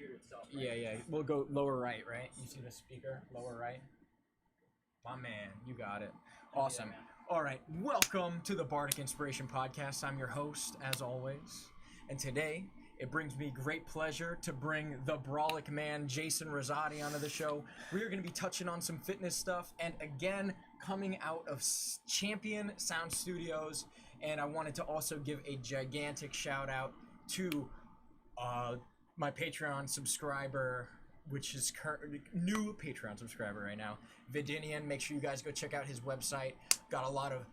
computer itself. Right? Yeah. We'll go lower right, right? You see the speaker? Lower right? My man, you got it. Awesome. All right, welcome to the Bardic Inspiration Podcast. I'm your host, as always. And today, it brings me great pleasure to bring the Brawlic man, Jason Rosati, onto the show. We are going to be touching on some fitness stuff. And again, coming out of Champion Sound Studios. And I wanted to also give a gigantic shout out to my Patreon subscriber, which is new Patreon subscriber right now, Vedinian. Make sure you guys go check out his website. Got a lot of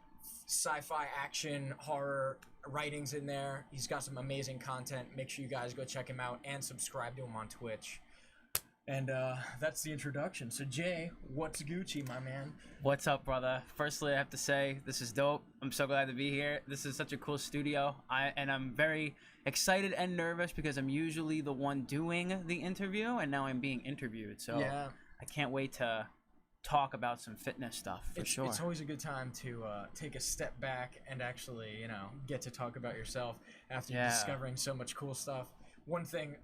sci-fi, action, horror writings in there. He's got some amazing content. Make sure you guys go check him out and subscribe to him on Twitch. And that's the introduction. So Jay, what's Gucci, my man? What's up, brother? Firstly, I have to say this is dope. I'm so glad to be here. This is such a cool studio. I'm very excited and nervous because I'm usually the one doing the interview, and now I'm being interviewed. So yeah. I can't wait to talk about some fitness stuff for sure. It's always a good time to take a step back and actually, get to talk about yourself after discovering so much cool stuff. One thing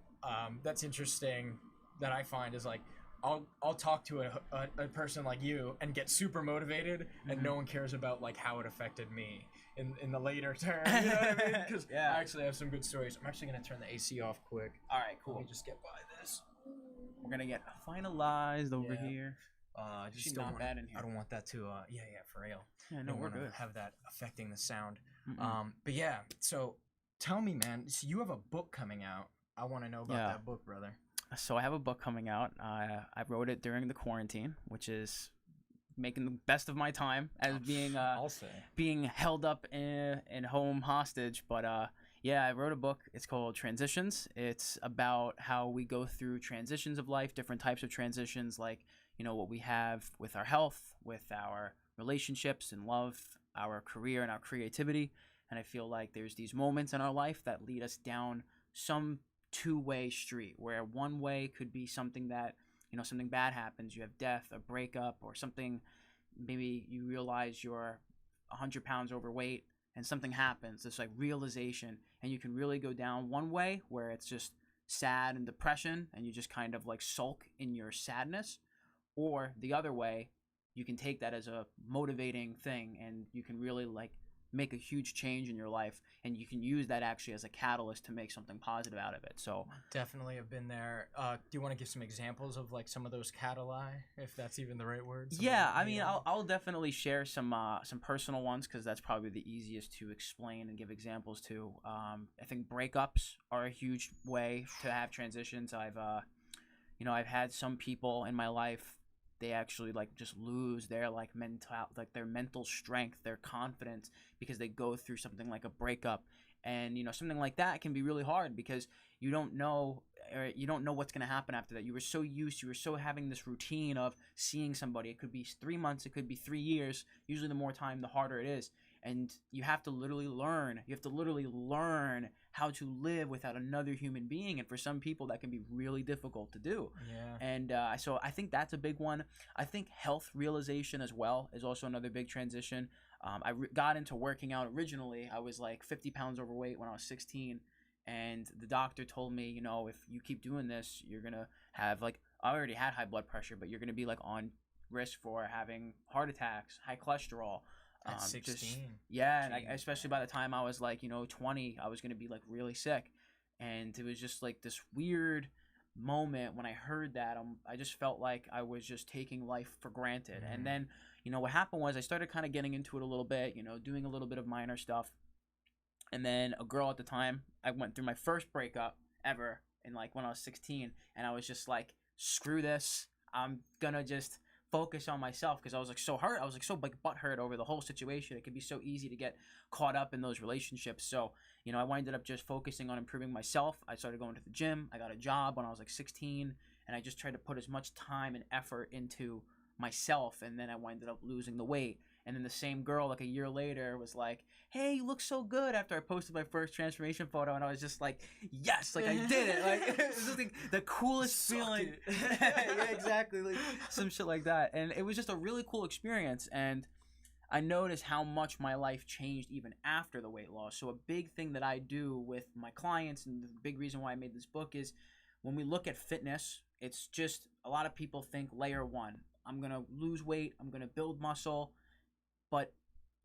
that's interesting that I find is like I'll talk to a person like you and get super motivated, and no one cares about like how it affected me in the later term. You know what I mean? Because I actually have some good stories. I'm actually gonna turn the AC off quick. All right, cool. Let me just get by this. We're gonna get finalized over here. Just not bad in here. I don't want that to for real. Yeah, no, we're good. Have that affecting the sound. But yeah, so tell me, man. So you have a book coming out. I want to know about that book, brother. So I have a book coming out. I wrote it during the quarantine, which is making the best of my time as being held up in home hostage. But I wrote a book. It's called Transitions. It's about how we go through transitions of life, different types of transitions, like what we have with our health, with our relationships and love, our career and our creativity. And I feel like there's these moments in our life that lead us down some two-way street, where one way could be something that something bad happens, you have death, a breakup, or something, maybe you realize you're 100 pounds overweight and something happens, this like realization, and you can really go down one way where it's just sad and depression and you just kind of like sulk in your sadness, or the other way, you can take that as a motivating thing and you can really like make a huge change in your life, and you can use that actually as a catalyst to make something positive out of it. So definitely have been there. Do you want to give some examples of like some of those catalysts, if that's even the right word? I'll definitely share some personal ones, because that's probably the easiest to explain and give examples to. I think breakups are a huge way to have transitions. I've had some people in my life, they actually like just lose their their mental strength, their confidence, because they go through something like a breakup. And something like that can be really hard, because you don't know what's going to happen after that. You were so having this routine of seeing somebody. It could be 3 months, it could be 3 years. Usually the more time, the harder it is. And you have to literally learn how to live without another human being. And for some people, that can be really difficult to do. Yeah. And so I think that's a big one. I think health realization as well is also another big transition. I got into working out originally. I was like 50 pounds overweight when I was 16. And the doctor told me, if you keep doing this, you're going to have I already had high blood pressure, but you're going to be on risk for having heart attacks, high cholesterol. At 16. And especially by the time I was 20, I was going to be really sick. And it was just this weird moment when I heard that. I just felt like I was just taking life for granted. And then, what happened was I started kind of getting into it a little bit, doing a little bit of minor stuff. And then a girl at the time, I went through my first breakup ever when I was 16. And I was just screw this. I'm going to just focus on myself, because I was so hurt. I was so butthurt over the whole situation. It could be so easy to get caught up in those relationships. So I ended up just focusing on improving myself. I started going to the gym. I got a job when I was 16, and I just tried to put as much time and effort into myself. And then I ended up losing the weight. And then the same girl a year later was like, hey, you look so good, after I posted my first transformation photo. And I was just yes, I did it. It was just the coolest feeling. Yeah, exactly. Some shit like that. And it was just a really cool experience. And I noticed how much my life changed even after the weight loss. So a big thing that I do with my clients, and the big reason why I made this book, is when we look at fitness, it's just a lot of people think layer one. I'm going to lose weight. I'm going to build muscle. But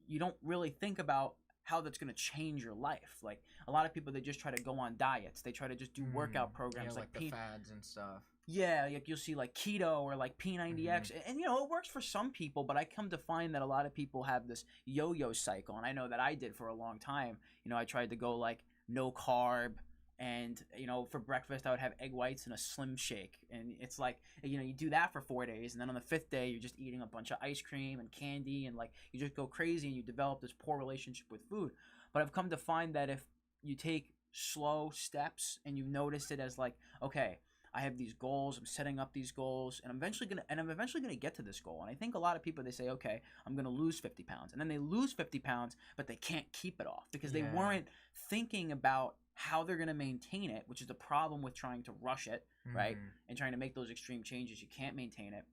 you don't really think about how that's going to change your life. Like a lot of people, they just try to go on diets. They try to just do workout programs, like the fads and stuff. Yeah, like you'll see like keto or like P90X, and you know, it works for some people, but I come to find that a lot of people have this yo-yo cycle, and I know that I did for a long time. You know, I tried to go like no carb, and you know, for breakfast I would have egg whites and a Slim Shake, and it's like, you know, you do that for 4 days, and then on the 5th day you're just eating a bunch of ice cream and candy, and like you just go crazy, and you develop this poor relationship with food. But I've come to find that if you take slow steps and you notice it as like, okay, I have these goals, I'm setting up these goals, and I'm eventually gonna get to this goal. And I think a lot of people, they say, okay, I'm gonna lose 50 pounds, and then they lose 50 pounds, but they can't keep it off because they weren't thinking about how they're gonna maintain it, which is the problem with trying to rush it, right? And trying to make those extreme changes, you can't maintain it.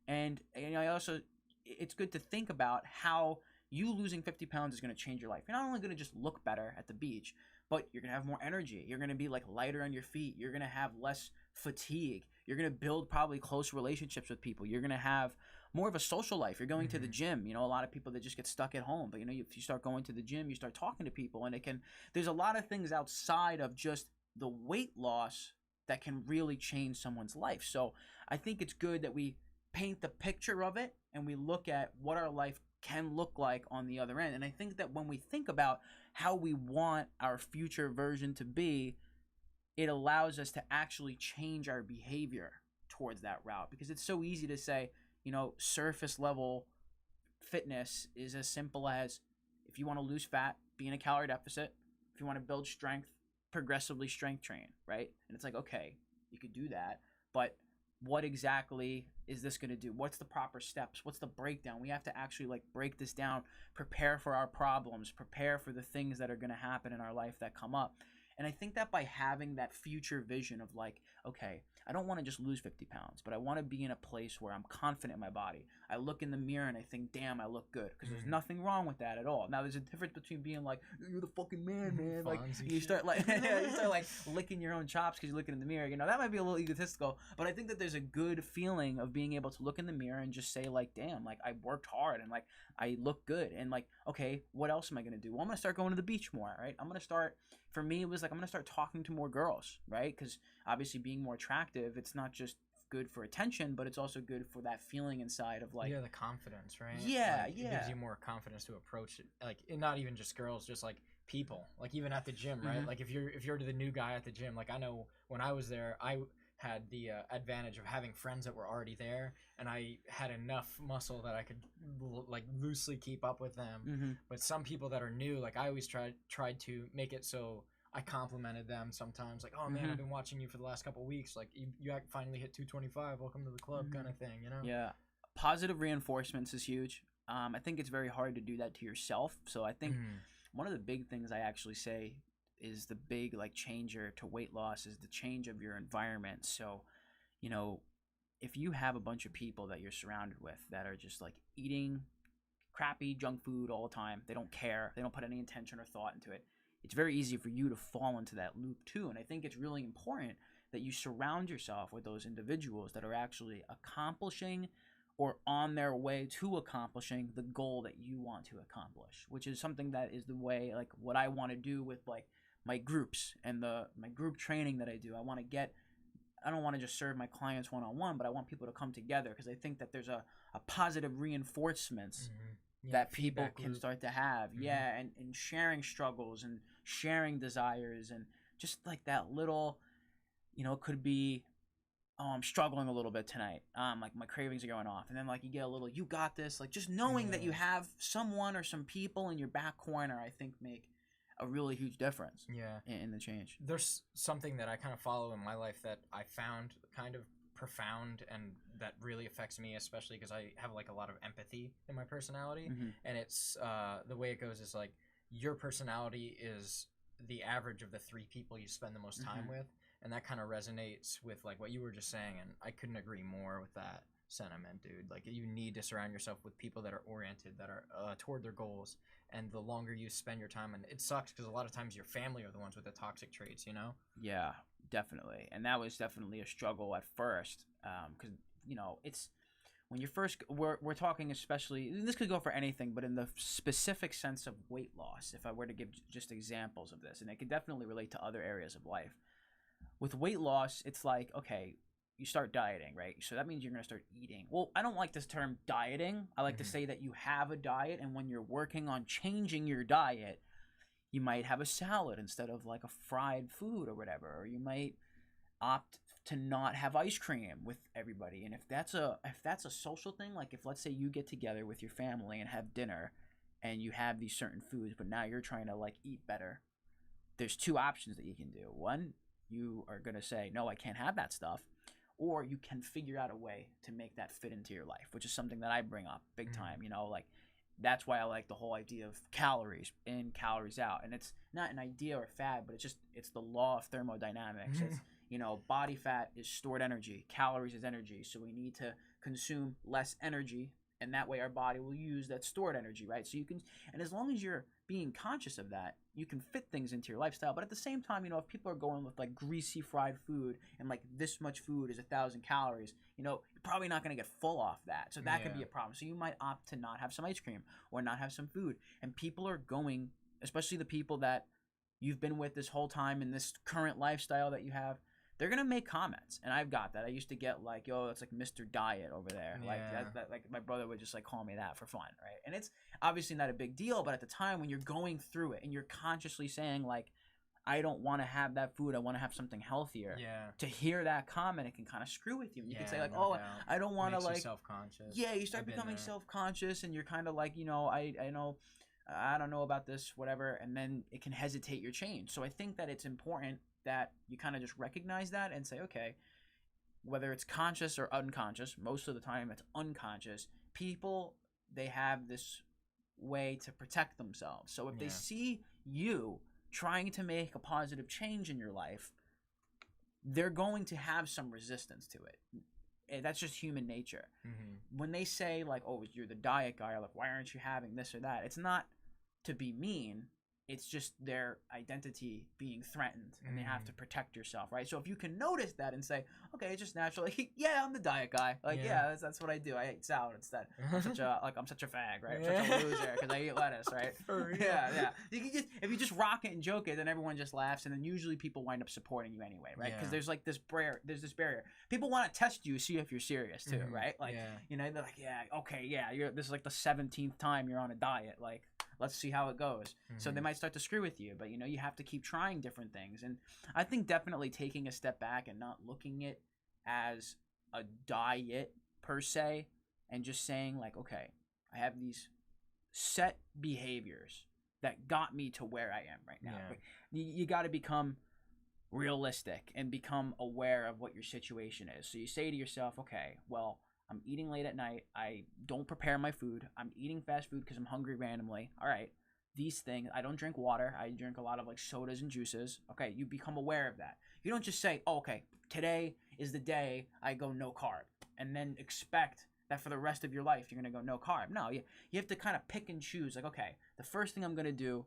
And you know, it's good to think about how you losing 50 pounds is gonna change your life. You're not only gonna just look better at the beach, but you're gonna have more energy. You're gonna be like lighter on your feet. You're gonna have less fatigue. You're gonna build probably close relationships with people. You're gonna have more of a social life. You're going to the gym. You know, a lot of people that just get stuck at home, but you know, if you start going to the gym, you start talking to people, and there's a lot of things outside of just the weight loss that can really change someone's life. So I think it's good that we paint the picture of it and we look at what our life can look like on the other end. And I think that when we think about how we want our future version to be, it allows us to actually change our behavior towards that route, because it's so easy to say, you know, surface level fitness is as simple as, if you want to lose fat, be in a calorie deficit. If you want to build strength, progressively strength train, right? And it's like, okay, you could do that, but what exactly is this going to do? What's the proper steps? What's the breakdown? We have to actually like break this down, prepare for our problems, prepare for the things that are going to happen in our life that come up. And I think that by having that future vision of like, okay, I don't want to just lose 50 pounds, but I want to be in a place where I'm confident in my body. I look in the mirror and I think, damn, I look good. Because there's nothing wrong with that at all. Now, there's a difference between being like, you're the fucking man. Like, you start like, licking your own chops because you're looking in the mirror. You know, that might be a little egotistical, but I think that there's a good feeling of being able to look in the mirror and just say like, damn, like I worked hard and like I look good. And like, okay, what else am I going to do? Well, I'm going to start going to the beach more, right? For me, it was like, I'm going to start talking to more girls, right? Because obviously being more attractive, it's not just good for attention, but it's also good for that feeling inside of like, the confidence, right? Yeah, like, it gives you more confidence to approach it, like not even just girls, just like people, like even at the gym, right? Like if you're the new guy at the gym, like I know when I was there, I had the advantage of having friends that were already there, and I had enough muscle that I could like loosely keep up with them. But some people that are new, like I always tried to make it so I complimented them sometimes, like, oh man, I've been watching you for the last couple of weeks, like you finally hit 225, welcome to the club, kind of thing, you know? Yeah, positive reinforcements is huge. I think it's very hard to do that to yourself, so I think one of the big things I actually say is the big like changer to weight loss is the change of your environment. So, you know, if you have a bunch of people that you're surrounded with that are just like eating crappy junk food all the time, they don't care, they don't put any intention or thought into it, it's very easy for you to fall into that loop too. And I think it's really important that you surround yourself with those individuals that are actually accomplishing or on their way to accomplishing the goal that you want to accomplish, which is something that is the way, like what I want to do with like my groups and my group training that I do. I don't want to just serve my clients one-on-one, but I want people to come together, because I think that there's a positive reinforcements that people can start to have. And sharing struggles and sharing desires, and just like that little, you know, it could be, oh, I'm struggling a little bit tonight. Like my cravings are going off. And then like you get a little, you got this. Like just knowing that you have someone or some people in your back corner, I think make a really huge difference in the change. There's something that I kind of follow in my life that I found kind of profound and that really affects me, especially because I have like a lot of empathy in my personality. And it's the way it goes is like your personality is the average of the 3 people you spend the most time with. And that kind of resonates with like what you were just saying, and I couldn't agree more with that sentiment, dude. Like you need to surround yourself with people that are oriented, that are toward their goals, and the longer you spend your time, and it sucks because a lot of times your family are the ones with the toxic traits, you know? Yeah, Definitely. And that was definitely a struggle at first, because it's when you're first, we're talking especially, this could go for anything, but in the specific sense of weight loss, if I were to give just examples of this, and it could definitely relate to other areas of life. With weight loss, it's like, okay, you start dieting, right? So that means you're going to start eating. Well, I don't like this term dieting. I like to say that you have a diet, and when you're working on changing your diet, you might have a salad instead of like a fried food or whatever, or you might opt to not have ice cream with everybody. And if that's a social thing, like if let's say you get together with your family and have dinner and you have these certain foods, but now you're trying to like eat better, there's two options that you can do. One, you are going to say, no, I can't have that stuff. Or you can figure out a way to make that fit into your life, which is something that I bring up big time. Like that's why I like the whole idea of calories in, calories out. And it's not an idea or fad, but it's the law of thermodynamics. It's, body fat is stored energy, calories is energy. So we need to consume less energy, and that way our body will use that stored energy, right? So you can, and as long as you're being conscious of that, you can fit things into your lifestyle. But at the same time, if people are going with like greasy fried food and like this much food is 1,000 calories, you're probably not going to get full off that. So that could be a problem. So you might opt to not have some ice cream or not have some food. And people are going, especially the people that you've been with this whole time in this current lifestyle that you have, they're going to make comments. And I've got that. I used to get like, yo, that's like Mr. Diet over there. Yeah. Like that, like my brother would just like call me that for fun, right? And it's obviously not a big deal, but at the time when you're going through it and you're consciously saying like, I don't want to have that food, I want to have something healthier. Yeah. To hear that comment, it can kind of screw with you. You can say like, no doubt. I don't want to like. Makes you self-conscious. Yeah, you start becoming self-conscious, and you're kind of like, I know, I don't know about this, whatever, and then it can hesitate your change. So I think that it's important that you kind of just recognize that and say, okay, whether it's conscious or unconscious, most of the time it's unconscious, people, they have this way to protect themselves. So if they see you trying to make a positive change in your life, they're going to have some resistance to it. And that's just human nature. When they say like, oh, you're the diet guy, or like, why aren't you having this or that? It's not to be mean. It's just their identity being threatened, and they have to protect yourself, right? So if you can notice that and say, okay, it's just naturally, yeah, I'm the diet guy. Like, that's what I do. I eat salad instead. I'm such a fag, right? I'm such a loser because I eat lettuce, right? Yeah. You can if you just rock it and joke it, then everyone just laughs, and then usually people wind up supporting you anyway, right? Because there's like this barrier. People want to test you, see if you're serious too, right? Like, they're like, this is like the 17th time you're on a diet, like. Let's see how it goes. So they might start to screw with you, but you have to keep trying different things. And I think definitely taking a step back and not looking it as a diet per se, and just saying like, okay, I have these set behaviors that got me to where I am right now. You got to become realistic and become aware of what your situation is. So you say to yourself, okay, well, I'm eating late at night. I don't prepare my food. I'm eating fast food because I'm hungry randomly. All right. These things, I don't drink water. I drink a lot of like sodas and juices. Okay. You become aware of that. You don't just say, oh, okay, today is the day I go no carb, and then expect that for the rest of your life, you're going to go no carb. No, you have to kind of pick and choose. Like, okay, the first thing I'm going to do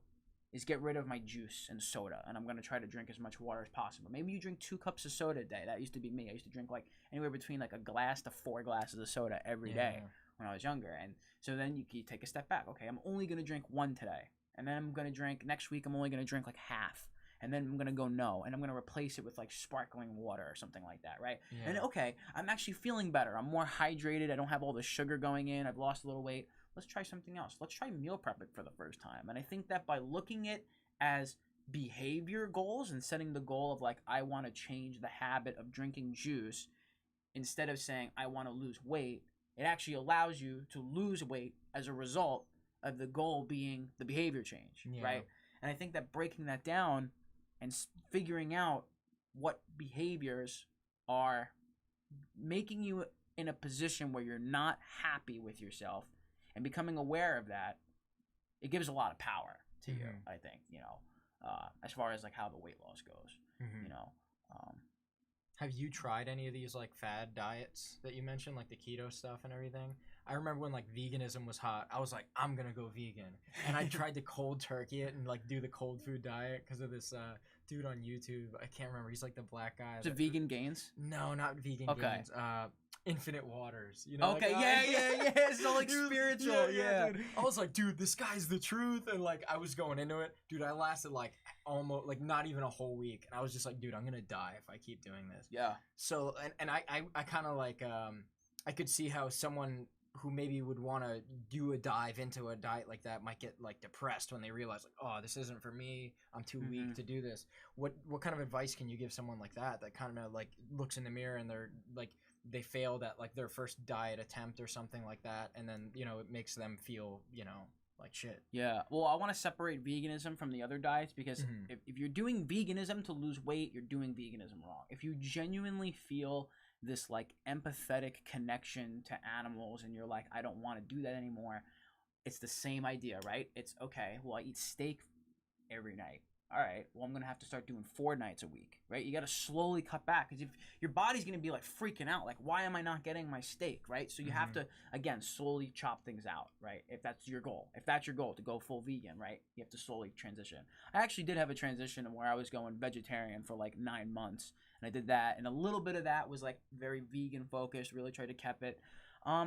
is get rid of my juice and soda, and I'm going to try to drink as much water as possible. Maybe you drink 2 cups of soda a day. That used to be me. I used to drink like anywhere between like a glass to 4 glasses of soda every day when I was younger. And so then you take a step back. Okay, I'm only going to drink 1 today. And then I'm going to drink, next week I'm only going to drink like half. And then I'm going to go no. And I'm going to replace it with like sparkling water or something like that, right? Yeah. And okay, I'm actually feeling better. I'm more hydrated. I don't have all the sugar going in. I've lost a little weight. Let's try something else. Let's try meal prepping for the first time. And I think that by looking at as behavior goals and setting the goal of like, I want to change the habit of drinking juice, instead of saying I want to lose weight, it actually allows you to lose weight as a result of the goal being the behavior change, right? And I think that breaking that down and figuring out what behaviors are making you in a position where you're not happy with yourself, and becoming aware of that, it gives a lot of power to you, I think, as far as like how the weight loss goes, Have you tried any of these like fad diets that you mentioned, like the keto stuff and everything? I remember when like veganism was hot, I was like, I'm gonna go vegan, and I tried to cold turkey it and like do the cold food diet because of this dude on YouTube. I can't remember. He's like the black guy. Is it Vegan Gains? No, not Vegan Okay. Gains. Infinite Waters. You know? Okay, that guy? yeah. So like spiritual, yeah. Dude. I was like, dude, this guy's the truth, and like I was going into it, dude. I lasted like almost like not even a whole week, and I was just like, dude, I'm gonna die if I keep doing this. Yeah. So and I kind of like I could see how someone who maybe would want to do a dive into a diet like that might get like depressed when they realize like, oh, this isn't for me. I'm too weak to do this. What kind of advice can you give someone like that kind of like looks in the mirror and they're like they failed at like their first diet attempt or something like that, and then it makes them feel like shit. Yeah. Well, I want to separate veganism from the other diets because if you're doing veganism to lose weight, you're doing veganism wrong. If you genuinely feel this like empathetic connection to animals and you're like, I don't want to do that anymore, it's the same idea, right? It's okay, well, I eat steak every night. All right, well, I'm gonna have to start doing 4 nights a week, right? You gotta slowly cut back because if your body's gonna be like freaking out, like, why am I not getting my steak, right? So you have to, again, slowly chop things out, right? If that's your goal to go full vegan, right? You have to slowly transition. I actually did have a transition where I was going vegetarian for like 9 months, and I did that, and a little bit of that was like very vegan focused, really tried to keep it. I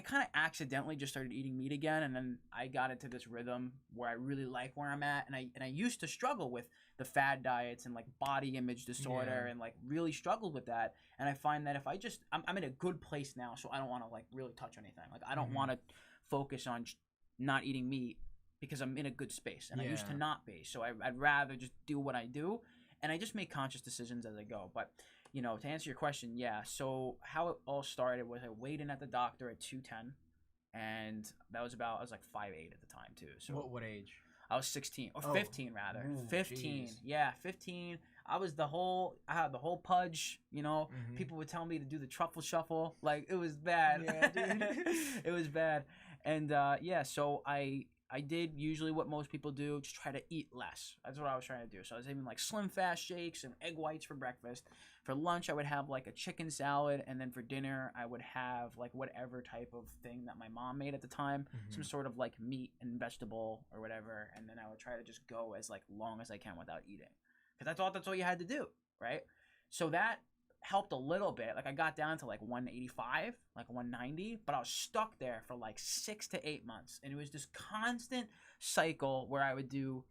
kind of accidentally just started eating meat again, and then I got into this rhythm where I really like where I'm at, and I used to struggle with the fad diets and like body image disorder and like really struggled with that, and I find that if I just I'm in a good place now, so I don't want to like really touch anything. Like I don't want to focus on not eating meat because I'm in a good space, and I used to not be, so I'd rather just do what I do, and I just make conscious decisions as I go. But to answer your question, so how it all started was I weighed in at the doctor at 210, and I was like 5'8" at the time too. So what age? I was 16 or 15 rather. Ooh, 15. geez. Yeah, 15. I had the whole pudge, People would tell me to do the Truffle Shuffle. Like it was bad. Yeah, dude. It was bad. And so I did usually what most people do, just try to eat less. That's what I was trying to do. So I was having like Slim Fast shakes and egg whites for breakfast. For lunch, I would have like a chicken salad. And then for dinner, I would have like whatever type of thing that my mom made at the time. Some sort of like meat and vegetable or whatever. And then I would try to just go as like long as I can without eating. Because I thought that's all you had to do, right? So that helped a little bit. Like I got down to like 185, like 190, but I was stuck there for like 6 to 8 months, and it was this constant cycle where I would do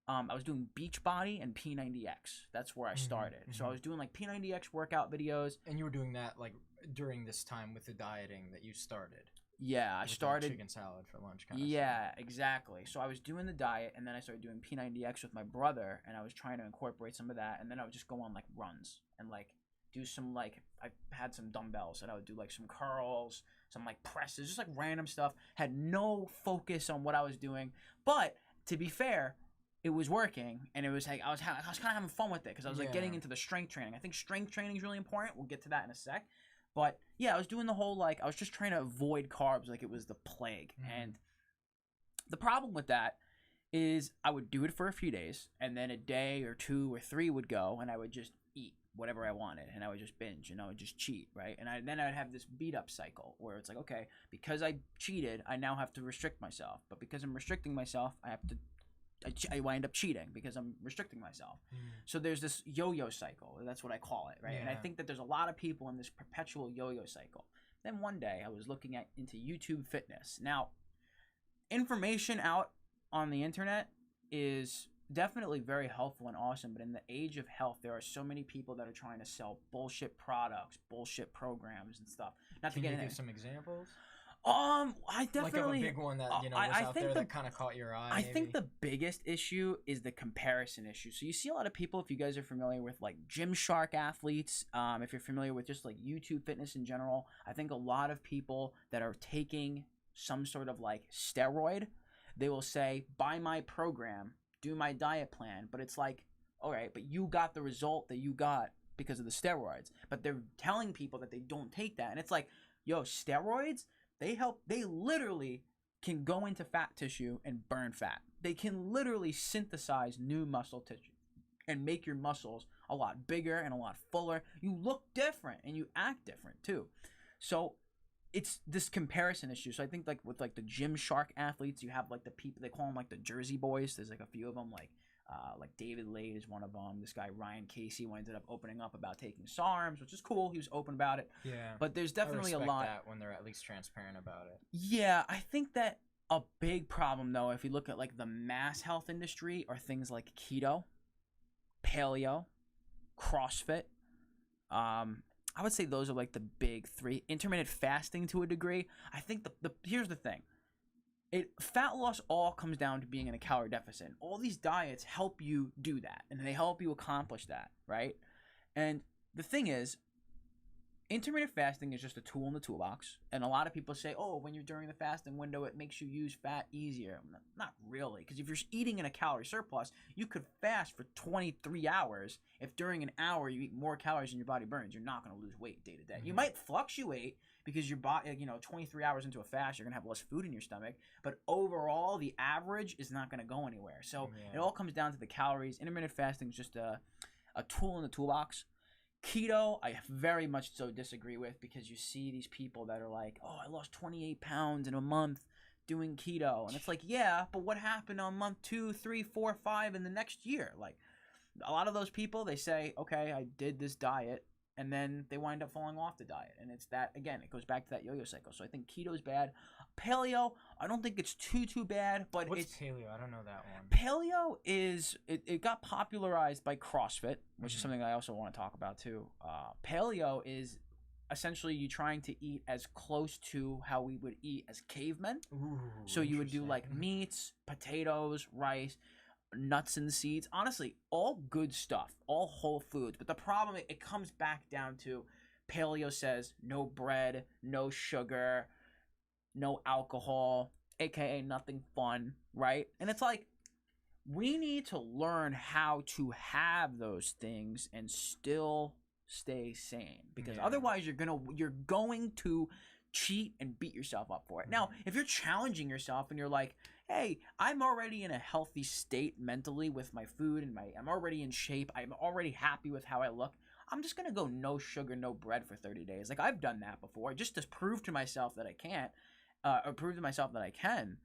I was doing Beachbody and P90X. That's where I started. So I was doing like P90X workout videos. And you were doing that like during this time with the dieting that you started. Yeah, I started chicken salad for lunch kind of stuff. Exactly. So I was doing the diet, and then I started doing P90X with my brother, and I was trying to incorporate some of that, and then I would just go on like runs and like do some like I had some dumbbells and I would do like some curls, some like presses, just like random stuff. Had no focus on what I was doing, but to be fair, it was working, and it was like I was kind of having fun with it because I was like getting into the strength training. I think strength training is really important. We'll get to that in a sec. But yeah, I was doing the whole like I was just trying to avoid carbs like it was the plague. And the problem with that is I would do it for a few days, and then a day or 2 or 3 would go, and I would just eat whatever I wanted, and I would just binge, and I would just cheat, right? And then I'd have this beat up cycle where it's like, okay, because I cheated, I now have to restrict myself, but because I'm restricting myself, I wind up cheating because I'm restricting myself. So there's this yo-yo cycle. That's what I call it, right? And I think that there's a lot of people in this perpetual yo-yo cycle. Then one day I was looking into YouTube fitness. Now, information out on the internet is definitely very helpful and awesome, but in the age of health, there are so many people that are trying to sell bullshit products, bullshit programs and stuff. Can you give some examples? I definitely like a big one that was out there that kind of caught your eye. I think the biggest issue is the comparison issue. So you see a lot of people, if you guys are familiar with like Gymshark athletes, if you're familiar with just like YouTube fitness in general, I think a lot of people that are taking some sort of like steroid, they will say, buy my program, do my diet plan, but it's like, all right, but you got the result that you got because of the steroids, but they're telling people that they don't take that, and it's like, yo, steroids, they literally can go into fat tissue and burn fat. They can literally synthesize new muscle tissue and make your muscles a lot bigger and a lot fuller. You look different and you act different too. So it's this comparison issue. So I think like with like the Gymshark athletes, you have like the people, they call them like the Jersey boys. There's like a few of them, like Like David Lade is one of them. This guy Ryan Casey who ended up opening up about taking SARMs, which is cool. He was open about it. Yeah. But there's definitely I a respect lot. that when they're at least transparent about it. Yeah, I think that a big problem though, if you look at like the mass health industry, are things like keto, paleo, CrossFit. I would say those are like the big three. Intermittent fasting to a degree. I think the here's the thing. Fat loss all comes down to being in a calorie deficit. All these diets help you do that, and they help you accomplish that, right? And the thing is, intermittent fasting is just a tool in the toolbox. And a lot of people say, oh, when you're during the fasting window, it makes you use fat easier. Not really, because if you're eating in a calorie surplus, you could fast for 23 hours. If during an hour you eat more calories than your body burns, you're not going to lose weight day to day. You might fluctuate because your body, 23 hours into a fast, you're going to have less food in your stomach. But overall, the average is not going to go anywhere. So it all comes down to the calories. Intermittent fasting is just a tool in the toolbox. Keto, I very much so disagree with, because you see these people that are like, oh, I lost 28 pounds in a month doing keto. And it's like, yeah, but what happened on month 2, 3, 4, 5 in the next year? Like, a lot of those people, they say, okay, I did this diet, and then they wind up falling off the diet. And it's that, again, it goes back to that yo-yo cycle. So I think keto is bad. Paleo, I don't think it's too bad, but What's it's paleo? I don't know that one. Paleo is it got popularized by CrossFit, which is something I also want to talk about too. Paleo is essentially you trying to eat as close to how we would eat as cavemen. Ooh, so you would do like meats, potatoes, rice, nuts and seeds. Honestly, all good stuff, all whole foods. But the problem, it comes back down to Paleo says no bread, no sugar, no alcohol, aka nothing fun, right? And it's like, we need to learn how to have those things and still stay sane, because otherwise you're going to cheat and beat yourself up for it. Now, if you're challenging yourself and you're like, hey, I'm already in a healthy state mentally with my food and I'm already in shape, I'm already happy with how I look, I'm just gonna go no sugar, no bread for 30 days. Like, I've done that before, just to prove to myself that I can't. Or prove to myself that I can,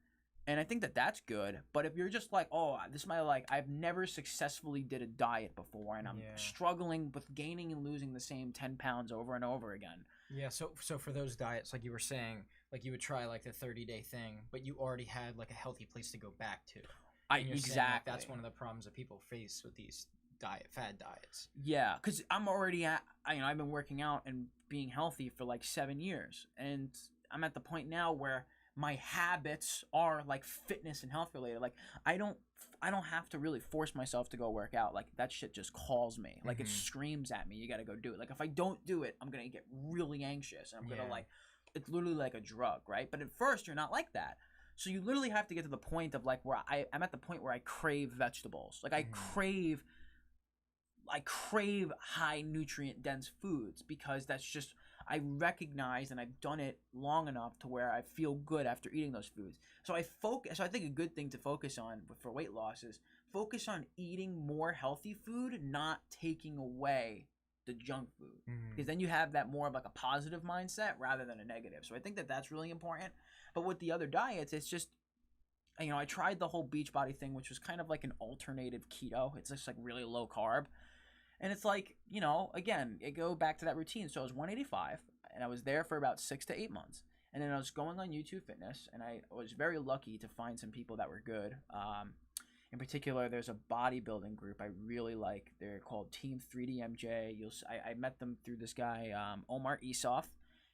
and I think that that's good. But if you're just like, oh, this is I've never successfully did a diet before, and I'm struggling with gaining and losing the same 10 pounds over and over again. Yeah, so for those diets, like you were saying, like you would try like the 30-day thing, but you already had like a healthy place to go back to. Exactly. Saying, like, that's one of the problems that people face with these fad diets. Yeah, because I'm already I've been working out and being healthy for like 7 years, and I'm at the point now where my habits are like fitness and health related. Like, I don't have to really force myself to go work out. Like, that shit just calls me. Like, it screams at me, you got to go do it. Like, if I don't do it, I'm going to get really anxious, and I'm going to like, it's literally like a drug, right? But at first you're not like that. So you literally have to get to the point of like where I'm at the point where I crave vegetables. Like, I crave high nutrient dense foods, because that's just, I recognize, and I've done it long enough to where I feel good after eating those foods. So I think a good thing to focus on for weight loss is focus on eating more healthy food, not taking away the junk food, because then you have that more of like a positive mindset rather than a negative. So I think that that's really important. But with the other diets, it's just, I tried the whole Beachbody thing, which was kind of like an alternative keto. It's just like really low carb. And it's like, again, it go back to that routine. So I was 185, and I was there for about 6 to 8 months. And then I was going on YouTube Fitness, and I was very lucky to find some people that were good. In particular, there's a bodybuilding group I really like. They're called Team 3DMJ. I met them through this guy, Omar Esoff.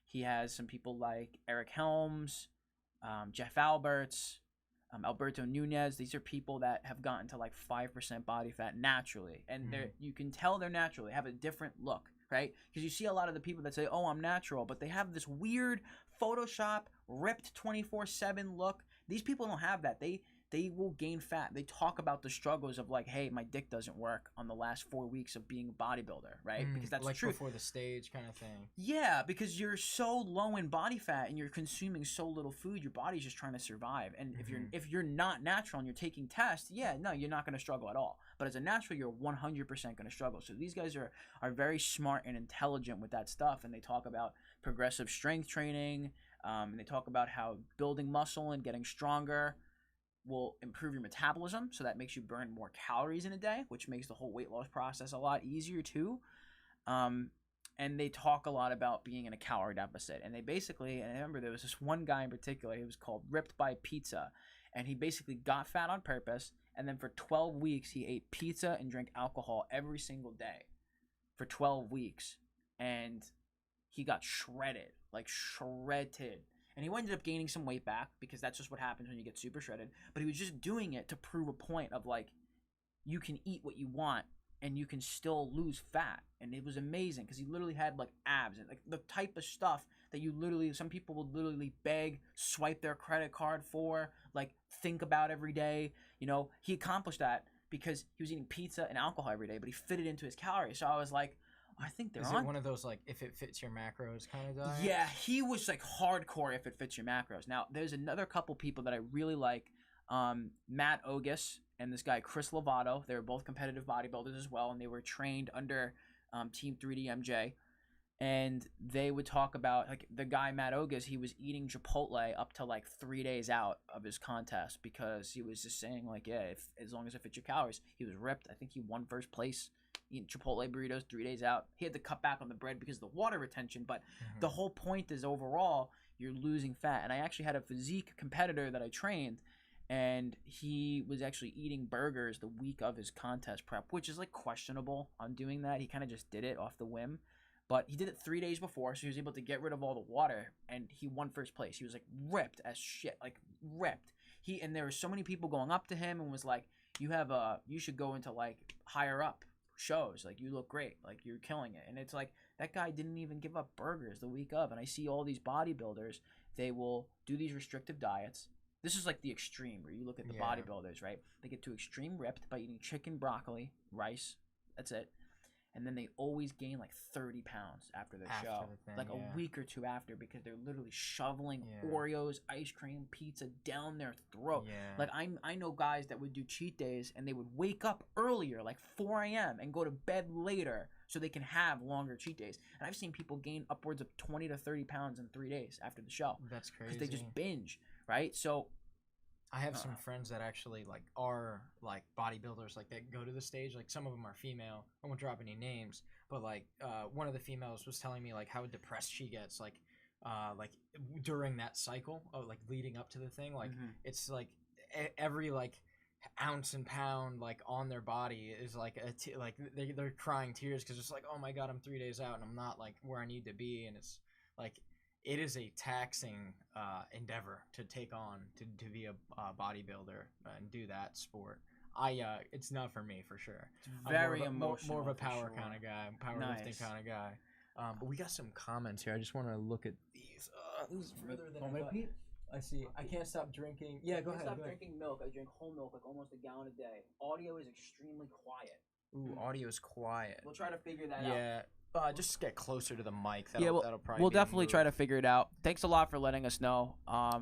He has some people like Eric Helms, Jeff Alberts, Alberto Nunez. These are people that have gotten to like 5% body fat naturally, and you can tell they're natural. They have a different look, right? Because you see a lot of the people that say, oh, I'm natural, but they have this weird Photoshop ripped 24/7 look. These people don't have that. They will gain fat. They talk about the struggles of like, hey, my dick doesn't work on the last 4 weeks of being a bodybuilder, right? Because that's like the truth. Before the stage kind of thing. Yeah, because you're so low in body fat and you're consuming so little food, your body's just trying to survive. And if you're not natural and you're taking tests, you're not going to struggle at all. But as a natural, you're 100% going to struggle. So these guys are very smart and intelligent with that stuff, and they talk about progressive strength training, and they talk about how building muscle and getting stronger. will improve your metabolism, so that makes you burn more calories in a day, which makes the whole weight loss process a lot easier too. And they talk a lot about being in a calorie deficit. And they basically, and I remember there was this one guy in particular, he was called Ripped by Pizza. And he basically got fat on purpose. And then for 12 weeks, he ate pizza and drank alcohol every single day for 12 weeks. And he got shredded, like shredded. And he ended up gaining some weight back, because that's just what happens when you get super shredded. But he was just doing it to prove a point of, like, you can eat what you want and you can still lose fat. And it was amazing, because he literally had like abs and like the type of stuff that you literally, some people would literally beg, swipe their credit card for, like think about every day. You know, he accomplished that because he was eating pizza and alcohol every day, but he fit it into his calories. So I was like, I think they're on. Is it one of those like if it fits your macros kind of diet? Yeah, he was like hardcore if it fits your macros. Now there's another couple people that I really like, Matt Ogus and this guy Chris Lovato. They were both competitive bodybuilders as well, and they were trained under Team 3DMJ. And they would talk about, like, the guy Matt Ogus, he was eating Chipotle up to like 3 days out of his contest, because he was just saying, like, yeah, if as long as it fits your calories. He was ripped. I think he won first place eating Chipotle burritos 3 days out. He had to cut back on the bread because of the water retention, but the whole point is overall you're losing fat. And I actually had a physique competitor that I trained, and he was actually eating burgers the week of his contest prep, which is like questionable on doing that. He kind of just did it off the whim, but he did it 3 days before, so he was able to get rid of all the water, and he won first place. He was like ripped as shit, like ripped. And there were so many people going up to him and was like, you should go into like higher up shows, like you look great, like you're killing it. And it's like, that guy didn't even give up burgers the week of. And I see all these bodybuilders, they will do these restrictive diets. This is like the extreme, where you look at the bodybuilders, right? They get too extreme ripped by eating chicken, broccoli, rice. That's it. And then they always gain like 30 pounds after their show. Like a week or two after, because they're literally shoveling Oreos, ice cream, pizza down their throat. Like I know guys that would do cheat days, and they would wake up earlier, like 4 a.m. and go to bed later so they can have longer cheat days. And I've seen people gain upwards of 20 to 30 pounds in 3 days after the show. That's crazy. Because they just binge, right? So I have some friends that actually like are like bodybuilders, like that go to the stage. Like some of them are female. I won't drop any names, but like one of the females was telling me like how depressed she gets like during that cycle of like leading up to the thing. Like it's like every like ounce and pound like on their body is like like they're crying tears, because it's like, oh my god, I'm 3 days out and I'm not like where I need to be. And it's like, it is a taxing endeavor to take on, to be a bodybuilder and do that sport. It's not for me for sure. It's very emotional. More of a power kind of guy, powerlifting kind of guy. But we got some comments here. I just want to look at these. This is further than I thought. I see. I can't stop drinking. Yeah, go ahead. Stop drinking milk. I drink whole milk like almost a gallon a day. Audio is extremely quiet. Ooh, audio is quiet. We'll try to figure that out. Yeah. Just get closer to the mic. That'll probably we'll definitely try to figure it out. Thanks a lot for letting us know.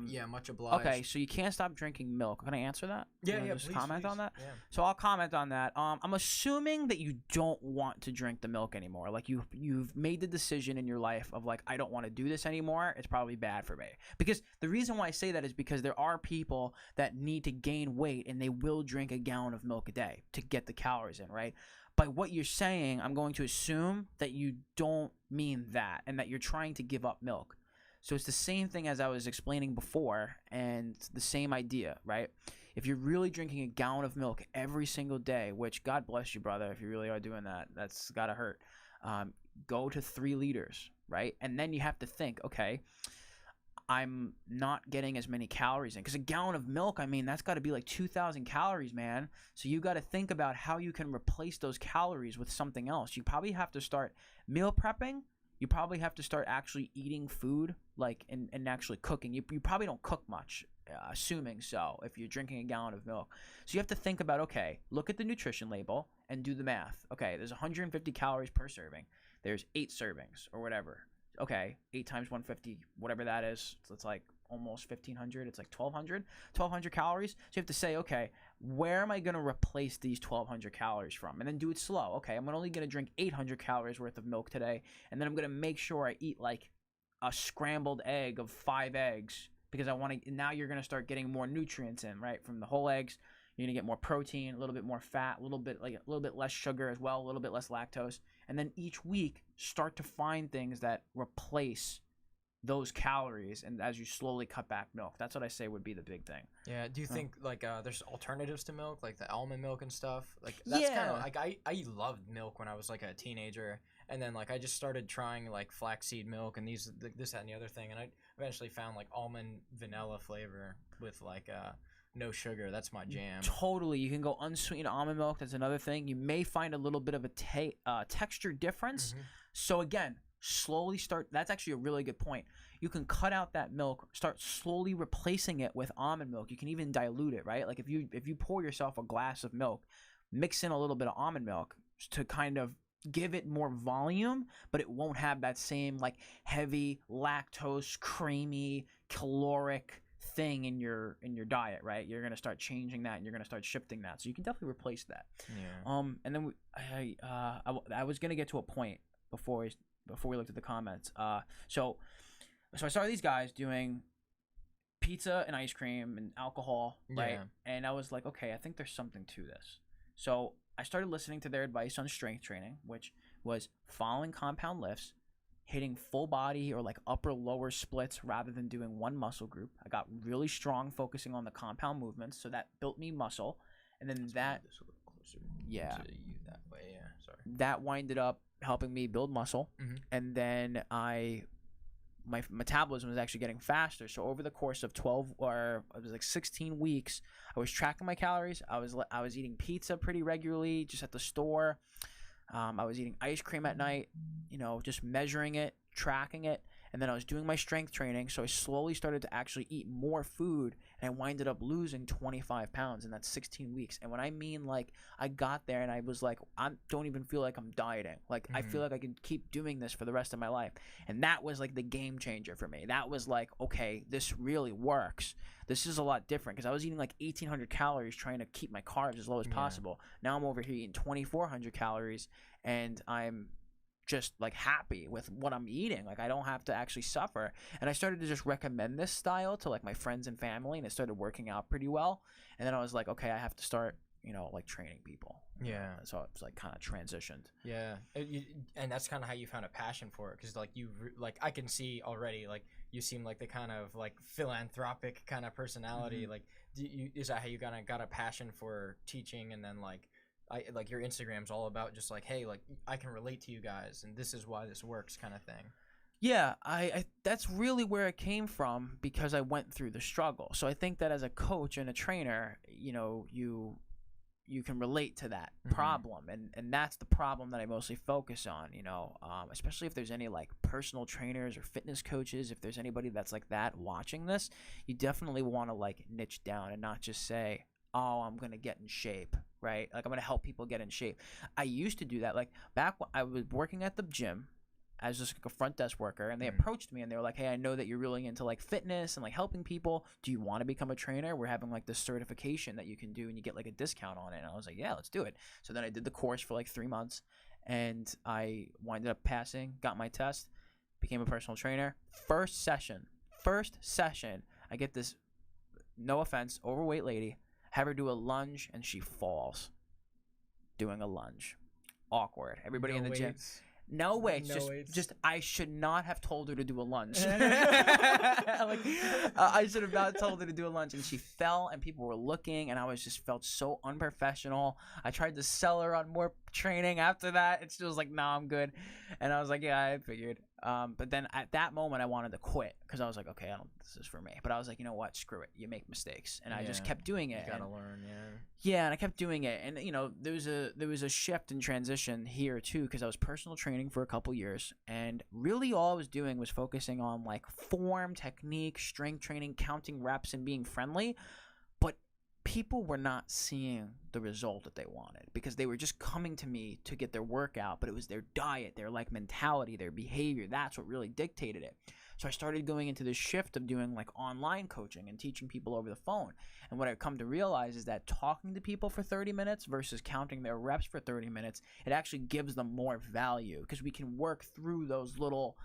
Yeah, much obliged. Okay, so you can't stop drinking milk. Can I answer that? Yeah, just please, comment on that. Yeah. So I'll comment on that. I'm assuming that you don't want to drink the milk anymore. Like you've made the decision in your life of like, I don't want to do this anymore. It's probably bad for me. Because the reason why I say that is because there are people that need to gain weight, and they will drink a gallon of milk a day to get the calories in, right? By what you're saying, I'm going to assume that you don't mean that, and that you're trying to give up milk. So it's the same thing as I was explaining before, and the same idea, right? If you're really drinking a gallon of milk every single day, which God bless you, brother, if you really are doing that, that's gotta hurt. Go to 3 liters, right? And then you have to think, okay, I'm not getting as many calories in, because a gallon of milk, I mean, that's got to be like 2,000 calories, man. So you got to think about how you can replace those calories with something else. You probably have to start meal prepping. You probably have to start actually eating food, like, and actually cooking. You probably don't cook much, assuming so, if you're drinking a gallon of milk. So you have to think about, okay, look at the nutrition label and do the math. Okay, there's 150 calories per serving. There's 8 servings or whatever. Okay, 8 times 150, whatever that is, so it's like almost 1,500. It's like 1,200 calories. So you have to say, okay, where am I going to replace these 1,200 calories from? And then do it slow. Okay, I'm only going to drink 800 calories worth of milk today, and then I'm going to make sure I eat like a scrambled egg of 5 eggs because I want to. Now you're gonna start getting more nutrients in, right, from the whole eggs. You're gonna get more protein, a little bit more fat, a little bit less sugar as well, a little bit less lactose, and then each week start to find things that replace those calories, and as you slowly cut back milk. That's what I say would be the big thing. Yeah. Do you think like there's alternatives to milk, like the almond milk and stuff? Like that's kind of like I loved milk when I was like a teenager, and then like I just started trying like flaxseed milk and this, that, and the other thing, and I eventually found like almond vanilla flavor with like no sugar. That's my jam. Totally. You can go unsweetened almond milk. That's another thing. You may find a little bit of a texture difference. So again, slowly start. That's actually a really good point. You can cut out that milk, start slowly replacing it with almond milk. You can even dilute it, right? Like if you pour yourself a glass of milk, mix in a little bit of almond milk to kind of give it more volume, but it won't have that same like heavy lactose, creamy, caloric thing in your diet, right? You're gonna start changing that, and you're gonna start shifting that. So you can definitely replace that. Yeah. And then I was gonna get to a point before we looked at the comments. So I saw these guys doing pizza and ice cream and alcohol, right? Yeah. And I was like, okay, I think there's something to this. So I started listening to their advice on strength training, which was following compound lifts, hitting full body or like upper lower splits rather than doing one muscle group. I got really strong focusing on the compound movements, so that built me muscle. And then Let's that, move this a little closer to you that way. Yeah, sorry. that winded up helping me build muscle. And then my metabolism was actually getting faster. So over the course of 16 weeks, I was tracking my calories. I was eating pizza pretty regularly, just at the store. I was eating ice cream at night, just measuring it, tracking it. And then I was doing my strength training. So I slowly started to actually eat more food, and I winded up losing 25 pounds in that 16 weeks. And when I mean, like, I got there and I was like, I don't even feel like I'm dieting. Like, I feel like I can keep doing this for the rest of my life. And that was like the game changer for me. That was like, okay, this really works. This is a lot different, because I was eating like 1,800 calories trying to keep my carbs as low as possible. Now I'm over here eating 2,400 calories, and I'm just like happy with what I'm eating. Like, I don't have to actually suffer. And I started to just recommend this style to like my friends and family, and it started working out pretty well. And then I was like, okay, I have to start, like training people. Yeah. So it was like kind of transitioned. Yeah. And that's kind of how you found a passion for it, because like I can see already, like you seem like the kind of like philanthropic kind of personality. Like, is that how you kind of got a passion for teaching? And then like your Instagram's all about just like, hey, like I can relate to you guys, and this is why this works, kind of thing. Yeah, I that's really where it came from, because I went through the struggle. So I think that as a coach and a trainer, you can relate to that problem, and that's the problem that I mostly focus on. Especially if there's any like personal trainers or fitness coaches, if there's anybody that's like that watching this, you definitely want to like niche down and not just say, oh, I'm going to get in shape, right? Like, I'm going to help people get in shape. I used to do that. Like, back when I was working at the gym as just like a front desk worker, and they approached me and they were like, hey, I know that you're really into like fitness and like helping people. Do you want to become a trainer? We're having like this certification that you can do, and you get like a discount on it. And I was like, yeah, let's do it. So then I did the course for like 3 months, and I winded up passing, got my test, became a personal trainer. First session, I get this, no offense, overweight lady. Have her do a lunge, and she falls doing a lunge. Awkward. Everybody in the gym. No weights. Just I should not have told her to do a lunge. I should have not told her to do a lunge, and she fell, and people were looking, and I felt so unprofessional. I tried to sell her on more training after that, and she was like, "Nah, I'm good." And I was like, "Yeah, I figured." But then at that moment, I wanted to quit, because I was like, okay, this is for me. But I was like, you know what? Screw it. You make mistakes. And I just kept doing it. You gotta learn, Yeah, and I kept doing it. And, there was a shift and transition here, too, because I was personal training for a couple years. And really all I was doing was focusing on, like, form, technique, strength training, counting reps, and being friendly. But people were not seeing the result that they wanted, because they were just coming to me to get their workout, but it was their diet, their like mentality, their behavior. That's what really dictated it. So I started going into this shift of doing like online coaching and teaching people over the phone. And what I've come to realize is that talking to people for 30 minutes versus counting their reps for 30 minutes, it actually gives them more value, because we can work through those little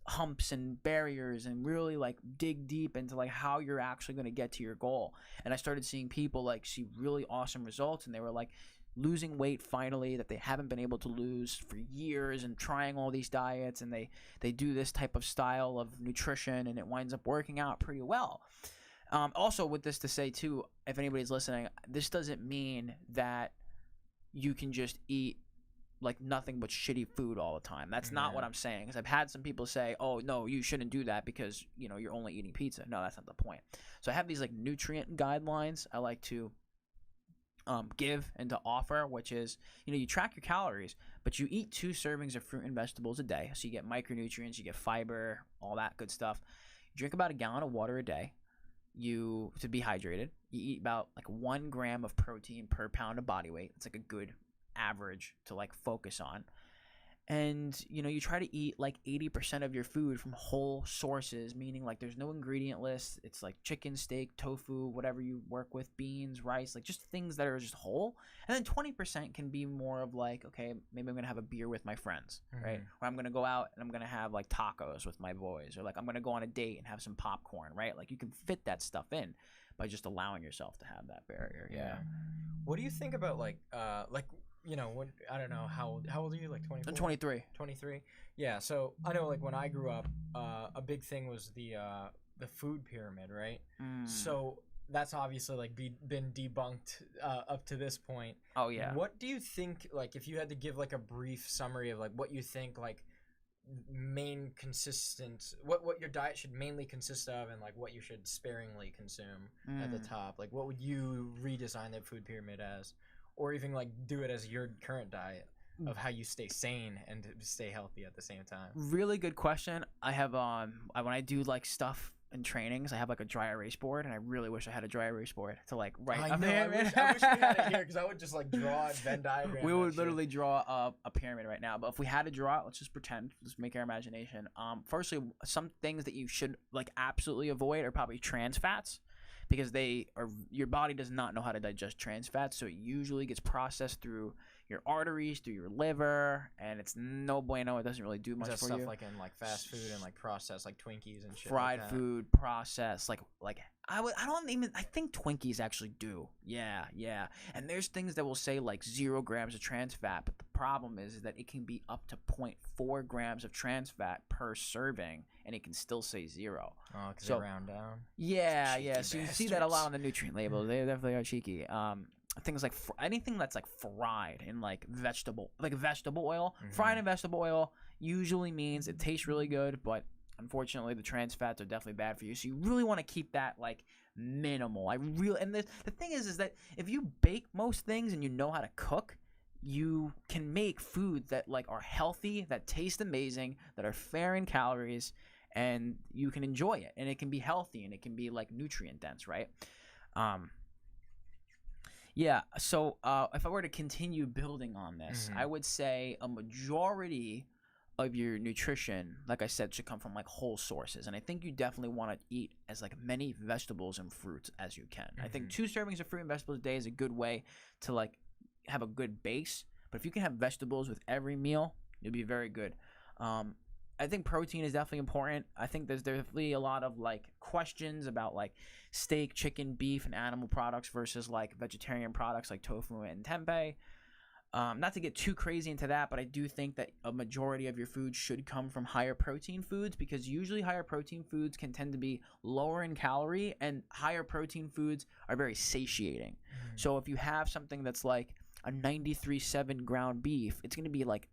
humps and barriers and really like dig deep into like how you're actually going to get to your goal. And I started seeing people like see really awesome results, and they were like losing weight finally that they haven't been able to lose for years, and trying all these diets, and they do this type of style of nutrition, and it winds up working out pretty well. Also, with this to say too, if anybody's listening, this doesn't mean that you can just eat like nothing but shitty food all the time. That's not what I'm saying. Because I've had some people say, oh no, you shouldn't do that because you're only eating pizza. No, that's not the point. So I have these like nutrient guidelines I like to give and to offer, which is you track your calories, but you eat 2 servings of fruit and vegetables a day, so you get micronutrients, you get fiber, all that good stuff. You drink about 1 gallon of water a day to be hydrated. You eat about like 1 gram of protein per pound of body weight. It's like a good average to like focus on. And you try to eat like 80% of your food from whole sources, meaning like there's no ingredient list. It's like chicken, steak, tofu, whatever you work with, beans, rice, like just things that are just whole. And then 20% can be more of like, okay, maybe I'm gonna have a beer with my friends, right? Or I'm gonna go out and I'm gonna have like tacos with my boys, or like I'm gonna go on a date and have some popcorn, right? Like you can fit that stuff in by just allowing yourself to have that barrier. Yeah. What do you think about like when, I don't know, how old are you? Like 24? I'm 23. 23? Yeah, so I know like when I grew up, a big thing was the food pyramid, right? So that's obviously like been debunked up to this point. Oh yeah. What do you think, like if you had to give like a brief summary of like what you think like what your diet should mainly consist of, and like what you should sparingly consume at the top, like what would you redesign that food pyramid as? Or even like do it as your current diet of how you stay sane and stay healthy at the same time. Really good question. I have when I do like stuff in trainings, I have like a dry erase board, and I really wish I had a dry erase board to like write. I wish we had it here, because I would just like draw a Venn diagram. We would literally draw a pyramid right now. But if we had to draw it, let's just pretend. Let's make our imagination. Firstly, some things that you should like absolutely avoid are probably trans fats, because your body does not know how to digest trans fats, so it usually gets processed through your arteries, through your liver, and it's no bueno. It doesn't really do much for stuff you. Like in like fast food and like processed like Twinkies and shit. Fried like that. food, processed, like I think Twinkies actually do. Yeah. And there's things that will say like 0 grams of trans fat, but the problem is that it can be up to 0.4 grams of trans fat per serving, and it can still say 0. Oh, because they round down. Yeah. So you see that a lot on the nutrient labels. They definitely are cheeky. Things like anything that's like fried in like vegetable oil. Fried in vegetable oil usually means it tastes really good, but unfortunately the trans fats are definitely bad for you. So you really want to keep that like minimal. And the thing is that if you bake most things and you know how to cook, you can make foods that like are healthy, that taste amazing, that are fair in calories, and you can enjoy it, and it can be healthy, and it can be like nutrient dense, right? Yeah, so if I were to continue building on this, I would say a majority of your nutrition, like I said, should come from like whole sources. And I think you definitely want to eat as like many vegetables and fruits as you can. I think 2 servings of fruit and vegetables a day is a good way to like have a good base. But if you can have vegetables with every meal, you'll be very good. I think protein is definitely important. I think there's definitely a lot of like questions about like steak, chicken, beef, and animal products versus like vegetarian products like tofu and tempeh. Not to get too crazy into that, but I do think that a majority of your food should come from higher protein foods, because usually higher protein foods can tend to be lower in calorie, and higher protein foods are very satiating. So if you have something that's like a 93.7 ground beef, it's going to be like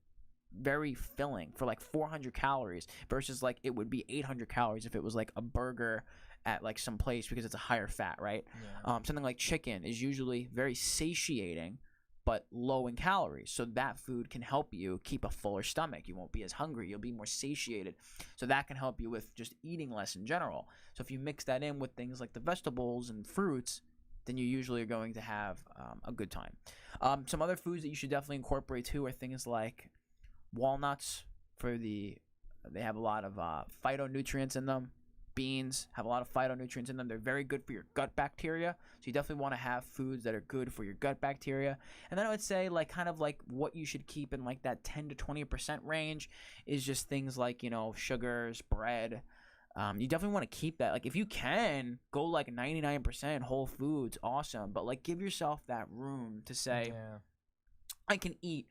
very filling for like 400 calories versus like it would be 800 calories if it was like a burger at like some place, because it's a higher fat, right? Something like chicken is usually very satiating but low in calories, so that food can help you keep a fuller stomach. You won't be as hungry, you'll be more satiated, so that can help you with just eating less in general. So if you mix that in with things like the vegetables and fruits, then you usually are going to have a good time. Some other foods that you should definitely incorporate too are things like walnuts. They have a lot of phytonutrients in them. beans have a lot of phytonutrients in them. They're very good for your gut bacteria. So you definitely want to have foods that are good for your gut bacteria. And then I would say like kind of like what you should keep in like that 10 to 20% range is just things like, you know, sugars, bread. You definitely want to keep that. Like if you can go like 99% whole foods, awesome. But like give yourself that room to say, I can eat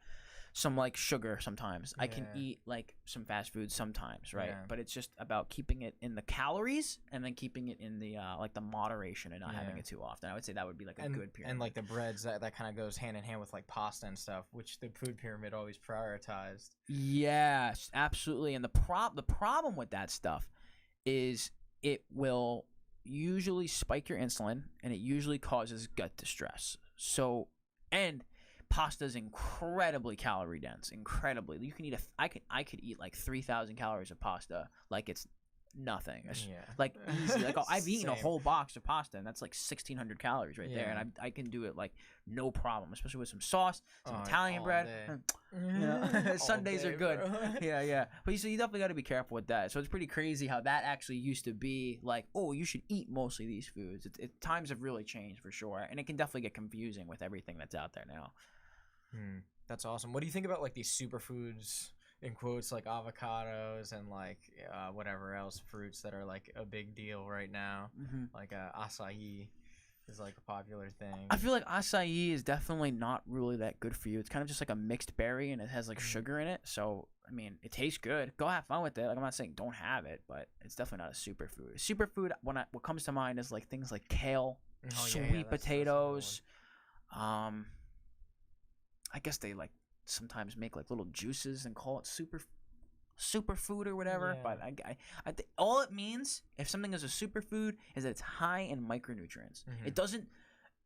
some like sugar sometimes. I can eat like some fast food sometimes, right? But it's just about keeping it in the calories and then keeping it in the like the moderation and not having it too often. I would say that would be like a good pyramid. And like the breads that kind of goes hand in hand with like pasta and stuff, which the food pyramid always prioritized. Yes, absolutely. And the problem with that stuff is it will usually spike your insulin and it usually causes gut distress. So, and pasta is incredibly calorie dense. Incredibly, you can eat I could eat like 3,000 calories of pasta like it's nothing. It's like easy. Like I've eaten a whole box of pasta and that's like 1,600 calories right there, and I can do it like no problem, especially with some sauce, some Italian bread. You know, Sundays are good. Yeah. But so you definitely got to be careful with that. So it's pretty crazy how that actually used to be like, oh, you should eat mostly these foods. Times have really changed for sure, and it can definitely get confusing with everything that's out there now. That's awesome. What do you think about like these superfoods in quotes, like avocados and like whatever else fruits that are like a big deal right now? Like acai is like a popular thing. I feel like acai is definitely not really that good for you. It's kind of just like a mixed berry and it has like sugar in it. So I mean, it tastes good. Go have fun with it. Like I'm not saying don't have it, but it's definitely not a superfood. Superfood, what comes to mind is like things like kale, sweet potatoes. I guess they like sometimes make like little juices and call it superfood or whatever. But I think all it means if something is a superfood is that it's high in micronutrients. It doesn't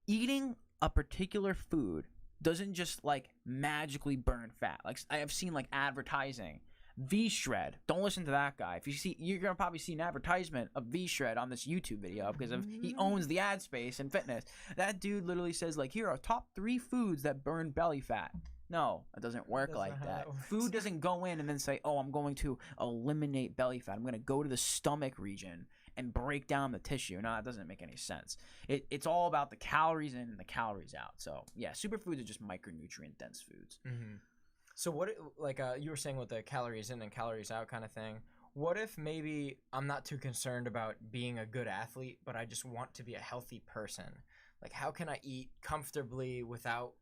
eating a particular food doesn't just like magically burn fat. Like I have seen like advertising. V-Shred. Don't listen to that guy. If you see, you're gonna probably see an advertisement of V-Shred on this YouTube video because he owns the ad space in fitness. That dude literally says like, here are top 3 foods that burn belly fat. No, it doesn't work like that. Food doesn't go in and then say, oh, I'm going to eliminate belly fat. I'm going to go to the stomach region and break down the tissue. No, that doesn't make any sense. It's all about the calories in and the calories out. So yeah, superfoods are just micronutrient dense foods. So what, like you were saying with the calories in and calories out kind of thing, what if maybe I'm not too concerned about being a good athlete, but I just want to be a healthy person? Like how can I eat comfortably without,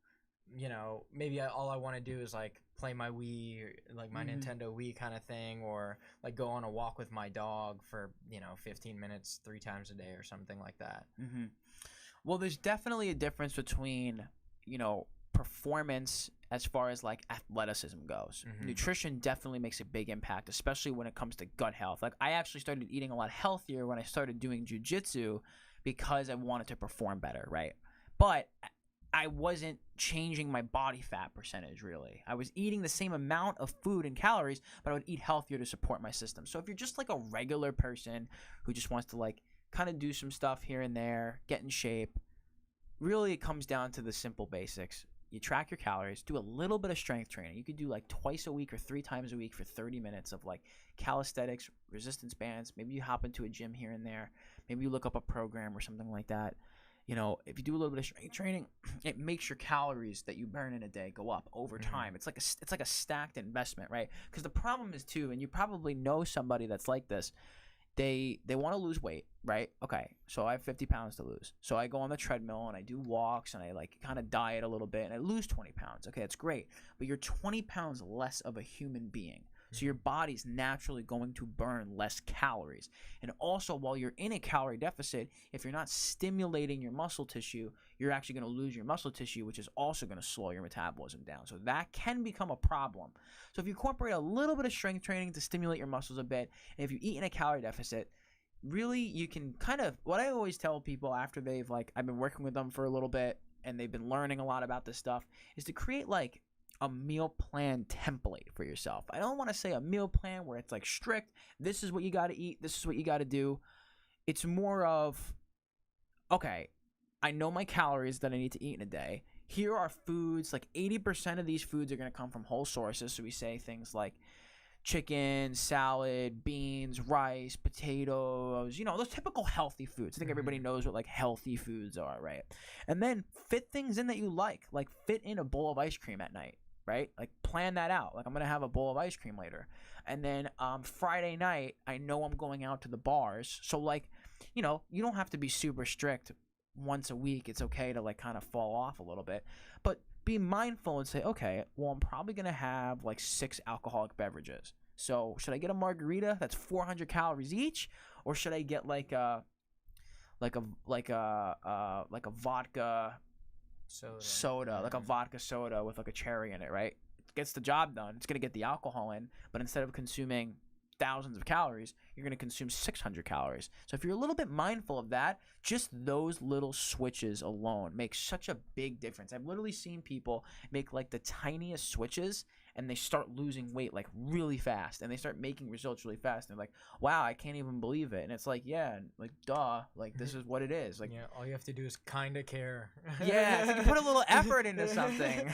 you know, maybe all I want to do is like play my Wii, or like my Nintendo Wii kind of thing, or like go on a walk with my dog for, you know, 15 minutes 3 times a day or something like that. Well, there's definitely a difference between, you know, performance as far as like athleticism goes. Nutrition definitely makes a big impact, especially when it comes to gut health. Like I actually started eating a lot healthier when I started doing jiu-jitsu because I wanted to perform better, right? But I wasn't changing my body fat percentage really. I was eating the same amount of food and calories, but I would eat healthier to support my system. So if you're just like a regular person who just wants to like kind of do some stuff here and there, get in shape, really it comes down to the simple basics. You track your calories, do a little bit of strength training. You could do like twice a week or 3 times a week for 30 minutes of like calisthenics, resistance bands. Maybe you hop into a gym here and there. Maybe you look up a program or something like that. You know, if you do a little bit of strength training, it makes your calories that you burn in a day go up over time. It's like a stacked investment, right? Because the problem is too, and you probably know somebody that's like this. They want to lose weight, right? Okay, so I have 50 pounds to lose. So I go on the treadmill and I do walks and I like kind of diet a little bit and I lose 20 pounds. Okay, that's great. But you're 20 pounds less of a human being. So your body's naturally going to burn less calories. And also while you're in a calorie deficit, if you're not stimulating your muscle tissue, you're actually going to lose your muscle tissue, which is also going to slow your metabolism down. So that can become a problem. So if you incorporate a little bit of strength training to stimulate your muscles a bit, and if you eat in a calorie deficit, really you can kind of, what I always tell people after they've like, I've been working with them for a little bit and they've been learning a lot about this stuff, is to create like a meal plan template for yourself. I don't want to say a meal plan where it's like strict, this is what you got to eat, this is what you got to do. It's more of, okay, I know my calories that I need to eat in a day. Here are foods, like 80% of these foods are going to come from whole sources. So we say things like chicken, salad, beans, rice, potatoes, those typical healthy foods. I think everybody knows what like healthy foods are, right? And then fit things in that you like fit in a bowl of ice cream at night, right? Like plan that out. Like I'm going to have a bowl of ice cream later. And then Friday night, I know I'm going out to the bars. So like, you don't have to be super strict once a week. It's okay to like kind of fall off a little bit, but be mindful and say, okay, well, I'm probably going to have like 6 alcoholic beverages. So should I get a margarita that's 400 calories each, or should I get like a vodka soda, like a vodka soda with like a cherry in it, right? It gets the job done. It's going to get the alcohol in, but instead of consuming thousands of calories, you're going to consume 600 calories. So if you're a little bit mindful of that, just those little switches alone make such a big difference. I've literally seen people make like the tiniest switches and they start losing weight like really fast, and they start making results really fast. And they're like, wow, I can't even believe it. And it's like, yeah, like duh, like this is what it is. Like, yeah, all you have to do is kind of care. Yeah, it's like you put a little effort into something.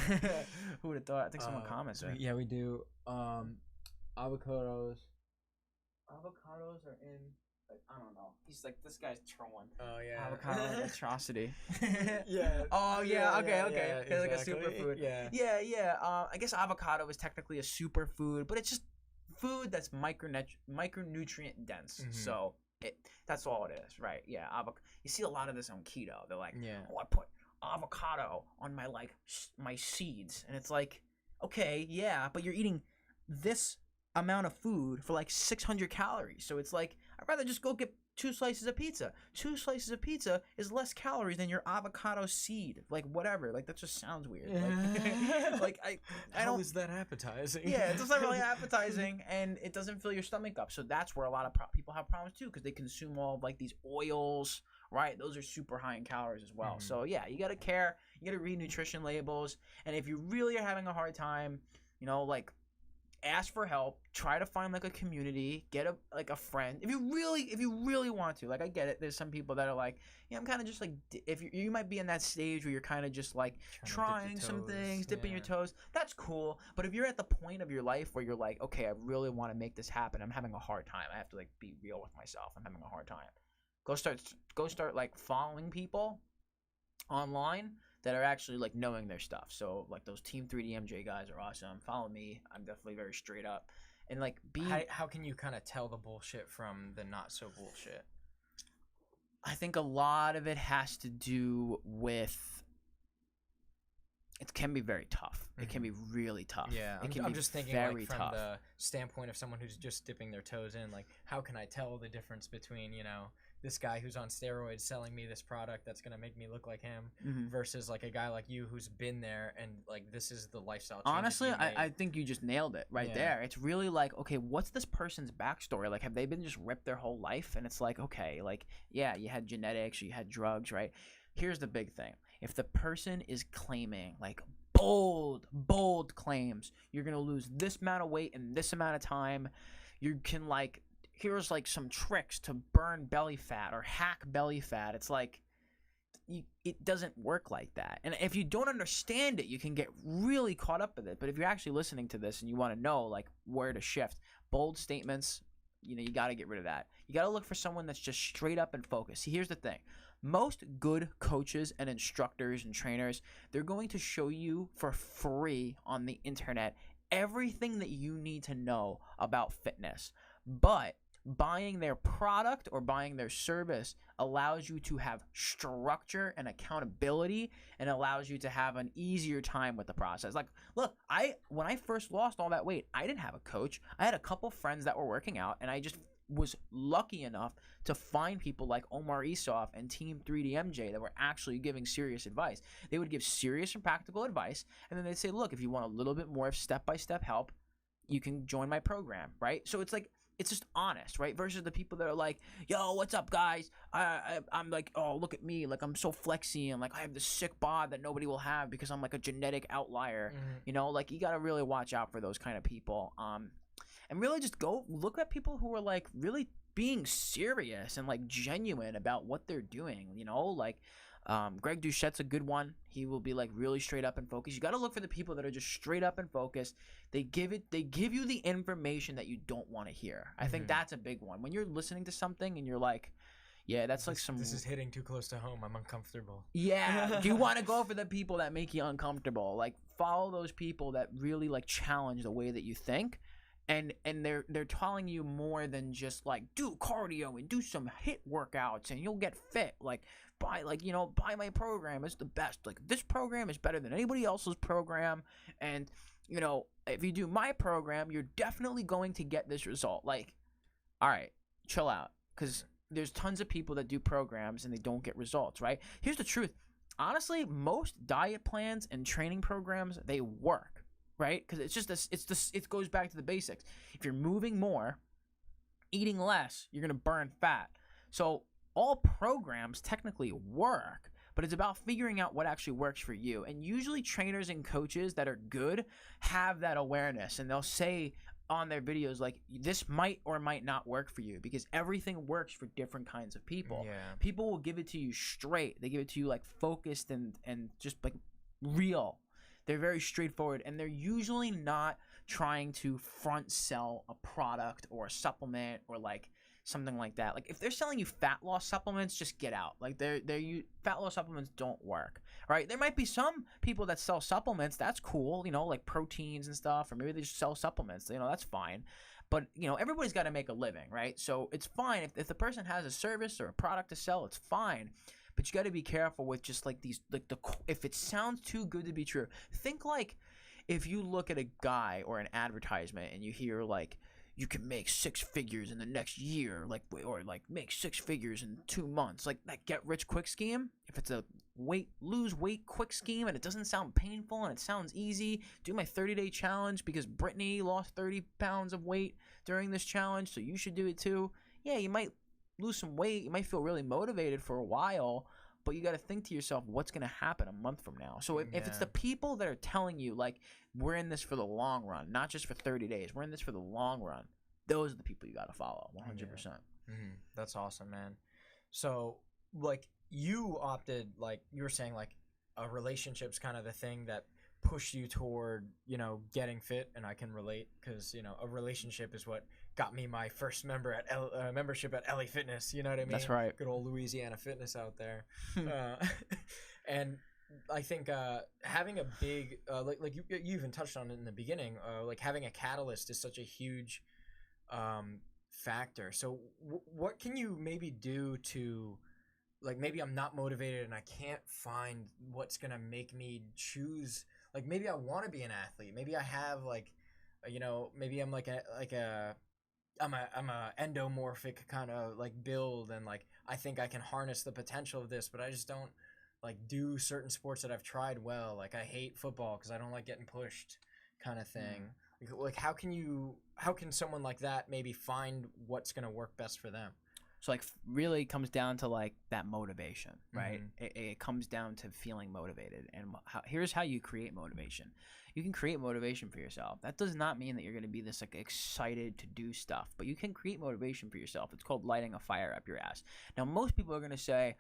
Who would have thought? I think someone commented. Yeah, we do. Avocados. Avocados are in. Like, I don't know. He's like, this guy's trolling. Oh yeah. Avocado atrocity. Yeah. Oh yeah. Okay. Yeah, It's like a exactly. superfood. Yeah. I guess avocado is technically a superfood, but it's just food that's micronutrient dense. Mhm. So that's all it is, right? Yeah. You see a lot of this on keto. They're like, Yeah. oh, I put avocado on my my seeds, and it's like, okay, yeah, but you're eating this amount of food for like 600 calories. So it's like, I'd rather just go get 2 slices of pizza. 2 slices of pizza is less calories than your avocado seed. Like whatever. Like that just sounds weird. Like, I How don't. is that appetizing? Yeah, it's just not really appetizing, and it doesn't fill your stomach up. So that's where a lot of people have problems too, because they consume all of like these oils, right? Those are super high in calories as well. Mhm. So yeah, you gotta care. You gotta read nutrition labels, and if you really are having a hard time, like, ask for help. Try to find like a community. Get a friend. If you really want to. Like, I get it. There's some people that are like, yeah, I'm kind of just like, if you might be in that stage where you're kind of just like trying some things, dipping your toes. That's cool. But if you're at the point of your life where you're like, okay, I really want to make this happen. I'm having a hard time. I have to like be real with myself. I'm having a hard time. Go start like following people online that are actually like knowing their stuff. So like those Team 3DMJ guys are awesome. Follow me. I'm definitely very straight up. And like how can you kind of tell the bullshit from the not so bullshit? I think a lot of it has to do with, it can be very tough. It can be really tough. Yeah, I'm just thinking like from the standpoint of someone who's just dipping their toes in, like, how can I tell the difference between, this guy who's on steroids selling me this product that's gonna make me look like him versus like a guy like you who's been there and like this is the lifestyle changes honestly you made. I think you just nailed it right there. It's really like, okay, what's this person's backstory? Like, have they been just ripped their whole life? And it's like, okay, like, yeah, you had genetics, you had drugs, right? Here's the big thing. If the person is claiming like bold claims, you're gonna lose this amount of weight in this amount of time, you can like, here's like some tricks to burn belly fat or hack belly fat. It's like, it doesn't work like that. And if you don't understand it, you can get really caught up with it. But if you're actually listening to this and you want to know like where to shift, bold statements, you got to get rid of that. You got to look for someone that's just straight up and focused. See, here's the thing. Most good coaches and instructors and trainers, they're going to show you for free on the internet everything that you need to know about fitness. But buying their product or buying their service allows you to have structure and accountability, and allows you to have an easier time with the process. Like, look, when I first lost all that weight, I didn't have a coach. I had a couple friends that were working out, and I just was lucky enough to find people like Omar Isuf and Team 3DMJ that were actually giving serious advice. They would give serious and practical advice, and then they'd say, look, if you want a little bit more of step-by-step help, you can join my program, right? So it's like, it's just honest, right? Versus the people that are like, yo, what's up, guys? I'm like, oh, look at me. Like, I'm so flexy, and like, I have this sick bod that nobody will have because I'm like a genetic outlier. Like, you got to really watch out for those kind of people. and really just go look at people who are like really being serious and like genuine about what they're doing, you know, like Greg Doucette's a good one. He will be like really straight up and focused. You got to look for the people that are just straight up and focused. They give you the information that you don't want to hear. I think that's a big one. When you're listening to something and you're like, yeah, that's like some. This is hitting too close to home. I'm uncomfortable. Yeah, you want to go for the people that make you uncomfortable. Like follow those people that really like challenge the way that you think, and they're telling you more than just like do cardio and do some HIIT workouts and you'll get fit. Like buy my program. It's the best. Like this program is better than anybody else's program, and you know if you do my program, you're definitely going to get this result. Like, all right, chill out, because there's tons of people that do programs and they don't get results, right? Here's the truth. Honestly, most diet plans and training programs, they work, right? Because it's just this, it goes back to the basics. If you're moving more, eating less, you're gonna burn fat. So all programs technically work, but it's about figuring out what actually works for you. And usually trainers and coaches that are good have that awareness, and they'll say on their videos like this might or might not work for you, because everything works for different kinds of people. People will give it to you straight. They give it to you like focused and just like real. They're very straightforward, and they're usually not trying to front sell a product or a supplement or like something like that. Like if they're selling you fat loss supplements, just get out. Like fat loss supplements don't work, right? There might be some people that sell supplements. That's cool, you know, like proteins and stuff, or maybe they just sell supplements. You know, that's fine. But you know, everybody's got to make a living, right? So it's fine if the person has a service or a product to sell, it's fine. But you got to be careful with just like these, like if it sounds too good to be true. Think like if you look at a guy or an advertisement and you hear like, you can make 6 figures in the next year, like, or like make 6 figures in 2 months, like that get rich quick scheme. If it's a lose weight quick scheme and it doesn't sound painful and it sounds easy, do my 30-day challenge because Brittany lost 30 pounds of weight during this challenge, so you should do it too. Yeah, you might lose some weight, you might feel really motivated for a while, but you got to think to yourself, what's going to happen a month from now? So if it's the people that are telling you, like, we're in this for the long run, not just for 30 days, we're in this for the long run, those are the people you got to follow, 100%. That's awesome, man. So, like, you opted, like, you were saying, like, a relationship's kind of the thing that pushed you toward, you know, getting fit, and I can relate, because, you know, a relationship is what got me my first membership at LA Fitness, you know what I mean? That's right. Good old Louisiana Fitness out there. And I think having a big, like you even touched on it in the beginning, like having a catalyst is such a huge factor. So what can you maybe do to, like, maybe I'm not motivated and I can't find what's going to make me choose, like, maybe I want to be an athlete. Maybe I have, like, you know, maybe I'm I'm a endomorphic kind of like build, and like I think I can harness the potential of this, but I just don't like do certain sports that I've tried well. Like I hate football because I don't like getting pushed, kind of thing. Like how can someone like that maybe find what's gonna work best for them? So like really comes down to like that motivation, right? It comes down to feeling motivated, and here's how you create motivation. You can create motivation for yourself. That does not mean that you're going to be this like excited to do stuff, but you can create motivation for yourself. It's called lighting a fire up your ass. Now most people are going to say,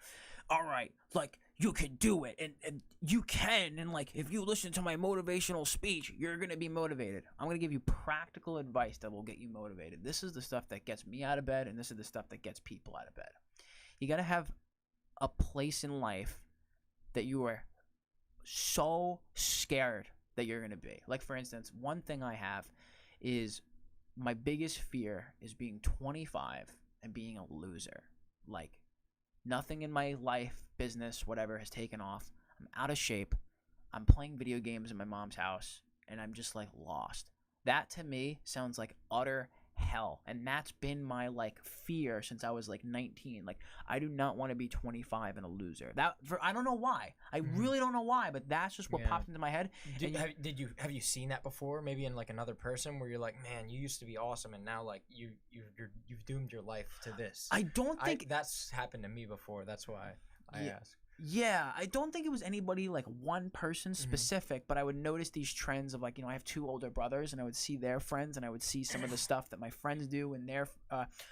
all right, like you can do it, and you can, and like if you listen to my motivational speech, you're going to be motivated. I'm going to give you practical advice that will get you motivated. This is the stuff that gets me out of bed, and this is the stuff that gets people out of bed. You got to have a place in life that you are so scared that you're going to be. Like for instance, one thing I have is my biggest fear is being 25 and being a loser. Like nothing in my life, business, whatever has taken off. I'm out of shape. I'm playing video games in my mom's house and I'm just like lost. That to me sounds like utter hell, and that's been my like fear since I was like 19. Like I do not want to be 25 and a loser. I don't know why. I really don't know why, but that's just what popped into my head. Have you seen that before? Maybe in like another person where you're like, man, you used to be awesome, and now like you've doomed your life to this. I don't think that's happened to me before. That's why I ask. Yeah, I don't think it was anybody like one person specific, but I would notice these trends of like, I have 2 older brothers, and I would see their friends, and I would see some of the stuff that my friends do, and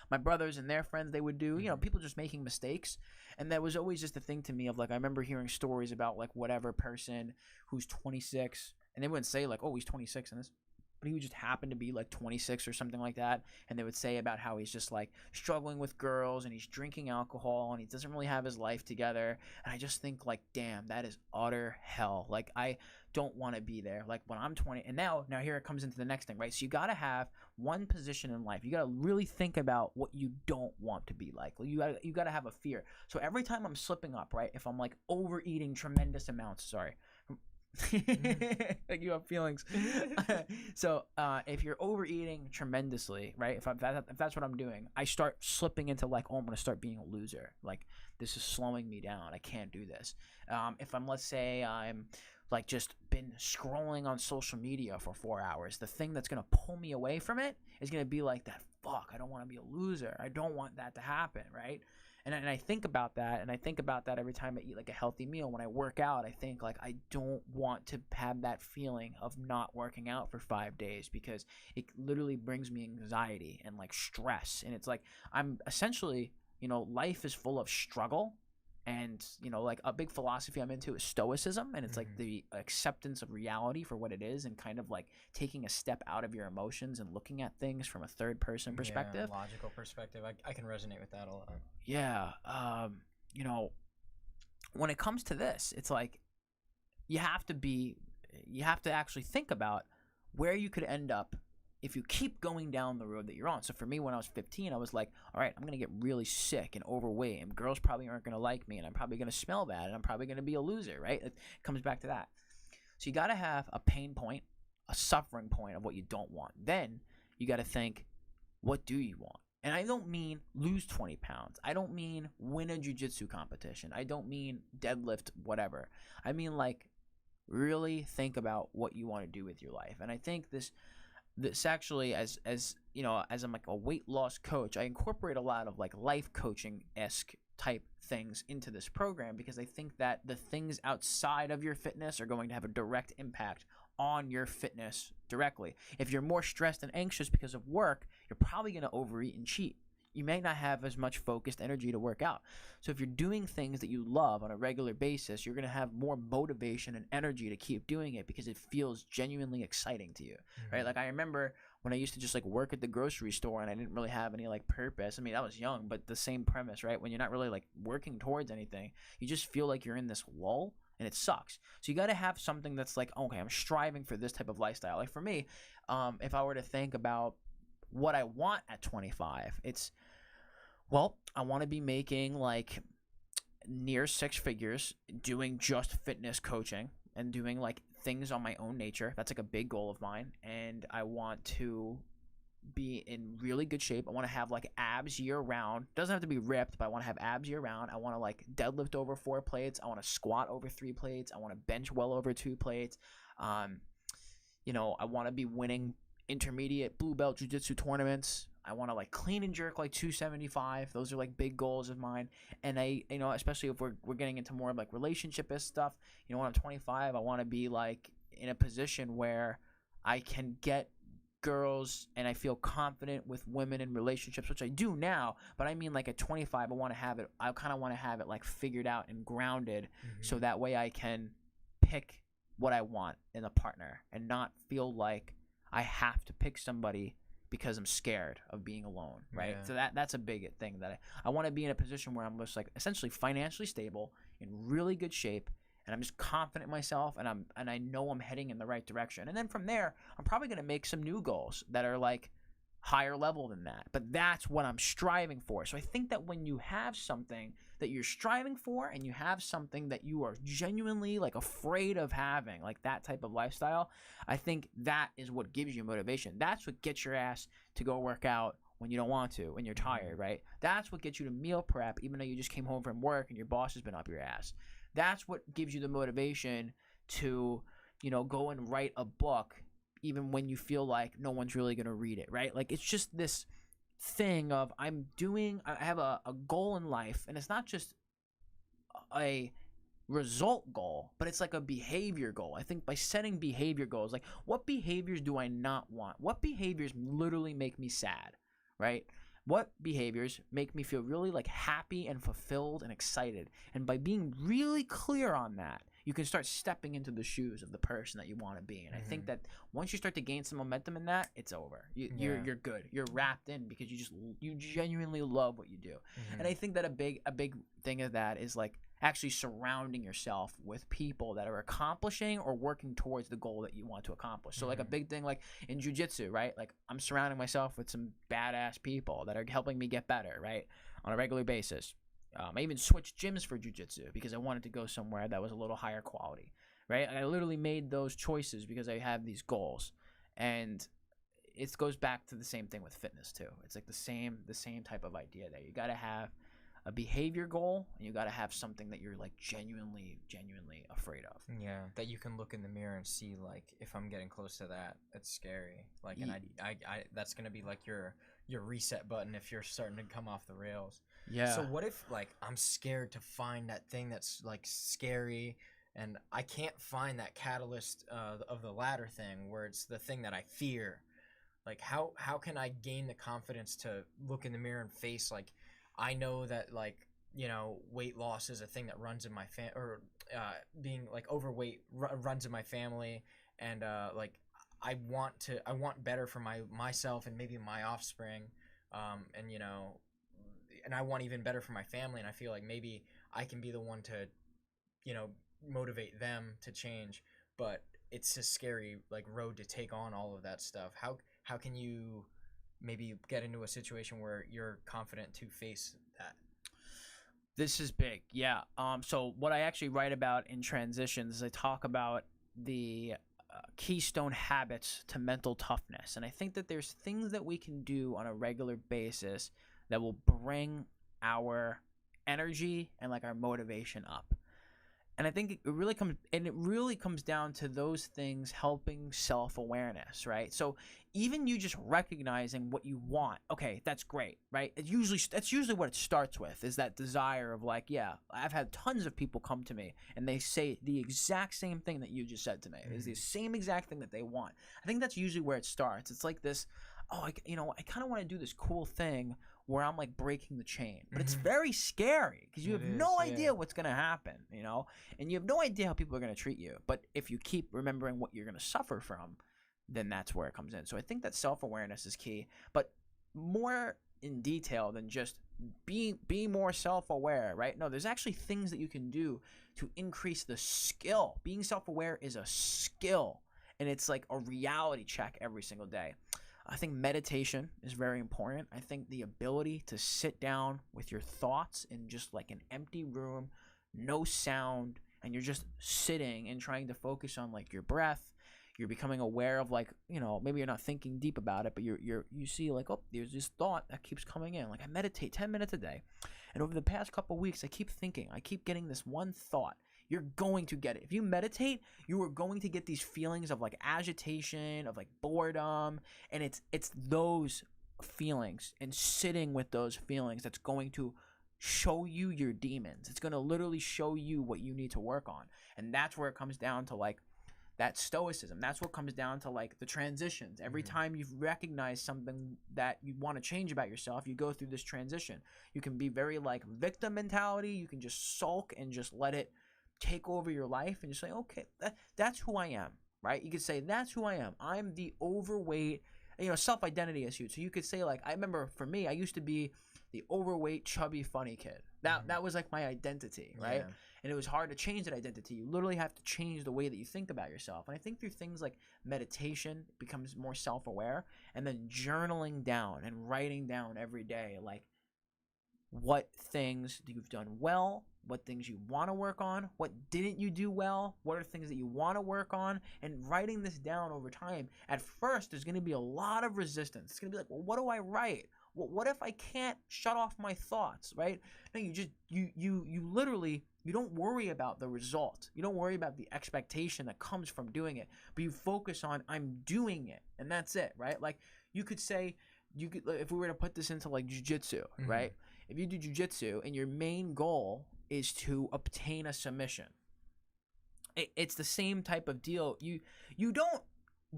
my brothers and their friends they would do. People just making mistakes, and that was always just a thing to me of like I remember hearing stories about like whatever person who's 26, and they wouldn't say like, oh, he's 26 in this. But he would just happen to be like 26 or something like that, and they would say about how he's just like struggling with girls and he's drinking alcohol and he doesn't really have his life together. And I just think like, damn, that is utter hell. Like I don't want to be there. Like when I'm 20, and now here it comes into the next thing, right? So you got to have one position in life. You got to really think about what you don't want to be like. You got to have a fear. So every time I'm slipping up, right? If I'm like overeating tremendous amounts, like you have feelings. So if you're overeating tremendously, right? If that's what I'm doing, I start slipping into like, oh, I'm gonna start being a loser. Like this is slowing me down. I can't do this. If let's say I'm like just been scrolling on social media for 4 hours, the thing that's gonna pull me away from it is gonna be like that. Fuck, I don't want to be a loser. I don't want that to happen, right? And I think about that, and I think about that every time I eat like a healthy meal. When I work out, I think like I don't want to have that feeling of not working out for 5 days, because it literally brings me anxiety and like stress. And it's like I'm essentially, life is full of struggle. And, like a big philosophy I'm into is Stoicism, and it's like the acceptance of reality for what it is, and kind of like taking a step out of your emotions and looking at things from a third person perspective. Yeah, logical perspective. I can resonate with that a lot. Yeah. When it comes to this, it's like you have to actually think about where you could end up if you keep going down the road that you're on. So for me, when I was 15, I was like, all right, I'm going to get really sick and overweight, and girls probably aren't going to like me, and I'm probably going to smell bad, and I'm probably going to be a loser, right? It comes back to that. So you got to have a pain point, a suffering point of what you don't want. Then you got to think, what do you want? And I don't mean lose 20 pounds. I don't mean win a jiu-jitsu competition. I don't mean deadlift whatever. I mean like really think about what you want to do with your life. And I think this actually, as I'm like a weight loss coach, I incorporate a lot of like life coaching-esque type things into this program, because I think that the things outside of your fitness are going to have a direct impact on your fitness directly. If you're more stressed and anxious because of work, you're probably going to overeat and cheat. You may not have as much focused energy to work out. So if you're doing things that you love on a regular basis, you're going to have more motivation and energy to keep doing it, because it feels genuinely exciting to you, right? Like I remember when I used to just like work at the grocery store and I didn't really have any like purpose. I mean, I was young, but the same premise, right? When you're not really like working towards anything, you just feel like you're in this lull, and it sucks. So you got to have something that's like, okay, I'm striving for this type of lifestyle. Like for me, if I were to think about what I want at 25, it's, well, I want to be making like near 6 figures doing just fitness coaching and doing like things on my own nature. That's like a big goal of mine. And I want to be in really good shape. I want to have like abs year round. Doesn't have to be ripped, but I want to have abs year round. I want to like deadlift over 4 plates. I want to squat over 3 plates. I want to bench well over 2 plates. I want to be winning intermediate blue belt jiu-jitsu tournaments. I want to like clean and jerk like 275. Those are like big goals of mine. And I, especially if we're getting into more of like relationship-ish stuff, when I'm 25, I want to be like in a position where I can get girls and I feel confident with women in relationships, which I do now. But I mean like at 25, I kind of want to have it like figured out and grounded, so that way I can pick what I want in a partner and not feel like I have to pick somebody because I'm scared of being alone, right? Yeah. So that's a big thing, that I want to be in a position where I'm just like essentially financially stable, in really good shape, and I'm just confident in myself, and I know I'm heading in the right direction. And then from there, I'm probably going to make some new goals that are like higher level than that. But that's what I'm striving for. So I think that when you have something that you're striving for, and you have something that you are genuinely like afraid of having, like that type of lifestyle, I think that is what gives you motivation. That's what gets your ass to go work out when you don't want to, when you're tired, right? That's what gets you to meal prep even though you just came home from work and your boss has been up your ass. That's what gives you the motivation to, go and write a book even when you feel like no one's really going to read it, right? Like it's just this thing of I have a goal in life, and it's not just a result goal, but it's like a behavior goal. I think by setting behavior goals, like what behaviors do I not want? What behaviors literally make me sad, right? What behaviors make me feel really like happy and fulfilled and excited? And by being really clear on that, you can start stepping into the shoes of the person that you want to be. And I think that once you start to gain some momentum in that, it's over. You're good. You're wrapped in because you genuinely love what you do. And I think that a big thing of that is like actually surrounding yourself with people that are accomplishing or working towards the goal that you want to accomplish. So like a big thing like in jiu-jitsu, right? Like I'm surrounding myself with some badass people that are helping me get better, right? On a regular basis. I even switched gyms for jiu-jitsu because I wanted to go somewhere that was a little higher quality, right? I literally made those choices because I have these goals. And it goes back to the same thing with fitness too. It's like the same type of idea there. You got to have a behavior goal, and you got to have something that you're like genuinely afraid of. Yeah, that you can look in the mirror and see like if I'm getting close to that, it's scary. Like, and I that's gonna be like your reset button if you're starting to come off the rails. Yeah. So what if like I'm scared to find that thing that's like scary, and I can't find that catalyst of the ladder thing where it's the thing that I fear? Like how can I gain the confidence to look in the mirror and face like I know that like, you know, weight loss is a thing that runs in my being like overweight runs in my family, and like I want better for myself and maybe my offspring, and you know, and I want even better for my family, and I feel like maybe I can be the one to, you know, motivate them to change, but it's a scary like road to take on all of that stuff. How can you maybe get into a situation where you're confident to face that? This is big. Yeah. So what I actually write about in Transitions is I talk about the keystone habits to mental toughness. And I think that there's things that we can do on a regular basis that will bring our energy and like our motivation up. And I think it really comes down to those things helping self-awareness, right? So even you just recognizing what you want, okay, that's great, right? That's usually what it starts with, is that desire of like, yeah, I've had tons of people come to me and they say the exact same thing that you just said to me. It's the same exact thing that they want. I think that's usually where it starts. It's like this, I kind of want to do this cool thing where I'm like breaking the chain, but it's very scary because you have no idea what's going to happen, you know, and you have no idea how people are going to treat you. But if you keep remembering what you're going to suffer from, then that's where it comes in. So I think that self-awareness is key, but more in detail than just be more self-aware, right? No, there's actually things that you can do to increase the skill. Being self-aware is a skill, and it's like a reality check every single day. I think meditation is very important. I think the ability to sit down with your thoughts in just like an empty room, no sound, and you're just sitting and trying to focus on like your breath. You're becoming aware of like, you know, maybe you're not thinking deep about it, but you see like, oh, there's this thought that keeps coming in. Like I meditate 10 minutes a day. And over the past couple of weeks, I keep getting this one thought. You're going to get it. If you meditate, you are going to get these feelings of like agitation, of like boredom, and it's those feelings and sitting with those feelings that's going to show you your demons. It's going to literally show you what you need to work on. And that's where it comes down to like that stoicism. That's what comes down to like the transitions. Every time you've recognized something that you want to change about yourself, you go through this transition. You can be very like victim mentality. You can just sulk and just let it take over your life and just say, okay, that's who I am, right? You could say, that's who I am. I'm the overweight, you know, self-identity issue. So you could say like, I remember for me, I used to be the overweight, chubby, funny kid. That was like my identity, right? Yeah. And it was hard to change that identity. You literally have to change the way that you think about yourself. And I think through things like meditation, it becomes more self-aware, and then journaling down and writing down every day, like what things you've done well, what things you want to work on, what didn't you do well, what are things that you want to work on, and writing this down over time. At first, there's going to be a lot of resistance. It's going to be like, well, what do I write? Well, what if I can't shut off my thoughts, right? No, you literally, you don't worry about the result. You don't worry about the expectation that comes from doing it, but you focus on, I'm doing it, and that's it, right? Like you could say, if we were to put this into like jiu-jitsu, right? If you do jiu-jitsu and your main goal is to obtain a submission. It's the same type of deal. You don't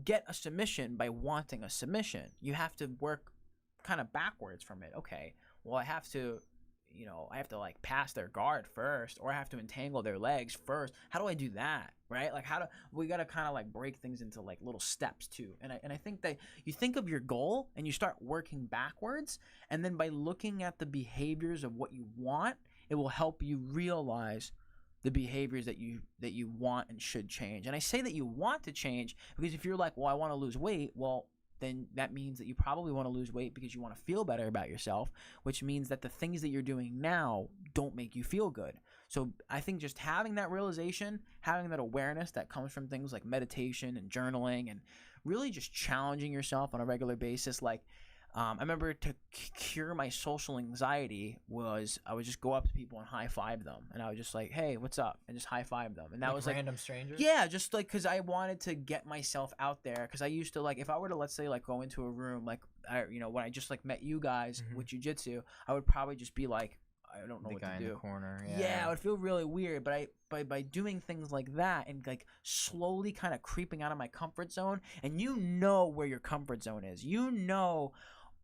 get a submission by wanting a submission. You have to work kind of backwards from it. Okay, well, I have to like pass their guard first, or I have to entangle their legs first. How do I do that, right? Like, we got to kind of like break things into like little steps too. And I think that you think of your goal and you start working backwards, and then by looking at the behaviors of what you want, it will help you realize the behaviors that you want and should change. And I say that you want to change because if you're like, well, I want to lose weight, well, then that means that you probably want to lose weight because you want to feel better about yourself, which means that the things that you're doing now don't make you feel good. So I think just having that realization, having that awareness that comes from things like meditation and journaling, and really just challenging yourself on a regular basis. Like, I remember to cure my social anxiety was I would just go up to people and high five them, and I was just like, "Hey, what's up?" and just high five them, and that was like random strangers. Yeah, just like because I wanted to get myself out there. Because I used to, like, if I were to, let's say, like go into a room, like when I just like met you guys with jiu-jitsu, I would probably just be like, I don't know what to do. In the corner. Yeah, it would feel really weird. But by doing things like that and like slowly kind of creeping out of my comfort zone, and you know where your comfort zone is,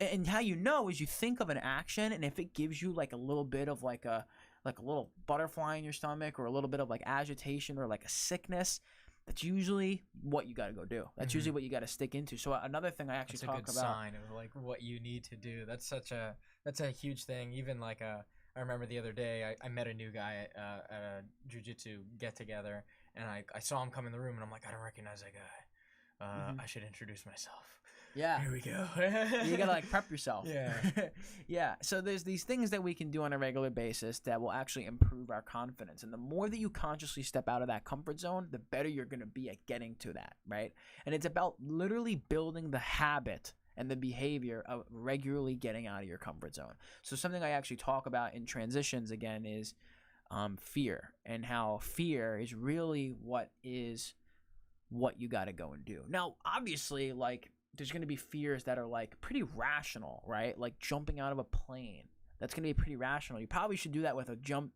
and how you know is you think of an action, and if it gives you like a little bit of like a little butterfly in your stomach, or a little bit of like agitation, or like a sickness, that's usually what you got to go do. That's usually what you got to stick into. So another thing I actually talk about. That's a good sign of like what you need to do. That's a huge thing. Even like I remember the other day I met a new guy at a jiu-jitsu get together, and I saw him come in the room, and I'm like, I don't recognize that guy. I should introduce myself. Yeah. Here we go. You gotta like prep yourself. Yeah. Yeah. So there's these things that we can do on a regular basis that will actually improve our confidence. And the more that you consciously step out of that comfort zone, the better you're gonna be at getting to that, right? And it's about literally building the habit and the behavior of regularly getting out of your comfort zone. So something I actually talk about in transitions again is fear, and how fear is really what you gotta go and do. Now, obviously, like, there's going to be fears that are like pretty rational, right? Like jumping out of a plane. That's going to be pretty rational. You probably should do that with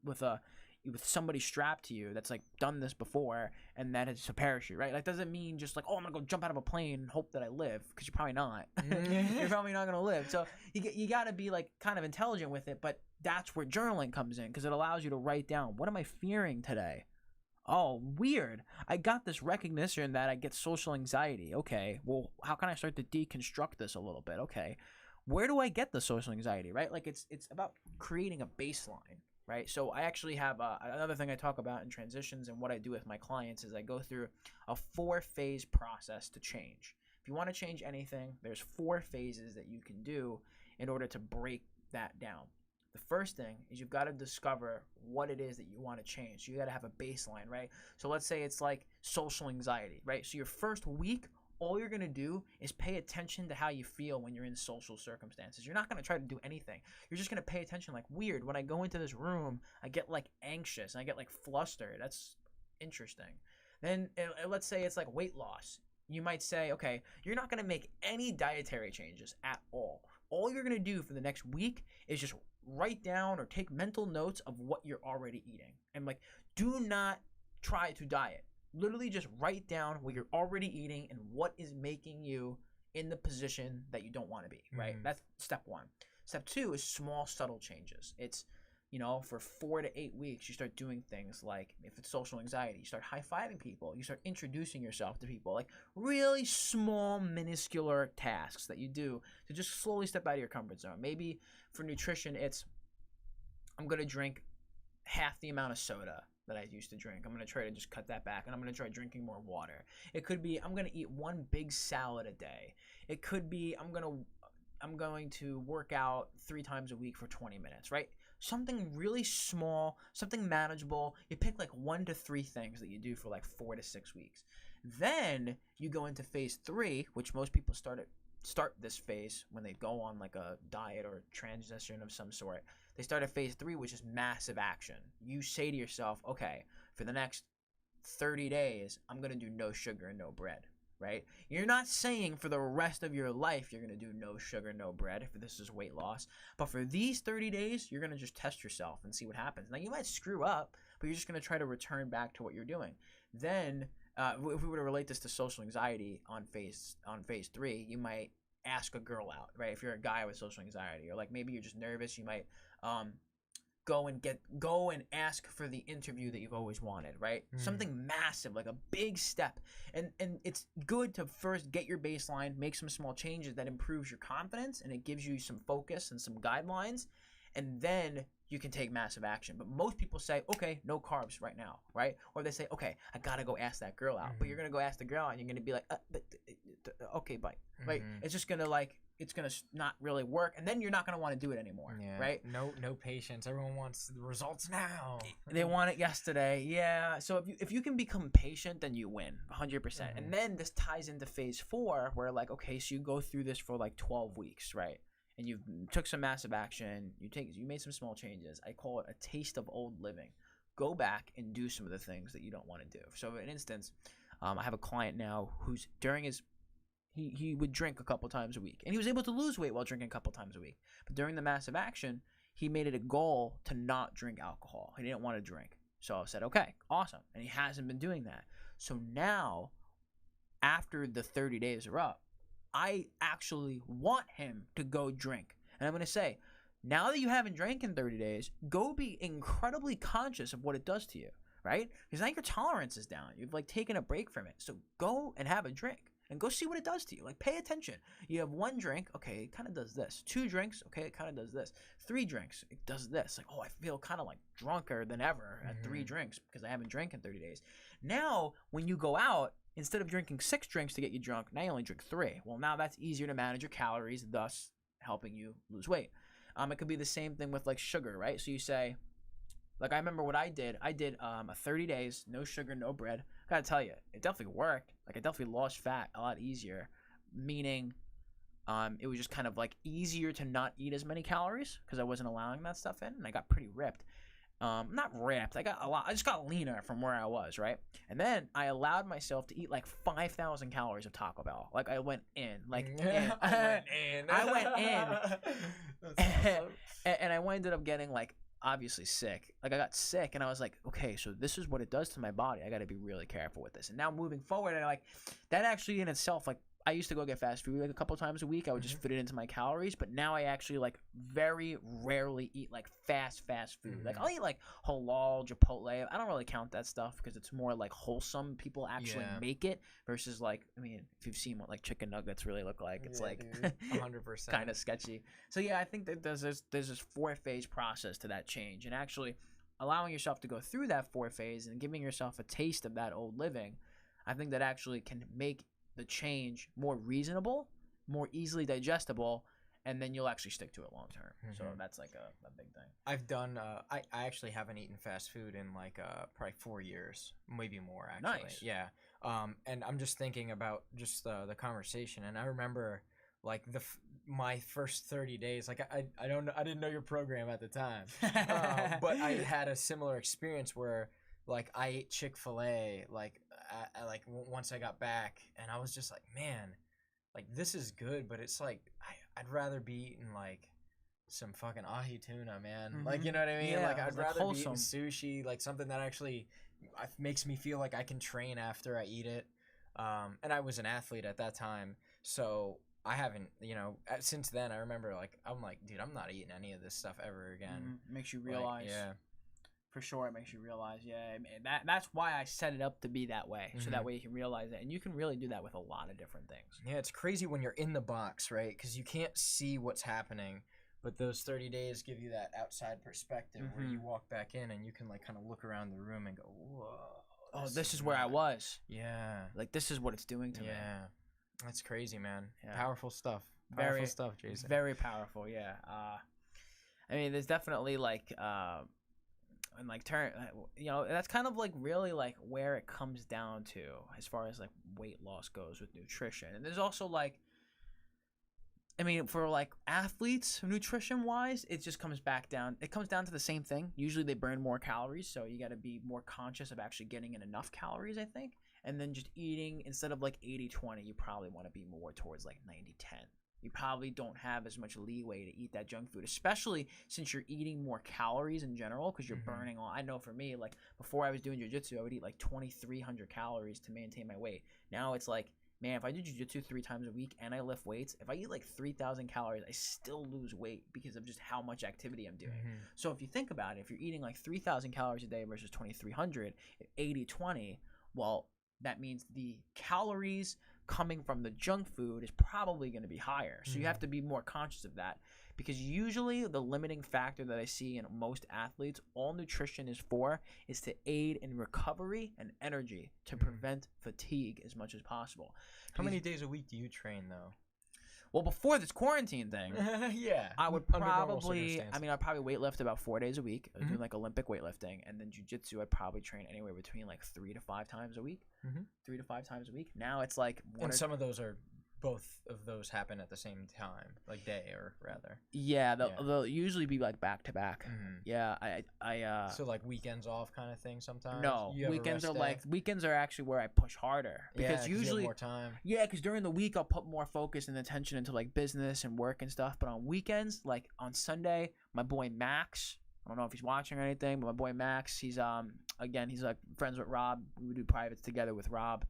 with somebody strapped to you that's like done this before, and that is a parachute, right? Like, doesn't mean just like, oh, I'm going to go jump out of a plane and hope that I live, because you're probably not. You're probably not going to live. So you got to be like kind of intelligent with it, but that's where journaling comes in, because it allows you to write down, what am I fearing today? Oh, weird. I got this recognition that I get social anxiety. Okay, well, how can I start to deconstruct this a little bit? Okay, where do I get the social anxiety, right? Like, it's about creating a baseline, right? So I actually have another thing I talk about in transitions, and what I do with my clients is I go through a 4-phase process to change. If you want to change anything, there's 4 phases that you can do in order to break that down. The first thing is you've got to discover what it is that you want to change. So you got to have a baseline, right? So let's say it's like social anxiety, right? So your first week, all you're going to do is pay attention to how you feel when you're in social circumstances. You're not going to try to do anything. You're just going to pay attention. Like, weird, when I go into this room, I get like anxious and I get like flustered. That's interesting. Then let's say it's like weight loss. You might say, okay, you're not going to make any dietary changes at all. All you're going to do for the next week is just write down or take mental notes of what you're already eating. And like, do not try to diet. Literally just write down what you're already eating and what is making you in the position that you don't want to be, right? That's step 1. Step 2 is small, subtle changes. It's, for 4 to 8 weeks, you start doing things like, if it's social anxiety, you start high-fiving people, you start introducing yourself to people, like really small, minuscule tasks that you do to just slowly step out of your comfort zone. Maybe for nutrition, it's, I'm going to drink half the amount of soda that I used to drink. I'm going to try to just cut that back, and I'm going to try drinking more water. It could be, I'm going to eat 1 big salad a day. It could be, I'm going to work out 3 times a week for 20 minutes, right? Something really small, something manageable. You pick like 1 to 3 things that you do for like 4 to 6 weeks. Then you go into phase 3, which most people start this phase when they go on like a diet or transition of some sort. They start at phase 3, which is massive action. You say to yourself, okay, for the next 30 days, I'm going to do no sugar and no bread, right? You're not saying for the rest of your life you're going to do no sugar, no bread if this is weight loss. But for these 30 days, you're going to just test yourself and see what happens. Now, you might screw up, but you're just going to try to return back to what you're doing. Then, if we were to relate this to social anxiety on phase 3, you might ask a girl out, right? If you're a guy with social anxiety, or like maybe you're just nervous, you might go and ask for the interview that you've always wanted, right? Something massive, like a big step. And it's good to first get your baseline, make some small changes that improves your confidence, and it gives you some focus and some guidelines, and then you can take massive action. But most people say, okay, no carbs right now, right? Or they say, okay, I gotta go ask that girl out. But you're gonna go ask the girl out, and you're gonna be like, okay, bye, right? It's just gonna it's gonna not really work, and then you're not gonna want to do it anymore, right? No patience. Everyone wants the results now. They want it yesterday. Yeah. So if you can become patient, then you win 100%. And then this ties into phase 4, where like, okay, so you go through this for like 12 weeks, right? And you took some massive action. You made some small changes. I call it a taste of old living. Go back and do some of the things that you don't want to do. So, for instance, I have a client now who's during his he would drink a couple times a week, and he was able to lose weight while drinking a couple times a week. But during the massive action, he made it a goal to not drink alcohol. He didn't want to drink. So I said, okay, awesome. And he hasn't been doing that. So now, after the 30 days are up, I actually want him to go drink. And I'm going to say, now that you haven't drank in 30 days, go be incredibly conscious of what it does to you, right? Because now your tolerance is down. You've like taken a break from it. So go and have a drink. And go see what it does to you. Like, pay attention. You have 1 drink, okay, it kind of does this. 2 drinks, okay, it kind of does this. 3 drinks, it does this. Like, oh, I feel kind of like drunker than ever at 3 drinks because I haven't drank in 30 days. Now, when you go out, instead of drinking 6 drinks to get you drunk, now you only drink 3. Well, now that's easier to manage your calories, thus helping you lose weight. It could be the same thing with like sugar, right? So you say, like, I remember what I did. I did a 30 days, no sugar, no bread. I gotta tell you, it definitely worked. Like, I definitely lost fat a lot easier, meaning it was just kind of like easier to not eat as many calories because I wasn't allowing that stuff in, and I got pretty ripped. Not ripped. I just got leaner from where I was, right? And then I allowed myself to eat like 5,000 calories of Taco Bell. Like, I went in, I went in, and I ended up getting like obviously sick. Like, I got sick, and I was like, okay, so this is what it does to my body. I got to be really careful with this. And now moving forward, I like that actually in itself, like, I used to go get fast food like a couple times a week. I would just fit it into my calories, but now I actually like very rarely eat like fast food. Like, I'll eat like halal, Chipotle. I don't really count that stuff because it's more like wholesome. People actually make it versus like, I mean, if you've seen what like chicken nuggets really look like, it's like 100% kind of sketchy. So yeah, I think that there's this 4-phase process to that change, and actually allowing yourself to go through that 4-phase and giving yourself a taste of that old living, I think that actually can make the change more reasonable, more easily digestible, and then you'll actually stick to it long term. So that's like a big thing. I've done I actually haven't eaten fast food in like probably 4 years, maybe more actually. Nice. Yeah. And I'm just thinking about just the conversation, and I remember like my first 30 days, like I didn't know your program at the time, but I had a similar experience where like I ate Chick-fil-A like once I got back, and I was just like, man, like this is good, but it's like I'd rather be eating like some fucking ahi tuna, man. Like, you know what I mean? Yeah, like I'd rather be eating wholesome sushi, like something that actually makes me feel like I can train after I eat it. And I was an athlete at that time, so I haven't, since then. I remember like I'm like, dude, I'm not eating any of this stuff ever again. Makes you realize. Like, yeah. For sure, it makes you realize, that's why I set it up to be that way, so that way you can realize it, and you can really do that with a lot of different things. Yeah, it's crazy when you're in the box, right? Because you can't see what's happening, but those 30 days give you that outside perspective where you walk back in and you can like kind of look around the room and go, whoa. Oh, this is where I was. Yeah. Like, this is what it's doing to me. Yeah. That's crazy, man. Yeah. Powerful stuff. Powerful stuff, Jason. Very powerful, yeah. I mean, there's definitely like and like that's kind of like really like where it comes down to as far as like weight loss goes with nutrition. And there's also like, I mean, for like athletes, nutrition wise, it just comes down to the same thing. Usually they burn more calories, so you got to be more conscious of actually getting in enough calories, I think. and then just eating instead of like 80-20, you probably want to be more towards like 90-10. You probably don't have as much leeway to eat that junk food, especially since you're eating more calories in general because you're burning all. I know for me, like before I was doing jiu-jitsu, I would eat like 2,300 calories to maintain my weight. Now it's like, man, if I do jiu-jitsu 3 times a week and I lift weights, if I eat like 3,000 calories, I still lose weight because of just how much activity I'm doing. So if you think about it, if you're eating like 3,000 calories a day versus 2,300, 80-20, well, that means the calories coming from the junk food is probably going to be higher. So you have to be more conscious of that, because usually the limiting factor that I see in most athletes, all nutrition is for, is to aid in recovery and energy to prevent fatigue as much as possible. How many days a week do you train though? Well, before this quarantine thing, I would probably, I'd probably weightlift about 4 days a week. I was doing like Olympic weightlifting, and then jiu-jitsu, I'd probably train anywhere between like 3 to 5 times a week. 3 to 5 times a week. Now it's like some of those are, both of those happen at the same time, like day, or rather. Yeah, they'll usually be like back to back. Yeah, I so like weekends off kind of thing sometimes. No, weekends are actually where I push harder, because usually you have more time. Yeah, because during the week I'll put more focus and attention into like business and work and stuff. But on weekends, like on Sunday, my boy Max, I don't know if he's watching or anything, but my boy Max, he's he's like friends with Rob. We would do privates together with Rob,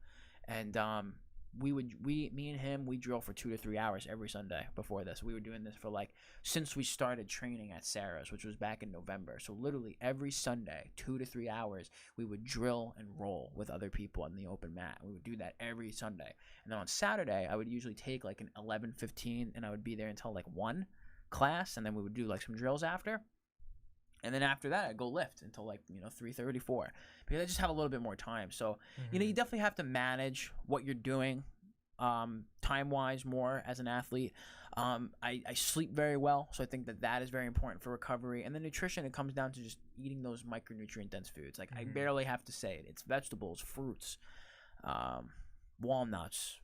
and me and him, we drill for 2 to 3 hours every Sunday before this. We were doing this for like, since we started training at Sarah's, which was back in November. So literally every Sunday, 2 to 3 hours, we would drill and roll with other people on the open mat. We would do that every Sunday. And then on Saturday, I would usually take like an 11:15, and I would be there until like 1 class, and then we would do like some drills after. And then after that, I'd go lift until like, 3:30, 4, because I just have a little bit more time. So, you definitely have to manage what you're doing time-wise more as an athlete. I sleep very well, so I think that is very important for recovery. And then nutrition, it comes down to just eating those micronutrient-dense foods. Like, I barely have to say it. It's vegetables, fruits, walnuts,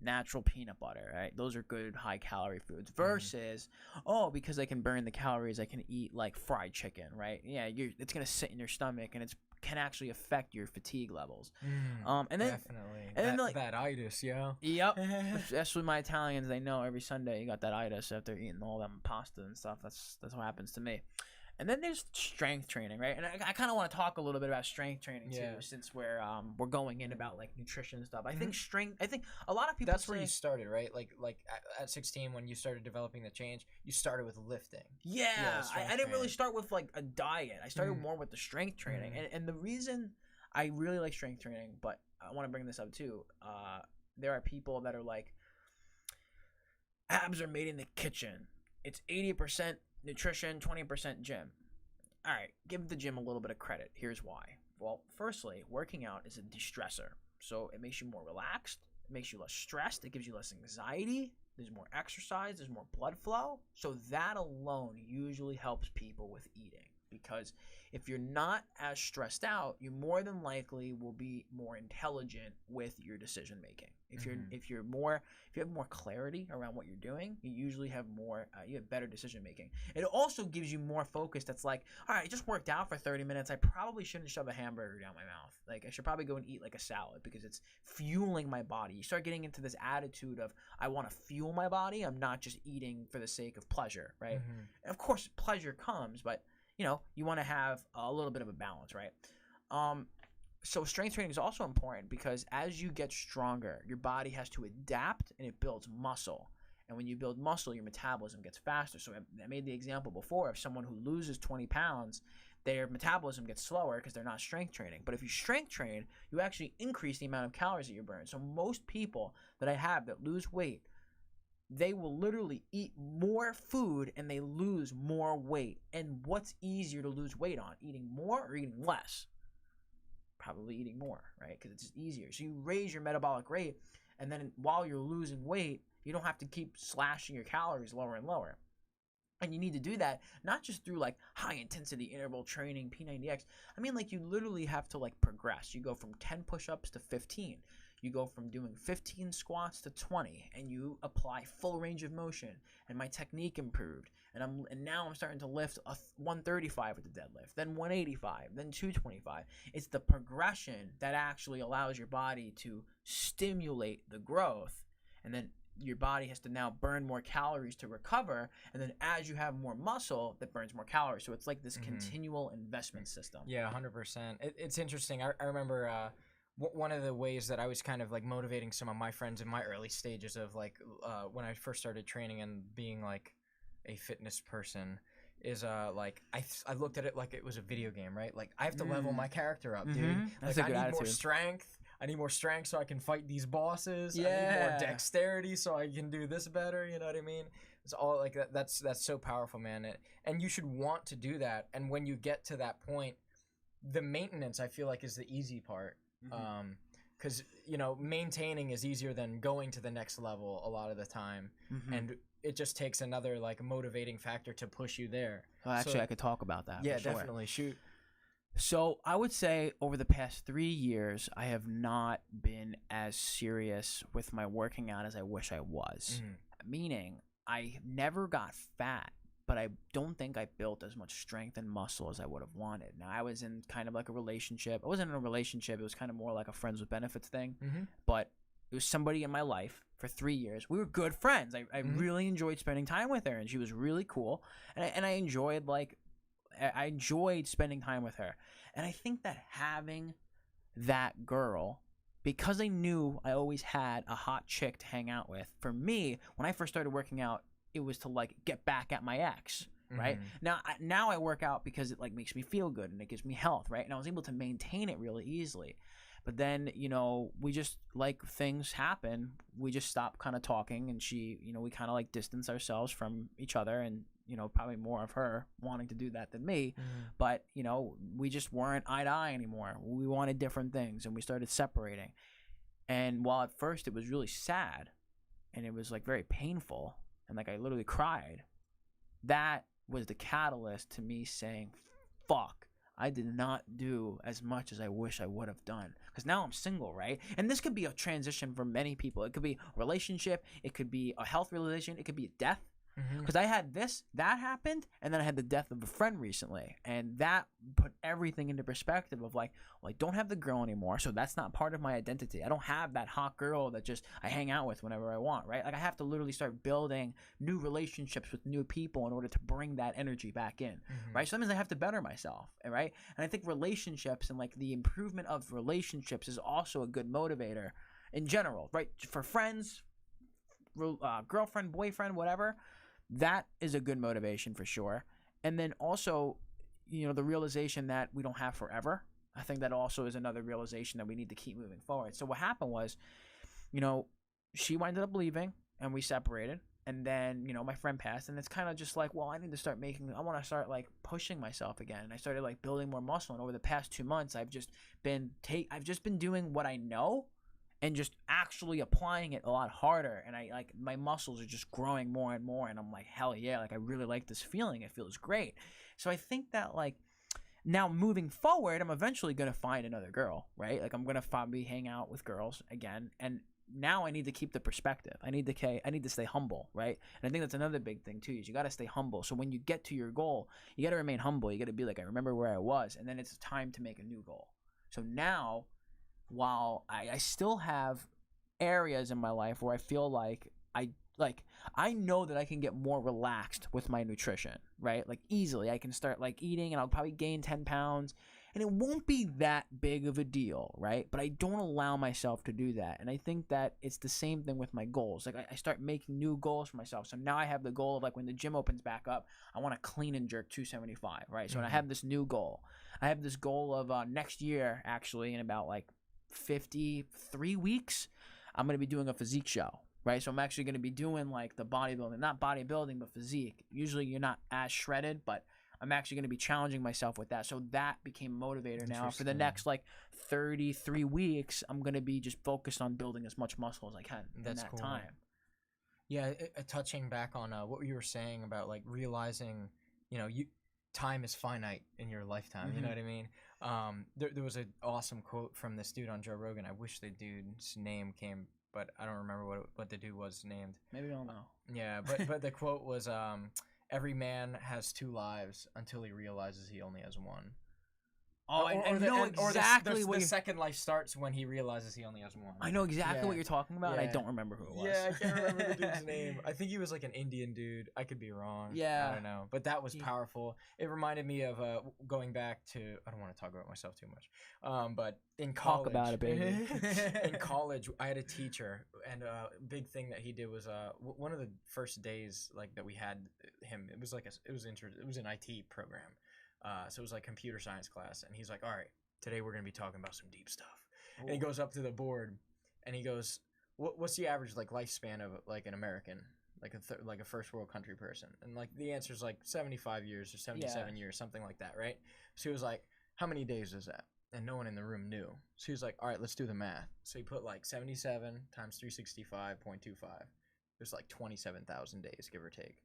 natural peanut butter, right? Those are good high-calorie foods. Versus, because I can burn the calories, I can eat like fried chicken, right? Yeah, it's gonna sit in your stomach, and it's can actually affect your fatigue levels. And then definitely, and then that itis, yo. Yep. Especially my Italians, they know every Sunday you got that itis after eating all them pasta and stuff. That's what happens to me. And then there's strength training, right? And I kind of want to talk a little bit about strength training too, since we're going in about like nutrition and stuff. I think a lot of people that's where you started, right? Like at 16 when you started developing the change, you started with lifting. Yeah, I didn't really start with like a diet. I started more with the strength training, and the reason I really like strength training, but I want to bring this up too. There are people that are like, abs are made in the kitchen. It's 80% nutrition, 20% gym. All right, give the gym a little bit of credit. Here's why. Well, firstly, working out is a de-stressor. So it makes you more relaxed. It makes you less stressed. It gives you less anxiety. There's more exercise. There's more blood flow. So that alone usually helps people with eating. Because if you're not as stressed out, you more than likely will be more intelligent with your decision making. If you have more clarity around what you're doing, you usually have you have better decision making. It also gives you more focus. That's like, all right, I just worked out for 30 minutes. I probably shouldn't shove a hamburger down my mouth. Like, I should probably go and eat like a salad because it's fueling my body. You start getting into this attitude of, I want to fuel my body. I'm not just eating for the sake of pleasure, right? And of course, pleasure comes, but you want to have a little bit of a balance, right? So strength training is also important because as you get stronger, your body has to adapt and it builds muscle. And when you build muscle, your metabolism gets faster. So I made the example before of someone who loses 20 pounds, their metabolism gets slower because they're not strength training. But if you strength train, you actually increase the amount of calories that you burn. So most people that I have that lose weight, they will literally eat more food and they lose more weight. And what's easier to lose weight on? Eating more or eating less? Probably eating more, right? Because it's just easier. So you raise your metabolic rate, and then while you're losing weight, you don't have to keep slashing your calories lower and lower. And you need to do that not just through like high intensity interval training, P90X. I mean, like, you literally have to like progress. You go from 10 push-ups to 15. You go from doing 15 squats to 20, and you apply full range of motion, and my technique improved. and now I'm starting to lift 135 with the deadlift, then 185, then 225. It's the progression that actually allows your body to stimulate the growth, and then your body has to now burn more calories to recover, and then as you have more muscle, that burns more calories. So it's like this continual investment system. Yeah, 100%. It's interesting. I remember one of the ways that I was kind of like motivating some of my friends in my early stages of like when I first started training and being like a fitness person is like I looked at it like it was a video game, right? Like I have to level my character up, dude. That's like a good I need attitude. more strength. I need more strength so I can fight these bosses. Yeah. I need more dexterity so I can do this better. You know what I mean? It's all like that. That's so powerful, man. And you should want to do that. And when you get to that point, the maintenance I feel like is the easy part. Because you know, maintaining is easier than going to the next level a lot of the time, and it just takes another like motivating factor to push you there. Well, actually, I could talk about that. Yeah, for sure. definitely. Shoot. So I would say over the past 3 years, I have not been as serious with my working out as I wish I was. Meaning, I never got fat, but I don't think I built as much strength and muscle as I would have wanted. Now, I was in kind of like a relationship. I wasn't in a relationship. It was kind of more like a friends with benefits thing. But it was somebody in my life for 3 years. We were good friends. I really enjoyed spending time with her, and she was really cool. And I enjoyed I enjoyed spending time with her. And I think that having that girl, because I knew I always had a hot chick to hang out with, for me, when I first started working out, it was to like get back at my ex, right? Now I work out because it like makes me feel good and it gives me health, right? And I was able to maintain it really easily. But then, you know, we just, like, things happen. We just stopped kind of talking, and she, you know, we kind of, like, distance ourselves from each other, and, you know, probably more of her wanting to do that than me. But, you know, we just weren't eye to eye anymore. We wanted different things, and we started separating. And while at first it was really sad, and it was, like, very painful, and, like, I literally cried, that was the catalyst to me saying, fuck. I did not do as much as I wish I would have done. Because now I'm single, right? And this could be a transition for many people. It could be a relationship. It could be a health realization. It could be a death. Because I had that happened, and then I had the death of a friend recently. And that put everything into perspective of like, well, I don't have the girl anymore, so that's not part of my identity. I don't have that hot girl that just I hang out with whenever I want, right? Like I have to literally start building new relationships with new people in order to bring that energy back in, right? So that means I have to better myself, right? And I think relationships and like the improvement of relationships is also a good motivator in general, right? For friends, girlfriend, boyfriend, whatever. That is a good motivation for sure. And then also, you know, the realization that we don't have forever. I think that also is another realization that we need to keep moving forward. So what happened was, you know, she ended up leaving and we separated. And then, you know, my friend passed, and it's kind of just like, well, I want to start like pushing myself again. And I started like building more muscle. And over the past 2 months, I've just been doing what I know and just actually applying it a lot harder. And I like my muscles are just growing more and more. And I'm like, hell yeah, like I really like this feeling. It feels great. So I think that like now moving forward, I'm eventually going to find another girl, right? Like I'm going to probably hang out with girls again. And now I need to keep the perspective. I need to stay humble, right? And I think that's another big thing too, is you got to stay humble. So when you get to your goal, you got to remain humble. You got to be like, I remember where I was. And then it's time to make a new goal. So now, while I still have areas in my life where I feel like I know that I can get more relaxed with my nutrition, right? Like easily I can start like eating and I'll probably gain 10 pounds and it won't be that big of a deal, right? But I don't allow myself to do that. And I think that it's the same thing with my goals. Like I start making new goals for myself. So now I have the goal of like when the gym opens back up, I want to clean and jerk 275, right? So I have this new goal. I have this goal of next year, actually, in about like 53 weeks, I'm going to be doing a physique show, right? So I'm actually going to be doing like the bodybuilding, not bodybuilding, but physique. Usually you're not as shredded, but I'm actually going to be challenging myself with that. So that became a motivator now. For the next like 33 weeks, I'm going to be just focused on building as much muscle as I can in that cool. time. Yeah, touching back on what you were saying about like realizing, you know, time is finite in your lifetime. You know what I mean? There was an awesome quote from this dude on Joe Rogan. I wish the dude's name came, but I don't remember what the dude was named. Maybe I don't know. Yeah, but the quote was, every man has 2 lives until he realizes he only has one. Oh, I know exactly what the second life starts when he realizes he only has one. I know exactly what you're talking about, and I don't remember who it was. Yeah, I can't remember the dude's name. I think he was like an Indian dude. I could be wrong. Yeah. I don't know. But that was powerful. It reminded me of going back to, I don't want to talk about myself too much. But in college. Talk about it, baby. In college, I had a teacher, and a big thing that he did was one of the first days like that we had him. It was like it was an IT program. So it was like computer science class, and he's like, all right, today we're going to be talking about some deep stuff. Ooh. And he goes up to the board, and he goes, what's the average like lifespan of like an American, like a first world country person? And like the answer is like 75 years or 77 years, something like that, right? So he was like, how many days is that? And no one in the room knew. So he was like, all right, let's do the math. So he put like 77 times 365.25. There's like 27,000 days, give or take.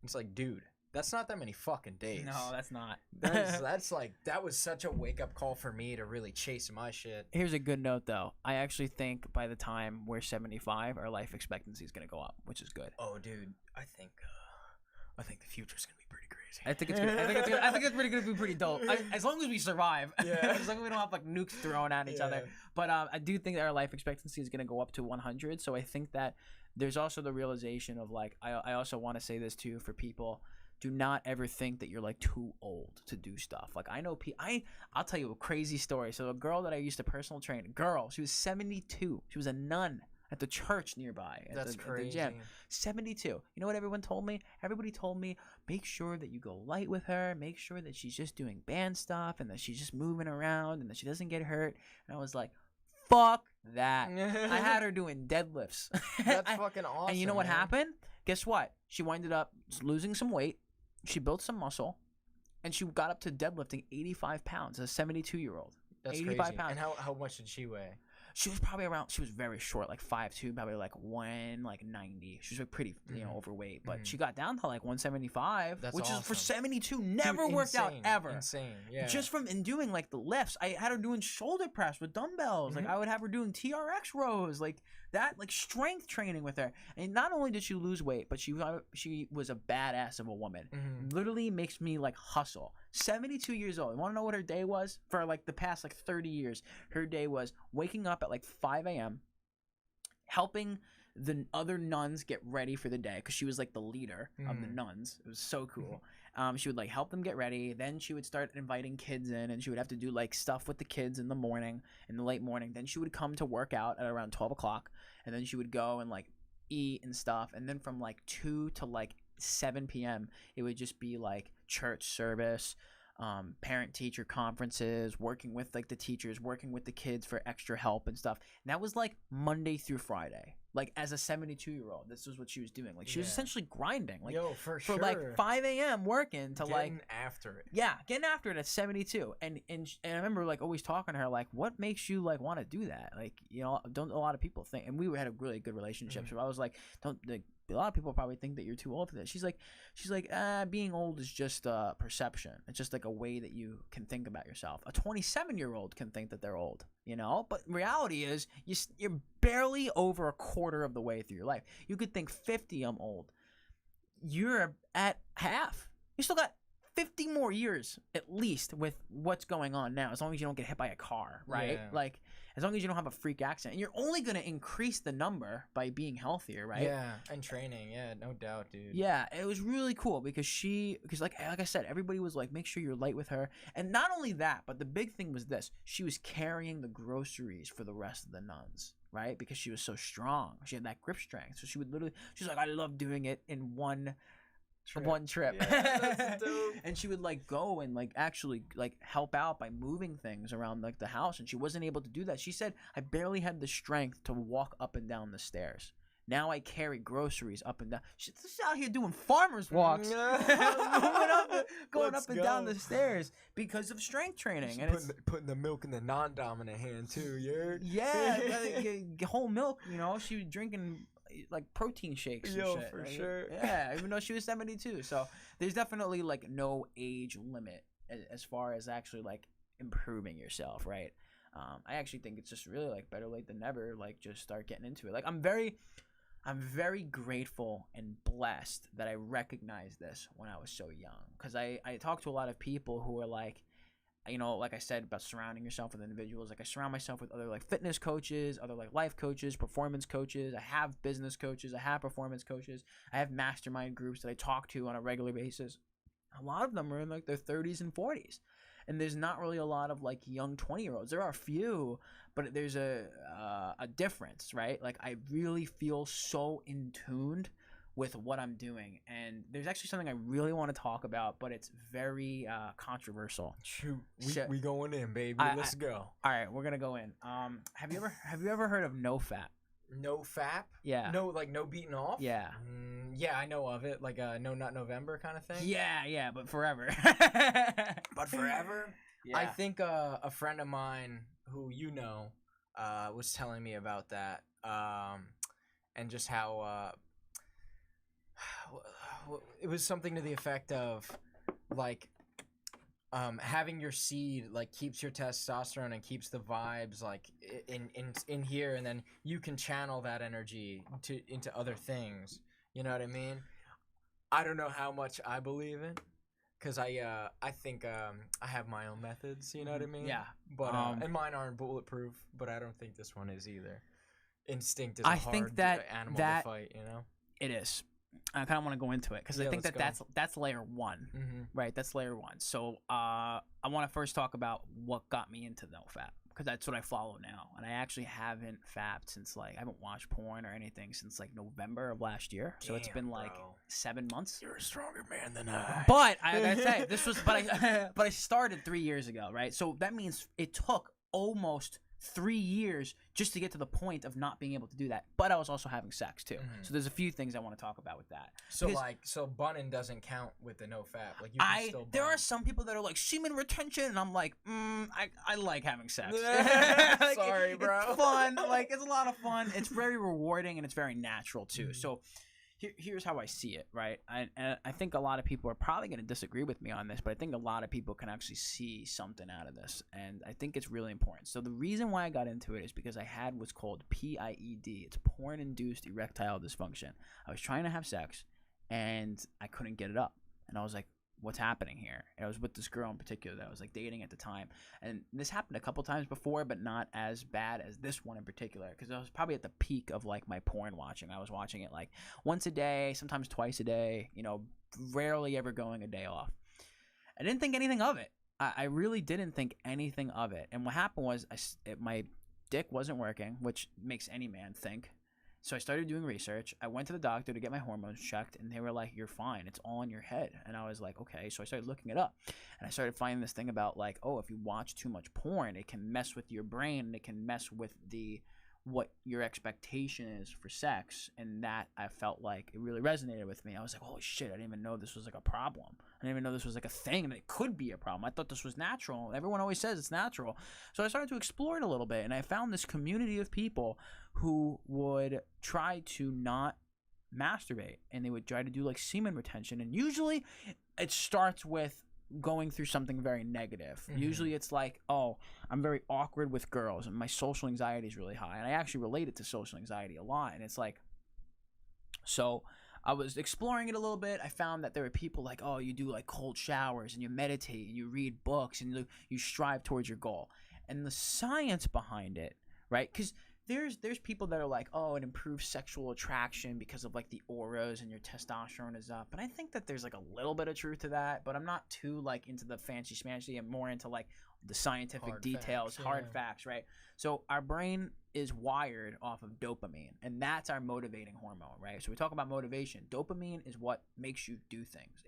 It's like, dude, that's not that many fucking days. No, that's not. That's like, that was such a wake-up call for me to really chase my shit. Here's a good note, though. I actually think by the time we're 75, our life expectancy is going to go up, which is good. Oh, dude, I think the future's going to be pretty crazy. I think it's good. I think it's pretty going to be pretty dope. As long as we survive. Yeah. As long as we don't have like nukes thrown at each other. But I do think that our life expectancy is going to go up to 100. So I think that there's also the realization of like, I also want to say this too for people. Do not ever think that you're like too old to do stuff. Like I know I'll tell you a crazy story. So a girl that I used to personal train, she was 72. She was a nun at the church nearby. That's crazy. At the gym. 72. You know what everyone told me? Everybody told me, make sure that you go light with her. Make sure that she's just doing band stuff and that she's just moving around and that she doesn't get hurt. And I was like, fuck that. I had her doing deadlifts. That's fucking awesome. And you know what happened? Guess what? She winded up losing some weight. She built some muscle, and she got up to deadlifting 85 pounds as a 72-year-old. That's 85 crazy. pounds. And how much did she weigh? She was probably she was very short, like 5'2", probably like 190. She was like pretty, overweight. But she got down to like 175, which awesome. is for 72, never worked out ever. Insane, yeah. Just from doing like the lifts. I had her doing shoulder press with dumbbells. Like I would have her doing TRX rows, like that, like strength training with her. And not only did she lose weight, but she was a badass of a woman. Literally makes me like hustle. 72 years old. You want to know what her day was? For like the past like 30 years, her day was waking up at like 5 a.m., helping the other nuns get ready for the day because she was like the leader of the nuns. It was so cool. She would like help them get ready. Then she would start inviting kids in, and she would have to do like stuff with the kids in the morning, in the late morning. Then she would come to work out at around 12 o'clock, and then she would go and like eat and stuff. And then from like 2 to like 7 p.m., it would just be like church service, parent-teacher conferences, working with like the teachers, working with the kids for extra help and stuff. And that was like Monday through Friday. Like as a 72-year-old, this was what she was doing. Like she was essentially grinding, like for sure, like 5 a.m. working to getting after it. Yeah, getting after it at 72. And I remember like always talking to her like, what makes you like want to do that? Like, don't a lot of people think? And we had a really good relationship. So I was like, a lot of people probably think that you're too old for this. She's like, being old is just a perception. It's just like a way that you can think about yourself. A 27-year-old can think that they're old, but reality is you're barely over a quarter of the way through your life. You could think 50, I'm old. You're at half. You still got 50 more years at least with what's going on now, as long as you don't get hit by a car, right? Yeah. Like, as long as you don't have a freak accident. And you're only going to increase the number by being healthier, right? Yeah, and training. Yeah, no doubt, dude. Yeah, it was really cool because like I said, everybody was like, make sure you're light with her. And not only that, but the big thing was this. She was carrying the groceries for the rest of the nuns, right? Because she was so strong. She had that grip strength. So she's like, I love doing it in one trip. Yeah, that's dope. And she would like go and like actually like help out by moving things around like the house, and she wasn't able to do that. She said, I barely had the strength to walk up and down the stairs. Now I carry groceries up and down. She's out here doing farmer's walks, going up and down the stairs because of strength training. And putting the milk in the non-dominant hand too. Yeah, whole milk. She was drinking like protein shakes and shit. For sure. Yeah, even though she was 72. So there's definitely like no age limit as far as actually like improving yourself, right? I actually think it's just really like better late than never. Like just start getting into it. Like I'm very I'm very grateful and blessed that I recognized this when I was so young, because I talk to a lot of people who are like, you know, like I said about surrounding yourself with individuals, like I surround myself with other like fitness coaches, other like life coaches, performance coaches. I have business coaches, I have performance coaches, I have mastermind groups that I talk to on a regular basis. A lot of them are in like their 30s and 40s. And there's not really a lot of like young 20-year-olds. There are a few, but there's a difference, right? Like I really feel so in tuned with what I'm doing, and there's actually something I really want to talk about, but it's very controversial. Shoot, we going in, baby. Let's go. All right, we're gonna go in. Have you ever heard of no fap? No fap? Yeah. No, like no beating off? Yeah. Yeah, I know of it. Like a No Nut November kind of thing. Yeah, but forever. But forever? Yeah. I think a friend of mine who you know was telling me about that, and just how it was something to the effect of like having your seed like keeps your testosterone and keeps the vibes like in here, and then you can channel that energy into other things. You know what I mean? I don't know how much I believe in, because I think I have my own methods. You know what I mean? Yeah. But and mine aren't bulletproof, but I don't think this one is either. Instinct is I a hard think that animal to fight. You know? It is. I kind of want to go into it because I think that's layer one, right? That's layer one. So I want to first talk about what got me into no fap, because that's what I follow now, and I actually haven't fapped since like I haven't watched porn or anything since like November of last year. So it's been like 7 months. You're a stronger man than I. But I gotta say this was, but I started 3 years ago, right? So that means it took almost 3 years just to get to the point of not being able to do that. But I was also having sex too. So there's a few things I want to talk about with that. So so bunning doesn't count with the no fap. Like you can still bun. There are some people that are like semen retention, and I'm like, I like having sex. Like, sorry, bro. It's fun. Like it's a lot of fun. It's very rewarding and it's very natural too. So here's how I see it, right? And I think a lot of people are probably going to disagree with me on this, but I think a lot of people can actually see something out of this, and I think it's really important. So the reason why I got into it is because I had what's called PIED. It's porn-induced erectile dysfunction. I was trying to have sex, and I couldn't get it up, and I was like, what's happening here? And I was with this girl in particular that I was like dating at the time, and this happened a couple times before, but not as bad as this one in particular, because I was probably at the peak of like my porn watching. I was watching it like once a day, sometimes twice a day, you know, rarely ever going a day off. I didn't think anything of it. I really didn't think anything of it. And what happened was my dick wasn't working, which makes any man think. So I started doing research. I went to the doctor to get my hormones checked, and they were like, you're fine. It's all in your head. And I was like, okay. So I started looking it up, and I started finding this thing about like, oh, if you watch too much porn, it can mess with your brain, and it can mess with what your expectation is for sex. And that, I felt like it really resonated with me. I was like, holy shit, I didn't even know this was like a problem. I didn't even know this was like a thing, and it could be a problem. I thought this was natural. Everyone always says it's natural. So I started to explore it a little bit, and I found this community of people who would try to not masturbate, and they would try to do like semen retention. And usually it starts with going through something very negative. Usually it's like, oh, I'm very awkward with girls and my social anxiety is really high. And I actually relate it to social anxiety a lot. And it's like, so I was exploring it a little bit. I found that there were people like, oh, you do like cold showers and you meditate and you read books and you strive towards your goal. And the science behind it, right? Because there's people that are like, oh, it improves sexual attraction because of like the auras and your testosterone is up. And I think that there's like a little bit of truth to that, but I'm not too like into the fancy smashy. I'm more into like the scientific hard details, facts, hard facts, right? So our brain is wired off of dopamine, and that's our motivating hormone, right? So we talk about motivation. Dopamine is what makes you do things.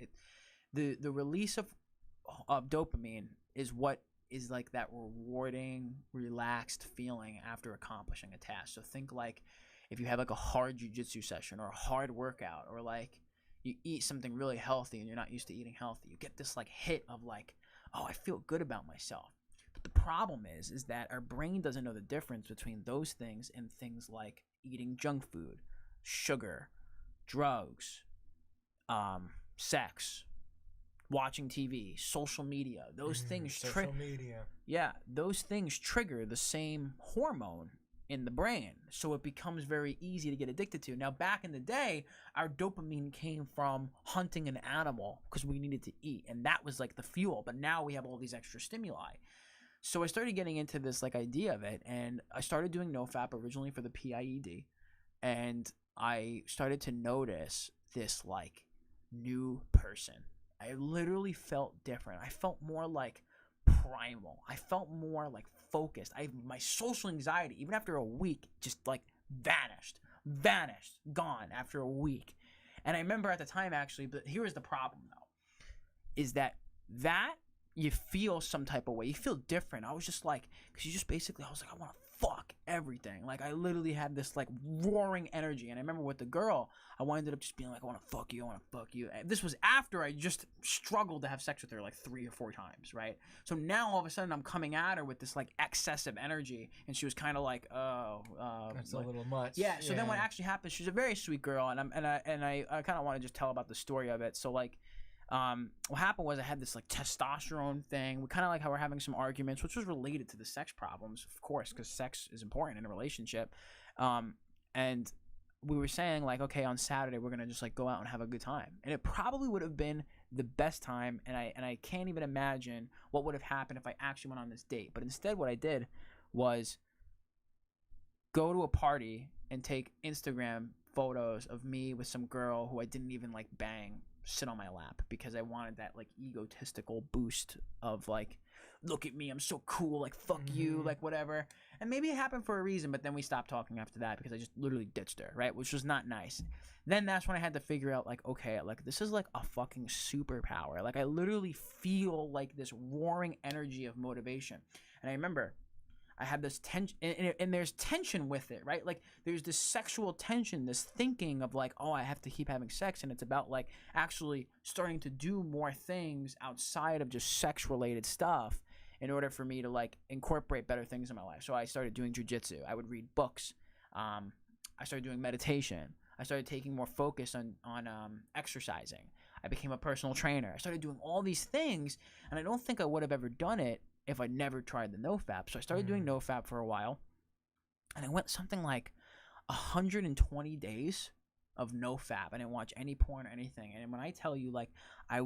The release of dopamine is what is like that rewarding, relaxed feeling after accomplishing a task. So think like if you have like a hard jiu-jitsu session or a hard workout, or like you eat something really healthy and you're not used to eating healthy, you get this like hit of like, oh, I feel good about myself. But the problem is that our brain doesn't know the difference between those things and things like eating junk food, sugar, drugs, sex, watching TV, social media. Those things social media. Yeah, those things trigger the same hormone in the brain, so it becomes very easy to get addicted to. Now, back in the day, our dopamine came from hunting an animal because we needed to eat, and that was like the fuel. But now we have all these extra stimuli. So I started getting into this like idea of it, and I started doing NoFap originally for the PIED, and I started to notice this like new person. I literally felt different. I felt more like primal. I felt more like focused. My social anxiety, even after a week, just like vanished, gone after a week. And I remember at the time, actually, but here is the problem though, is that you feel some type of way. You feel different. I was just like, because you just basically, I was like, I want to fuck everything. Like, I literally had this like roaring energy. And I remember with the girl, I ended up just being like, I want to fuck you. And this was after I just struggled to have sex with her like 3 or 4 times, right? So now all of a sudden I'm coming at her with this like excessive energy, and she was kind of like, that's like, a little much. Yeah. So then what actually happened? She's a very sweet girl, and I kind of want to just tell about the story of it. So like, what happened was I had this like testosterone thing. We kind of like how we're having some arguments, which was related to the sex problems, of course, because sex is important in a relationship. And we were saying like, okay, on Saturday we're gonna just like go out and have a good time, and it probably would have been the best time. And I can't even imagine what would have happened if I actually went on this date. But instead, what I did was go to a party and take Instagram photos of me with some girl who I didn't even like bang sit on my lap, because I wanted that like egotistical boost of like, look at me, I'm so cool, like fuck you, like whatever. And maybe it happened for a reason, but then we stopped talking after that because I just literally ditched her, right? Which was not nice. Then that's when I had to figure out like, okay, like this is like a fucking superpower. Like I literally feel like this roaring energy of motivation. And I remember I had this tension, and there's tension with it, right? Like there's this sexual tension, this thinking of like, oh, I have to keep having sex, and it's about like actually starting to do more things outside of just sex related stuff in order for me to like incorporate better things in my life. So I started doing jiu-jitsu. I would read books. I started doing meditation. I started taking more focus on exercising. I became a personal trainer. I started doing all these things, and I don't think I would have ever done it if I never tried the NoFap. So I started doing NoFap for a while, and I went something like 120 days of NoFap. I didn't watch any porn or anything. And when I tell you, like, I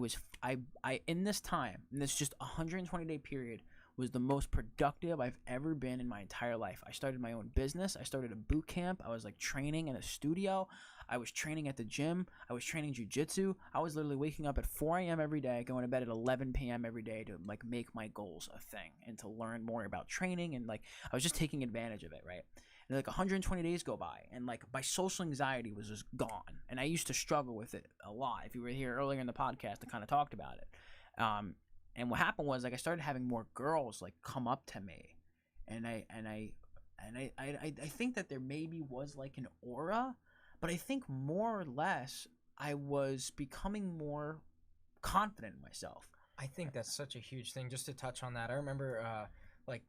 in this time, in this just 120-day period, was the most productive I've ever been in my entire life. I started my own business. I started a boot camp. I was like training in a studio. I was training at the gym. I was training jiu-jitsu. I was literally waking up at 4 a.m. every day, going to bed at 11 p.m. every day to like make my goals a thing and to learn more about training. And like, I was just taking advantage of it, right? And like 120 days go by, and like my social anxiety was just gone. And I used to struggle with it a lot. If you were here earlier in the podcast, I kind of talked about it. And what happened was like I started having more girls like come up to me, and I think that there maybe was like an aura, but I think more or less I was becoming more confident in myself. I think that's such a huge thing. Just to touch on that, I remember like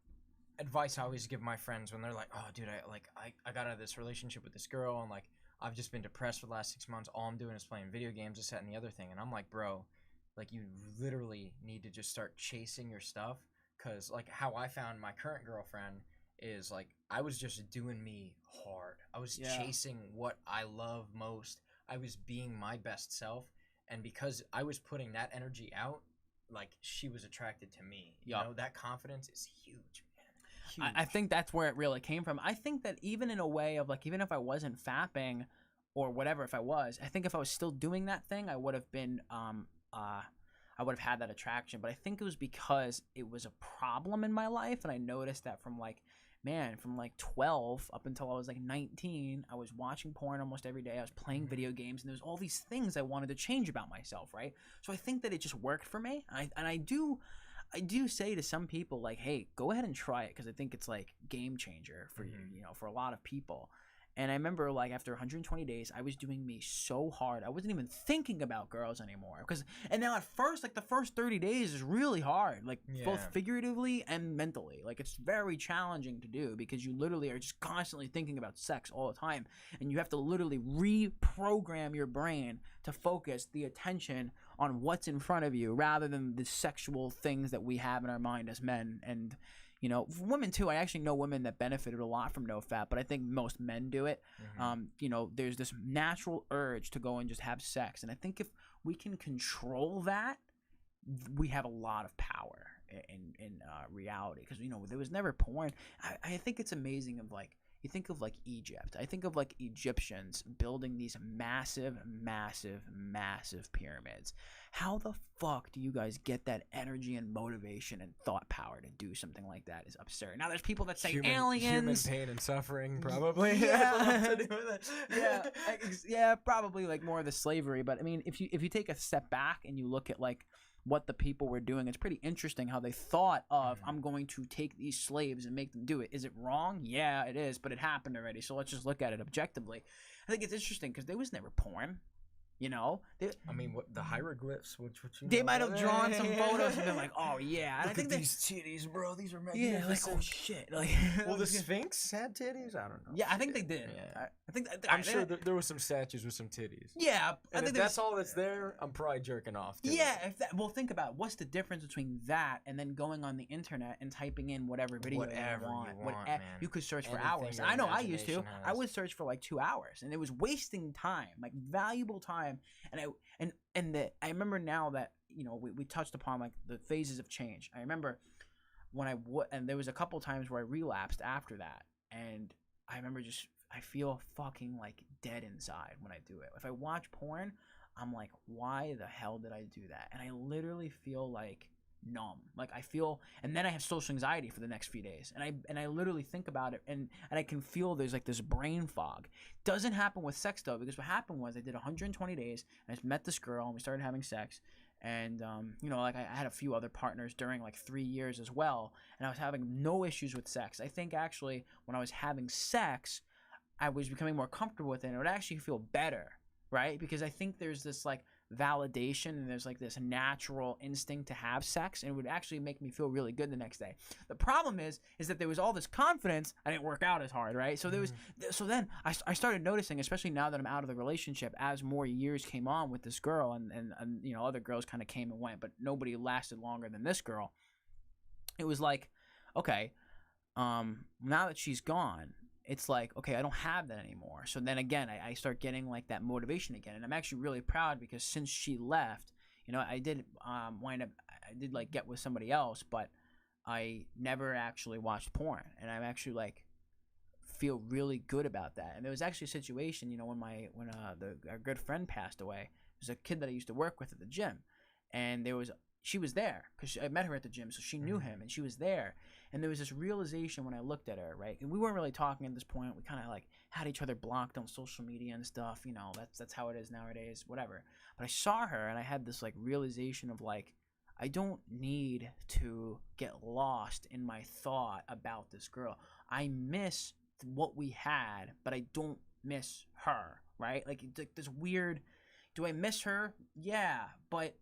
advice I always give my friends when they're like, oh dude, I got out of this relationship with this girl, and like I've just been depressed for the last 6 months. All I'm doing is playing video games, this, that, and the other thing. And I'm like, bro, like you literally need to just start chasing your stuff. Because like how I found my current girlfriend is like I was just doing me hard. I was chasing what I love most. I was being my best self. And because I was putting that energy out, like she was attracted to me. You know, that confidence is huge, man. Huge. I think that's where it really came from. I think that even in a way of like, even if I wasn't fapping or whatever, if I was, I think if I was still doing that thing, I would have been I would have had that attraction. But I think it was because it was a problem in my life, and I noticed that from like 12 up until I was like 19, I was watching porn almost every day. I was playing video games, and there was all these things I wanted to change about myself, right? So I think that it just worked for me. I do say to some people like, hey, go ahead and try it, because I think it's like game changer for you know, for a lot of people. And I remember like after 120 days, I was doing me so hard. I wasn't even thinking about girls anymore. And now at first, like the first 30 days is really hard, like both figuratively and mentally. Like it's very challenging to do because you literally are just constantly thinking about sex all the time. And you have to literally reprogram your brain to focus the attention on what's in front of you rather than the sexual things that we have in our mind as men. And You know, for women too. I actually know women that benefited a lot from no fat, but I think most men do it. You know, there's this natural urge to go and just have sex, and I think if we can control that, we have a lot of power in reality. Because you know, there was never porn. I think it's amazing of like. You think of like Egypt. I think of like Egyptians building these massive, massive, massive pyramids. How the fuck do you guys get that energy and motivation and thought power to do something like that? Is absurd. Now there's people that say aliens. Human pain and suffering, probably. Yeah, yeah, probably like more of the slavery. But I mean, if you take a step back and you look at like what the people were doing, it's pretty interesting how they thought of, I'm going to take these slaves and make them do it. Is it wrong? Yeah, it is, but it happened already, so let's just look at it objectively. I think it's interesting because there was never porn, you know? I mean, what the hieroglyphs, they might have drawn some photos and been like, oh yeah. And Look at these titties, bro, these are magnificent. Yeah, like, oh shit. Like, well, the Sphinx had titties? I don't know. Yeah, I think they did. Yeah. I think I'm sure there was some statues with some titties. Yeah, and if that's all that's there, I'm probably jerking off to yeah, well, think about it. What's the difference between that and then going on the internet and typing in whatever video you want? Man. You could search for Anything hours. your I know I used to. imagination I has. would search for like 2 hours, and it was wasting time, like valuable time. And I remember now that, you know, we touched upon like the phases of change. I remember when and there was a couple times where I relapsed after that, and I remember I feel fucking like dead inside when I do it. If I watch porn, I'm like, why the hell did I do that? And I literally feel like numb. Like I feel, and then I have social anxiety for the next few days, and I literally think about it, and I can feel there's like this brain fog. Doesn't happen with sex though, because what happened was I did 120 days, and I met this girl, and we started having sex, and you know, like I had a few other partners during like 3 years as well, and I was having no issues with sex. I think actually when I was having sex, I was becoming more comfortable with it, and it would actually feel better, right? Because I think there's this like validation, and there's like this natural instinct to have sex, and it would actually make me feel really good the next day. The problem is that there was all this confidence. I didn't work out as hard, right? So there was, so then I started noticing, especially now that I'm out of the relationship, as more years came on with this girl, and you know, other girls kind of came and went, but nobody lasted longer than this girl. It was like, okay, now that she's gone, it's like, okay, I don't have that anymore. So then again, I start getting like that motivation again. And I'm actually really proud because since she left, you know, I did wind up, I did like get with somebody else, but I never actually watched porn. And I'm actually like, feel really good about that. And there was actually a situation, you know, when our good friend passed away, there's a kid that I used to work with at the gym. And she was there because I met her at the gym, so she knew him, and she was there. And there was this realization when I looked at her, right? And we weren't really talking at this point. We kind of like had each other blocked on social media and stuff. You know, that's how it is nowadays, whatever. But I saw her, and I had this like realization of like, I don't need to get lost in my thought about this girl. I miss what we had, but I don't miss her, right? Like this weird, do I miss her? Yeah, but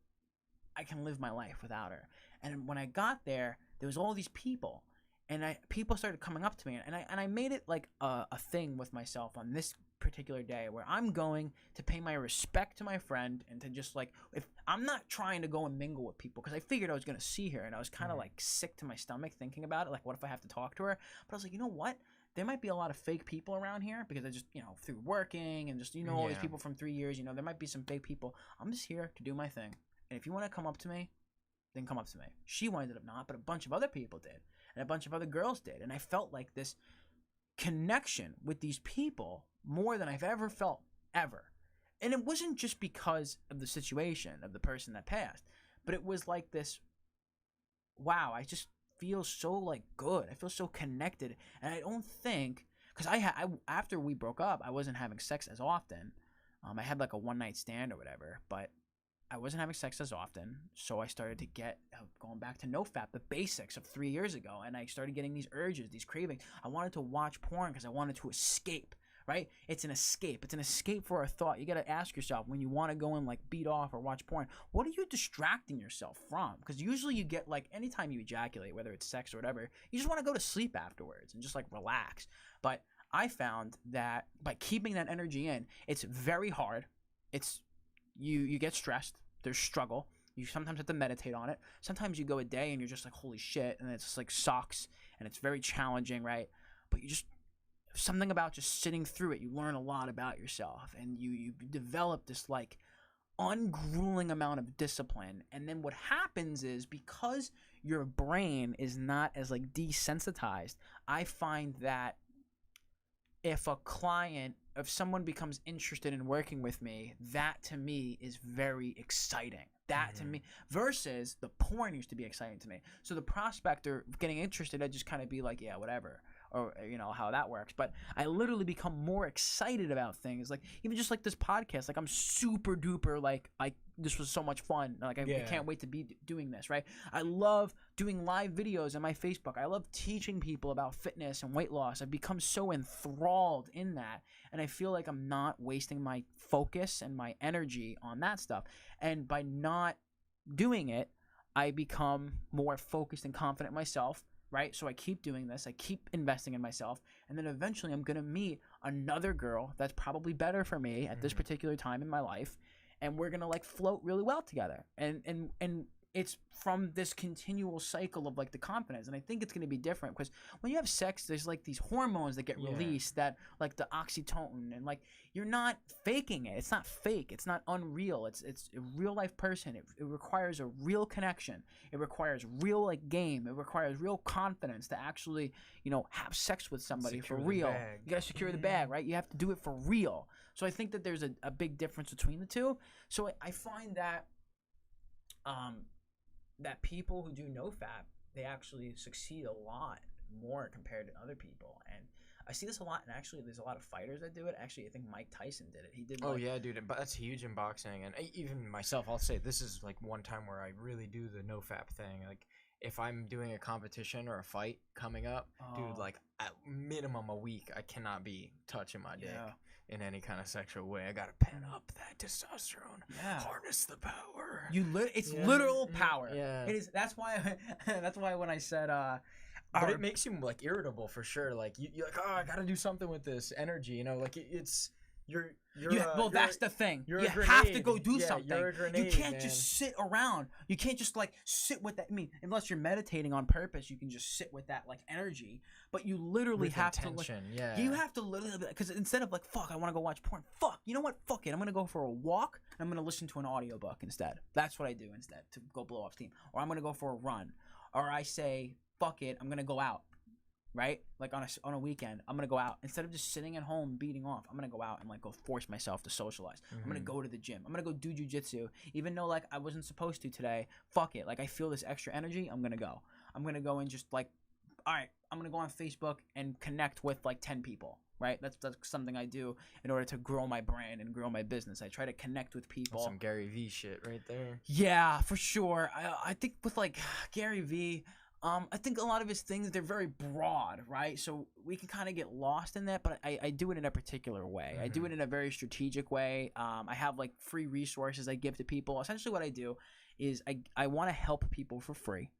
I can live my life without her. And when I got there was all these people, and people started coming up to me, and I made it like a thing with myself on this particular day where I'm going to pay my respect to my friend, and to just like, if I'm not trying to go and mingle with people, because I figured I was going to see her, and I was kind of like sick to my stomach thinking about it, like what if I have to talk to her? But I was like, you know what? There might be a lot of fake people around here, because I just, you know, through working and just, you know, all these people from 3 years, you know, there might be some fake people. I'm just here to do my thing. And if you want to come up to me, then come up to me. She ended up not, but a bunch of other people did. And a bunch of other girls did. And I felt like this connection with these people more than I've ever felt, ever. And it wasn't just because of the situation of the person that passed, but it was like this, wow, I just feel so like good. I feel so connected. And I don't think, because after we broke up, I wasn't having sex as often. I had like a one night stand or whatever, but I wasn't having sex as often, so I started to get, going back to no fat, the basics of 3 years ago, and I started getting these urges, these cravings. I wanted to watch porn because I wanted to escape, right? It's an escape. It's an escape for a thought. You got to ask yourself, when you want to go and like beat off or watch porn, what are you distracting yourself from? Because usually you get like, anytime you ejaculate, whether it's sex or whatever, you just want to go to sleep afterwards and just like relax. But I found that by keeping that energy in, it's very hard. It's you get stressed. There's struggle. You sometimes have to meditate on it. Sometimes you go a day and you're just like, holy shit, and it's just like sucks. and it's very challenging, right? But you just, something about just sitting through it, you learn a lot about yourself, and you develop this like ungrueling amount of discipline. And then what happens is, because your brain is not as like desensitized, I find that if someone becomes interested in working with me, that to me is very exciting. That to me, versus the porn used to be exciting to me. So the prospector getting interested, I'd just kind of be like, yeah, whatever. Or, you know, how that works. But I literally become more excited about things. Like, even just like this podcast, like I'm super duper, like, this was so much fun. Like, I can't wait to be doing this, right? I love doing live videos on my Facebook. I love teaching people about fitness and weight loss. I've become so enthralled in that. And I feel like I'm not wasting my focus and my energy on that stuff. And by not doing it, I become more focused and confident in myself. Right? So I keep doing this. I keep investing in myself. And then eventually I'm going to meet another girl that's probably better for me at this particular time in my life. And we're going to like float really well together. And it's from this continual cycle of like the confidence. And I think it's going to be different because when you have sex, there's like these hormones that get released, that like the oxytocin, and like you're not faking it. It's not fake. It's not unreal. It's a real life person. It requires a real connection. It requires real like game. It requires real confidence to actually, you know, have sex with somebody for real. You got to secure the bag, right? You have to do it for real. So I think that there's a big difference between the two. So I find that that people who do no fap, they actually succeed a lot more compared to other people. And I see this a lot, and actually there's a lot of fighters that do it. Actually, I think Mike Tyson did it. He did. Oh yeah, dude, but that's huge in boxing. And even myself, I'll say this is like one time where I really do the no fap thing. Like, if I'm doing a competition or a fight coming up, dude, like at minimum a week, I cannot be touching my dick in any kind of sexual way. I gotta pen up that testosterone, harness the power. It's literal power. Yeah, it is. That's why. That's why when I said, but it makes you like irritable for sure. Like you're like, oh, I gotta do something with this energy. You know, like it's. That's the thing. You have to go do something. You're a grenade, you can't just sit around. You can't just like sit with that. I mean, unless you're meditating on purpose, you can just sit with that like energy. But you literally have to. You have to literally, because instead of like, fuck, I want to go watch porn. Fuck, you know what? Fuck it. I'm gonna go for a walk. And I'm gonna listen to an audiobook instead. That's what I do instead to go blow off steam. Or I'm gonna go for a run. Or I say, fuck it. I'm gonna go out. Right? Like on a weekend, I'm going to go out. Instead of just sitting at home beating off, I'm going to go out and like go force myself to socialize. I'm going to go to the gym. I'm going to go do jiu-jitsu. Even though like I wasn't supposed to today, fuck it. Like I feel this extra energy, I'm going to go. I'm going to go and just like, all right, I'm going to go on Facebook and connect with like 10 people. Right? That's something I do in order to grow my brand and grow my business. I try to connect with people. That's some Gary V shit right there. Yeah, for sure. I think with like Gary V, I think a lot of his things, they're very broad, right? So we can kind of get lost in that, but I do it in a particular way. I do it in a very strategic way. I have like free resources I give to people. Essentially what I do is I want to help people for free,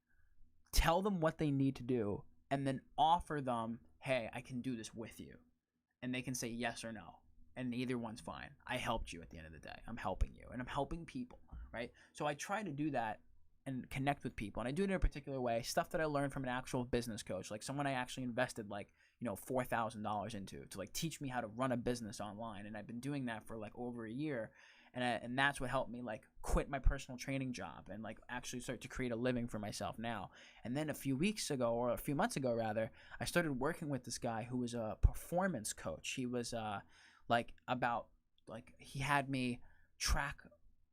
tell them what they need to do, and then offer them, hey, I can do this with you. And they can say yes or no. And either one's fine. I helped you at the end of the day. I'm helping you, and I'm helping people, right? So I try to do that and connect with people, and I do it in a particular way. Stuff that I learned from an actual business coach, like someone I actually invested like, you know, $4,000 into to like teach me how to run a business online. And I've been doing that for like over a year, and that's what helped me like quit my personal training job and like actually start to create a living for myself now. And then a few months ago rather, I started working with this guy who was a performance coach. He was he had me track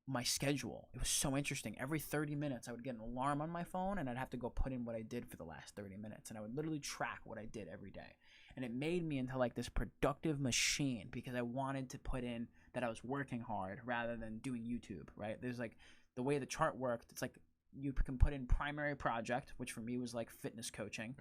my schedule. It was so interesting. Every 30 minutes I would get an alarm on my phone, and I'd have to go put in what I did for the last 30 minutes, and I would literally track what I did every day. And it made me into like this productive machine because I wanted to put in that I was working hard rather than doing YouTube, right? There's like the way the chart worked, it's like you can put in primary project, which for me was like fitness coaching,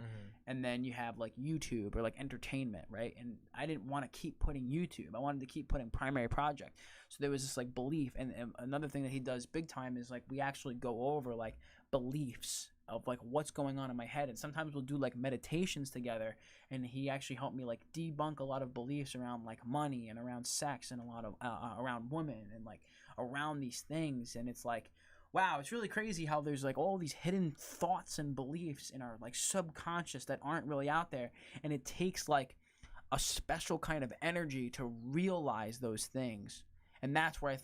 and then you have like YouTube or like entertainment, right? And I didn't want to keep putting YouTube. I wanted to keep putting primary project. So there was this like belief, and another thing that he does big time is like we actually go over like beliefs of like what's going on in my head, and sometimes we'll do like meditations together, and he actually helped me like debunk a lot of beliefs around like money and around sex and a lot of around women and like around these things. And it's like, wow, it's really crazy how there's like all these hidden thoughts and beliefs in our like subconscious that aren't really out there, and it takes like a special kind of energy to realize those things. And that's where it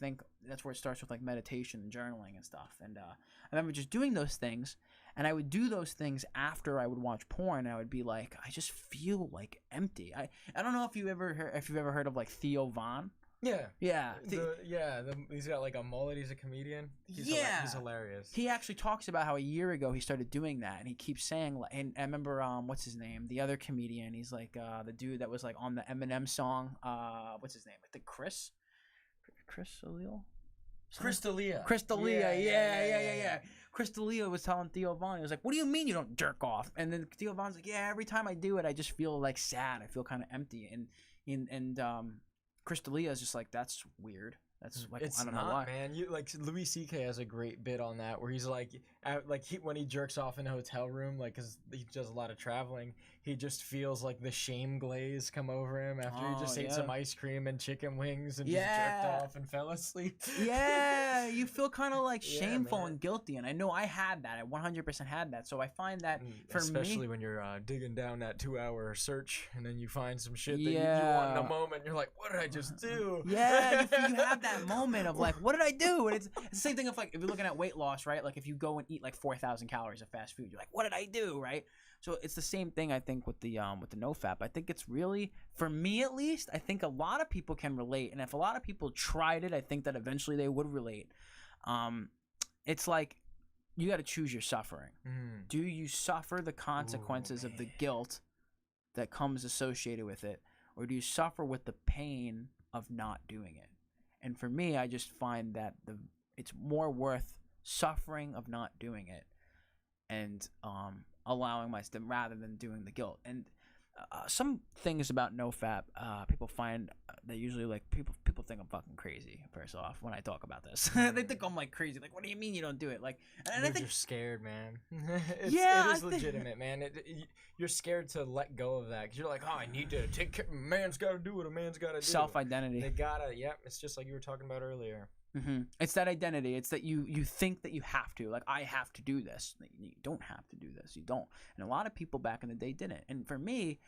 starts with like meditation and journaling and stuff. And I remember just doing those things, and I would do those things after I would watch porn, and I would be like, I just feel like empty. I don't know if you've ever heard of like Theo Von. Yeah. Yeah. He's got like a mullet. He's a comedian. He's hilarious. He actually talks about how a year ago he started doing that, and he keeps saying, and I remember what's his name, the other comedian. He's like the dude that was like on the Eminem song. What's his name? I think Chris D'Elia. Chris D'Elia. Yeah. Chris D'Elia was telling Theo Von, he was like, "What do you mean you don't jerk off?" And then Theo Von's like, "Yeah, every time I do it, I just feel like sad. I feel kind of empty." And Chris D'Elia is just like, "That's weird. That's like, I don't know why." Man, you like Louis C.K. has a great bit on that where he's like, when he jerks off in a hotel room, like, cause he does a lot of traveling, he just feels like the shame glaze come over him after he just ate some ice cream and chicken wings and just jerked off and fell asleep. Yeah, you feel kind of like shameful and guilty, and I know I had that. I 100% had that. So I find that for especially when you're digging down that 2-hour search and then you find some shit that you want in a moment, you're like, what did I just do? Yeah, you have that moment of like, what did I do? And it's the same thing of like, if you're looking at weight loss, right? Like if you go and eat like 4,000 calories of fast food, you're like, what did I do, right? So it's the same thing, I think, with the no fap. I think it's really, for me at least, I think a lot of people can relate, and if a lot of people tried it, I think that eventually they would relate. It's like you got to choose your suffering. Do you suffer the consequences of the guilt that comes associated with it, or do you suffer with the pain of not doing it? And for me, I just find that it's more worth suffering of not doing it and allowing myself rather than doing the guilt. And some things about NoFap, people find they usually like people think I'm fucking crazy. First off, when I talk about this, they think I'm like crazy. Like, what do you mean you don't do it? Like, and I think you're scared, man. It is legitimate, man. You're scared to let go of that because you're like, oh, I need to take care. Man's got to do what a man's got to do. Self-identity. They gotta. Yep. It's just like you were talking about earlier. It's that identity. It's that you think that you have to. Like, I have to do this. You don't have to do this. You don't. And a lot of people back in the day didn't. And for me,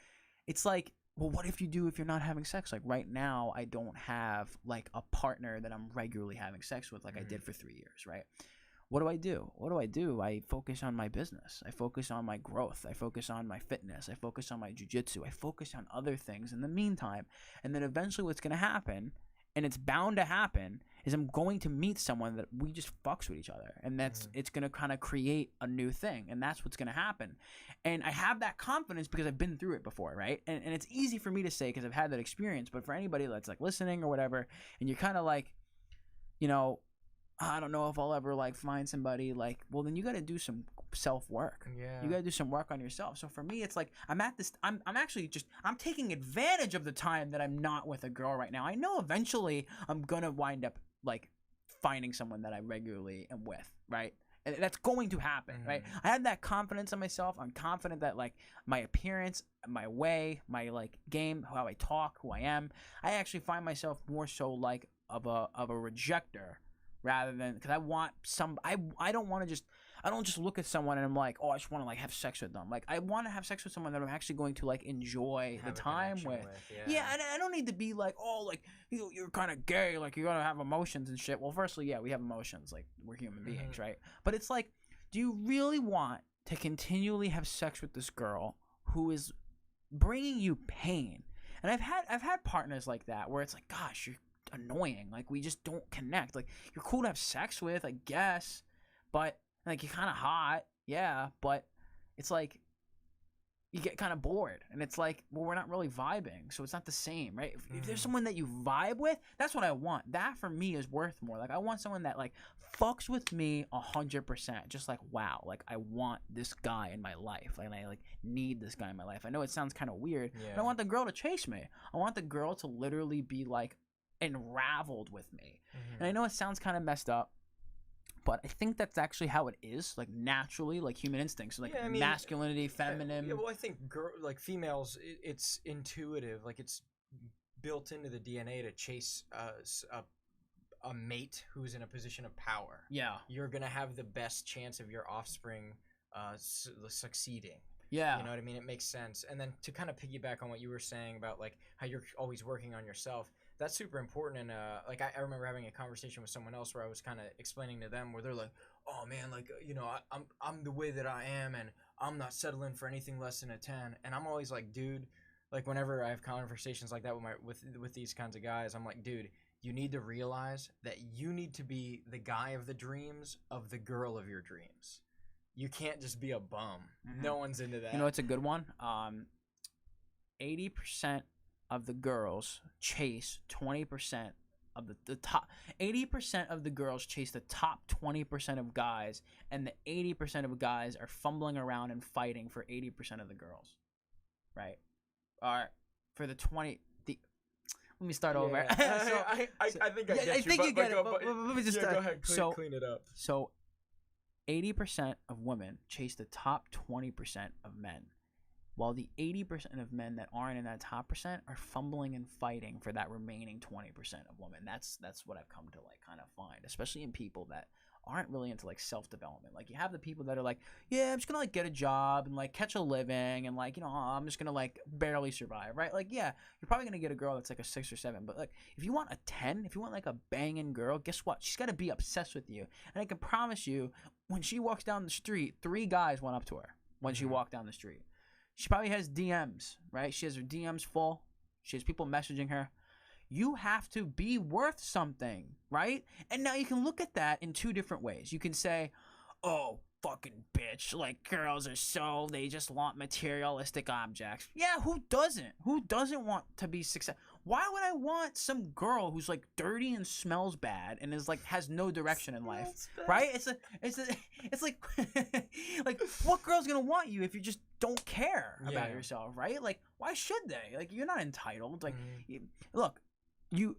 it's like, well, what if you're not having sex? Like right now, I don't have like a partner that I'm regularly having sex with like I did for 3 years, right? What do? I focus on my business. I focus on my growth. I focus on my fitness. I focus on my jiu-jitsu. I focus on other things in the meantime. And then eventually what's going to happen, and it's bound to happen, is I'm going to meet someone that we just fucks with each other, and it's going to kind of create a new thing, and that's what's going to happen. And I have that confidence because I've been through it before, right? And it's easy for me to say because I've had that experience, but for anybody that's like listening or whatever, and you're kind of like, you know, I don't know if I'll ever like find somebody, like, well, then you got to do some self-work. Yeah. You got to do some work on yourself. So for me, it's like I'm taking advantage of the time that I'm not with a girl right now. I know eventually I'm going to wind up like finding someone that I regularly am with, right? And that's going to happen, right? I have that confidence in myself. I'm confident that like my appearance, my way, my like game, how I talk, who I am, I actually find myself more so like of a rejecter rather than, because I want I don't just look at someone and I'm like, oh, I just want to like have sex with them. Like I want to have sex with someone that I'm actually going to like enjoy the time with. Yeah, and I don't need to be like, oh, like you're kind of gay, like you're gonna have emotions and shit. Well, firstly, yeah, we have emotions, like we're human beings, right? But it's like, do you really want to continually have sex with this girl who is bringing you pain? And I've had partners like that where it's like, gosh, you're annoying. Like we just don't connect. Like you're cool to have sex with, I guess, but like you're kind of hot, yeah, but it's like you get kind of bored, and it's like, well, we're not really vibing, so it's not the same, right? If there's someone that you vibe with, that's what I want. That for me is worth more. Like I want someone that like fucks with me 100%, just like, wow, like I want this guy in my life, and I like need this guy in my life. I know it sounds kind of weird, but I want the girl to chase me. I want the girl to literally be like enraveled with me. And I know it sounds kind of messed up, but I think that's actually how it is, like naturally, like human instincts, like masculinity, feminine. Yeah, well, I think like females, it's intuitive, like it's built into the DNA to chase a mate who's in a position of power. Yeah. You're gonna have the best chance of your offspring succeeding. Yeah. You know what I mean? It makes sense. And then to kind of piggyback on what you were saying about like how you're always working on yourself, that's super important. And like I remember having a conversation with someone else where I was kind of explaining to them where they're like, oh man, like I'm the way that I am, and I'm not settling for anything less than a 10. And I'm always like, dude, like whenever I have conversations like that with these kinds of guys, I'm like, dude, you need to realize that you need to be the guy of the dreams of the girl of your dreams. You can't just be a bum. Mm-hmm. No one's into that. You know, it's a good one. 80% of the girls chase 20% of the top. 80% of the girls chase the top 20% of guys, and the 80% of guys are fumbling around and fighting for 80% of the girls. Right? All right. For the 20. Let me start over. I think I get you. I think you get it. But let me just go ahead. Clean it up. So 80% of women chase the top 20% of men, while the 80% of men that aren't in that top percent are fumbling and fighting for that remaining 20% of women. That's what I've come to like kind of find, especially in people that aren't really into like self-development. Like you have the people that are like, yeah, I'm just gonna like get a job and like catch a living and like, you know, I'm just gonna like barely survive, right? Like, yeah, you're probably gonna get a girl that's like a 6 or 7, but like if you want a 10, if you want like a banging girl, guess what? She's gotta be obsessed with you. And I can promise you, when she walks down the street, 3 guys went up to her when she walked down the street. She probably has DMs, right? She has her DMs full. She has people messaging her. You have to be worth something, right? And now you can look at that in 2 different ways. You can say, oh, fucking bitch, like girls are they just want materialistic objects. Yeah, who doesn't? Who doesn't want to be successful? Why would I want some girl who's like dirty and smells bad and is like has no direction in life, right? It's like like what girl's gonna want you if you just don't care about yourself, right? Like why should they? Like you're not entitled. Like look,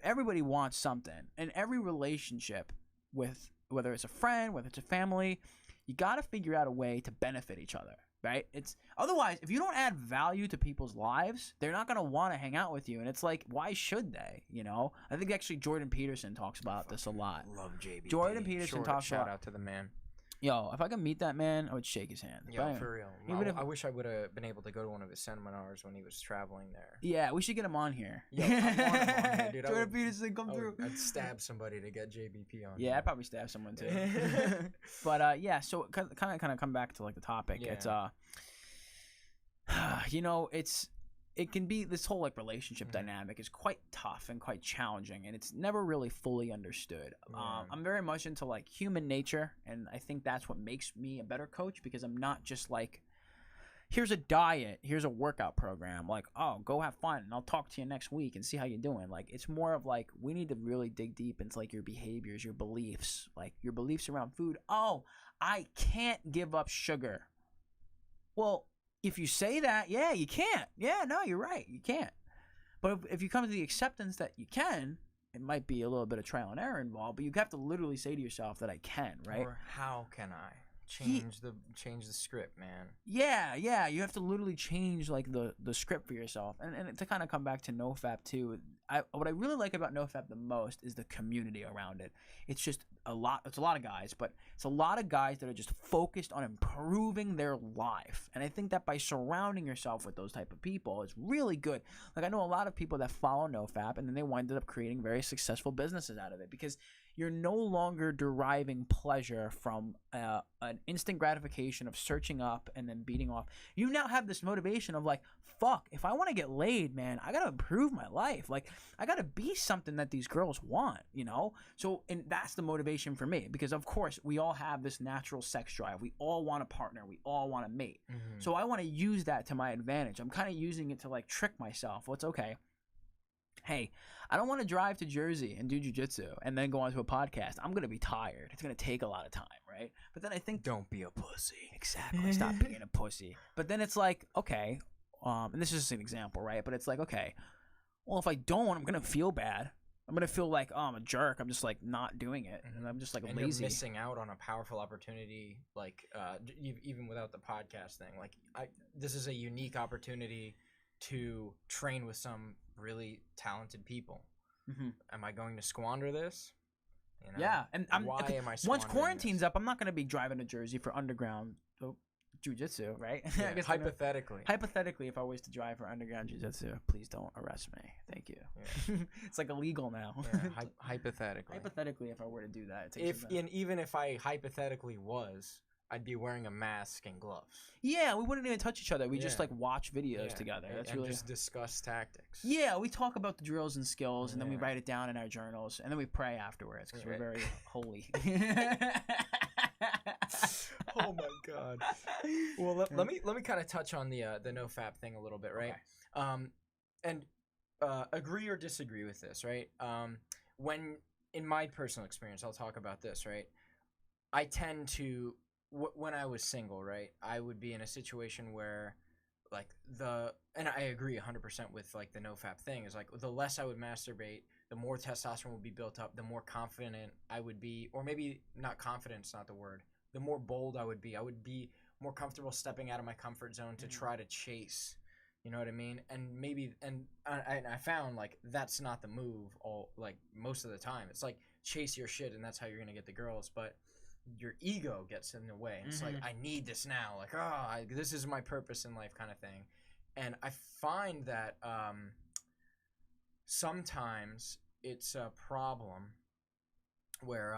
everybody wants something, and every relationship with whether it's a friend, whether it's a family, you got to figure out a way to benefit each other, right? It's otherwise, if you don't add value to people's lives, they're not going to want to hang out with you. And it's like, why should they? You know, I think actually Jordan Peterson talks about this a lot. Love JB. Jordan Peterson talks about. Shout out to the man. Yo, if I could meet that man, I would shake his hand. Yo, anyway, for real. I wish I would have been able to go to one of his seminars when he was traveling there. Yeah, we should get him on here. Yo, I want him on here, dude. Jordan Peterson, come through. I'd stab somebody to get JBP on. Yeah, I'd probably stab someone too. But yeah, so kind of come back to like the topic. Yeah. It's you know, it can be this whole like relationship dynamic is quite tough and quite challenging, and it's never really fully understood. I'm very much into like human nature, and I think that's what makes me a better coach, because I'm not just like, here's a diet, here's a workout program, like, oh, go have fun and I'll talk to you next week and see how you're doing. Like it's more of like, we need to really dig deep into like your behaviors, your beliefs, like your beliefs around food. Oh, I can't give up sugar. Well, if you say that, yeah, you can't. Yeah, no, you're right. You can't. But if you come to the acceptance that you can, it might be a little bit of trial and error involved, but you have to literally say to yourself that I can, right? Or how can I change the script, man? Yeah, you have to literally change like the script for yourself. And to kind of come back to NoFap too, what I really like about NoFap the most is the community around it. It's just it's a lot of guys, but it's a lot of guys that are just focused on improving their life. And I think that by surrounding yourself with those type of people is really good. Like I know a lot of people that follow NoFap, and then they wind up creating very successful businesses out of it, because you're no longer deriving pleasure from an instant gratification of searching up and then beating off. You now have this motivation of like, fuck, if I want to get laid, man, I got to improve my life. Like, I got to be something that these girls want, you know? So, and that's the motivation for me, because of course we all have this natural sex drive. We all want a partner. We all want a mate. So I want to use that to my advantage. I'm kind of using it to like trick myself. Well, it's okay. Hey, I don't want to drive to Jersey and do jiu-jitsu and then go onto a podcast. I'm going to be tired. It's going to take a lot of time, right? But then I think, don't be a pussy. Exactly. Stop being a pussy. But then it's like, okay, and this is just an example, right? But it's like, okay, well, if I don't, I'm going to feel bad. I'm going to feel like, oh, I'm a jerk. I'm just like not doing it. And I'm just like and lazy. You're missing out on a powerful opportunity, like even without the podcast thing. Like this is a unique opportunity to train with some really talented people. Am I going to squander this? You know? Yeah, and why am I once squandering quarantine's this? up, I'm not gonna be driving to Jersey for underground jiu-jitsu, right? Yeah, I guess hypothetically, if I was to drive for underground jiu-jitsu, please don't arrest me. Thank you. Yeah. It's like illegal now. Yeah, hypothetically. Hypothetically, if I were to do that, it takes Even if I hypothetically was, I'd be wearing a mask and gloves. Yeah, we wouldn't even touch each other. We just Yeah. like watch videos together. That's and really just discuss tactics. Yeah, we talk about the drills and skills, and then we Yeah. write it down in our journals, and then we pray afterwards because we're very holy. Oh my god. Well, let me kind of touch on the no fap thing a little bit, right? Okay. And agree or disagree with this, right? When in my personal experience, I'll talk about this, right? I tend to when I was single, right? I would be in a situation where like and I agree 100% with like the no fap thing is like the less I would masturbate, the more testosterone would be built up, the more confident I would be, or maybe not confident, it's not the word. The more bold I would be more comfortable stepping out of my comfort zone to try to chase, you know what I mean? And I found like that's not the move most of the time. It's like chase your shit and that's how you're gonna get the girls, but your ego gets in the way. It's like I need this now, like this is my purpose in life kind of thing. And I find that sometimes it's a problem where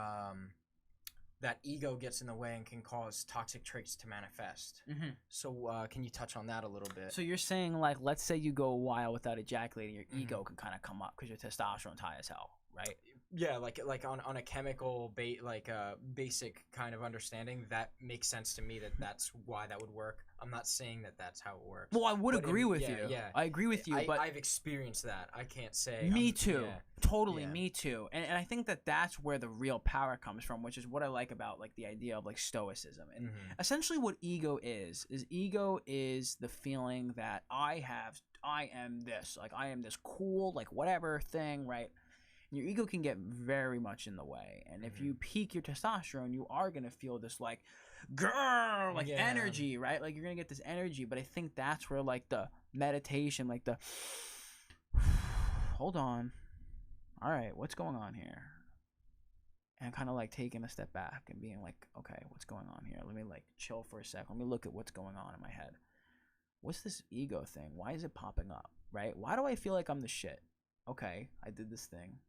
that ego gets in the way and can cause toxic traits to manifest. So can you touch on that a little bit? So you're saying like, let's say you go a while without ejaculating, your ego can kind of come up because your testosterone's high as hell, right? Yeah, like on a chemical basic kind of understanding, that makes sense to me that's why that would work. I'm not saying that that's how it works. Well, I would agree with you. Yeah, I agree with you, but I've experienced that. I can't say. Me too. Yeah. Totally, Yeah. me too. And I think that's where the real power comes from, which is what I like about like the idea of like Stoicism. And essentially what ego is the feeling that I am this, like I am this cool, like whatever thing, right? Your ego can get very much in the way, and if you peak your testosterone, you are gonna feel this like girl like energy, right? Like you're gonna get this energy. But I think that's where like the meditation, like the hold on, all right, what's going on here, and kind of like taking a step back and being like, okay, what's going on here? Let me like chill for a sec. Let me look at what's going on in my head. What's this ego thing? Why is it popping up, right? Why do I feel like I'm the shit? Okay, I did this thing.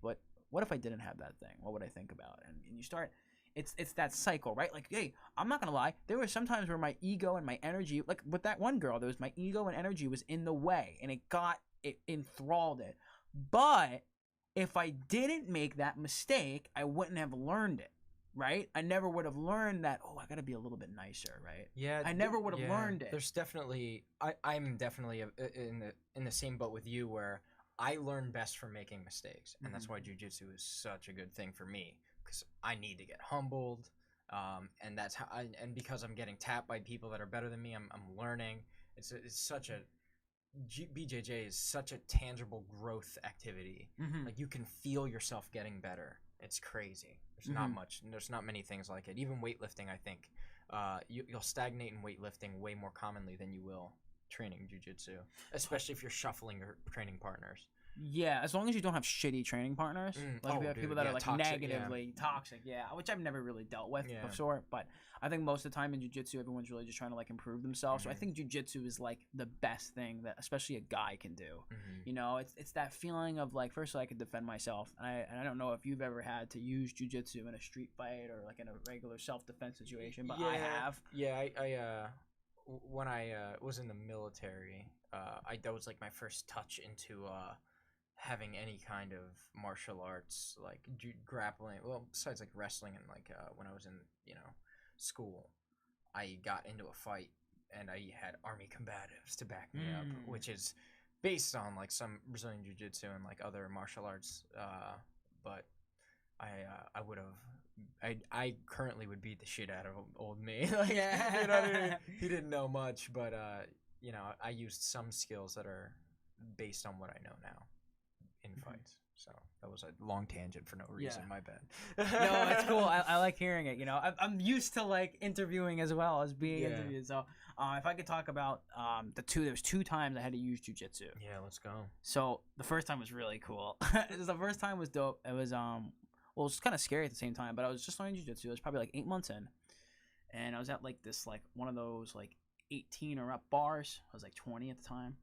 But what if I didn't have that thing? What would I think about? And you start, it's that cycle, right? Like, hey, I'm not gonna lie. There were some times where my ego and my energy, like with that one girl, there was my ego and energy was in the way, and it enthralled it. But if I didn't make that mistake, I wouldn't have learned it, right? I never would have learned that. Oh, I gotta be a little bit nicer, right? Yeah, I never would have learned it. There's definitely, I'm definitely in the same boat with you where I learn best from making mistakes, and that's why jiu-jitsu is such a good thing for me, because I need to get humbled, and that's how and because I'm getting tapped by people that are better than me, I'm learning. It's such a BJJ is such a tangible growth activity. Like you can feel yourself getting better. It's crazy. There's not many things like it. Even weightlifting, I think, you'll stagnate in weightlifting way more commonly than you will training jiu-jitsu, especially if you're shuffling your training partners. Yeah, as long as you don't have shitty training partners. Like if you have people that are like toxic, negatively toxic, which I've never really dealt with before. But I think most of the time in jiu-jitsu, everyone's really just trying to like improve themselves. So I think jiu-jitsu is like the best thing that especially a guy can do. You know, it's that feeling of like, first I could defend myself, and I don't know if you've ever had to use jiu-jitsu in a street fight or like in a regular self-defense situation, but I have. Yeah, I when I was in the military, that was like my first touch into having any kind of martial arts, like grappling. Well, besides like wrestling and like when I was in school, I got into a fight and I had army combatives to back me up, which is based on like some Brazilian Jiu-jitsu and like other martial arts. But I would have. I currently would beat the shit out of old me. Like, you know what I mean? He didn't know much, but I used some skills that are based on what I know now in fights. So that was a long tangent for no reason. My bad. No, it's cool. I like hearing it. You know, I'm used to like interviewing as well as being interviewed. So if I could talk about there was 2 times I had to use jiu-jitsu. Yeah, let's go. So the first time was really cool. The first time was dope. It was Well, it was kind of scary at the same time, but I was just learning jiu-jitsu. I was probably like 8 months in, and I was at like this like one of those like 18 or up bars. I was like 20 at the time,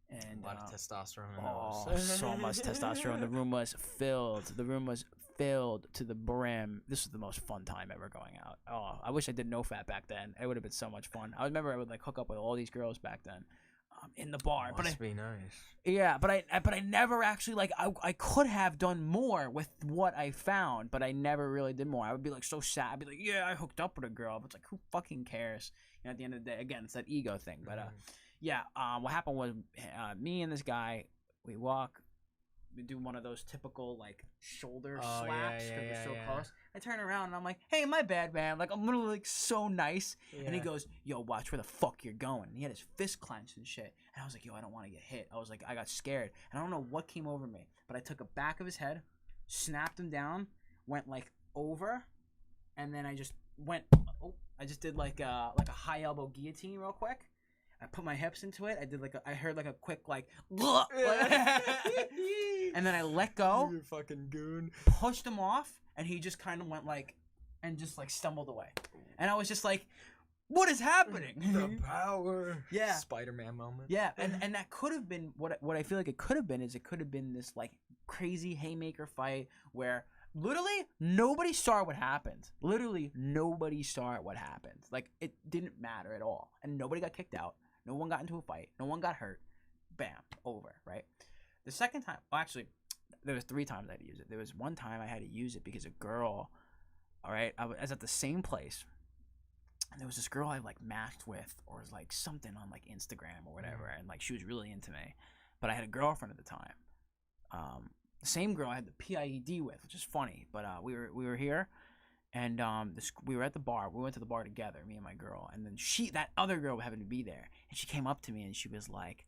and a lot of testosterone. So much testosterone. The room was filled. The room was filled to the brim. This was the most fun time ever going out. Oh, I wish I did no fat back then. It would have been so much fun. I remember I would like hook up with all these girls back then. In the bar, Must be nice. Yeah, but I never actually like I could have done more with what I found, but I never really did more. I would be like so sad. I'd be like, yeah, I hooked up with a girl, but it's like, who fucking cares? You know, at the end of the day, again, it's that ego thing. But what happened was me and this guy, we do one of those typical like shoulder slaps because we're so close. I turn around and I'm like, hey, my bad, man. Like, I'm literally like so nice. Yeah. And he goes, yo, watch where the fuck you're going. And he had his fist clenched and shit. And I was like, yo, I don't want to get hit. I was like, I got scared. And I don't know what came over me, but I took a back of his head, snapped him down, went like over, and then I just did like a high elbow guillotine real quick. I put my hips into it. I heard like a quick like, and then I let go. You fucking goon. Pushed him off, and he just kind of went like, and just like stumbled away. And I was just like, what is happening? The power. Yeah. Spider-Man moment. Yeah, and that could have been what I feel like it could have been is it could have been this like crazy haymaker fight where literally nobody saw what happened. Literally nobody saw what happened. Like it didn't matter at all, and nobody got kicked out. No one got into a fight. No one got hurt. Bam, over, right? The second time, well, actually, there was 3 times I had to use it. There was one time I had to use it because a girl, all right, I was at the same place, and there was this girl I like matched with or was like something on like Instagram or whatever, and like she was really into me, but I had a girlfriend at the time. The same girl I had the PIED with, which is funny, but we were here. And we were at the bar. We went to the bar together, me and my girl. And then that other girl happened to be there. And she came up to me and she was like,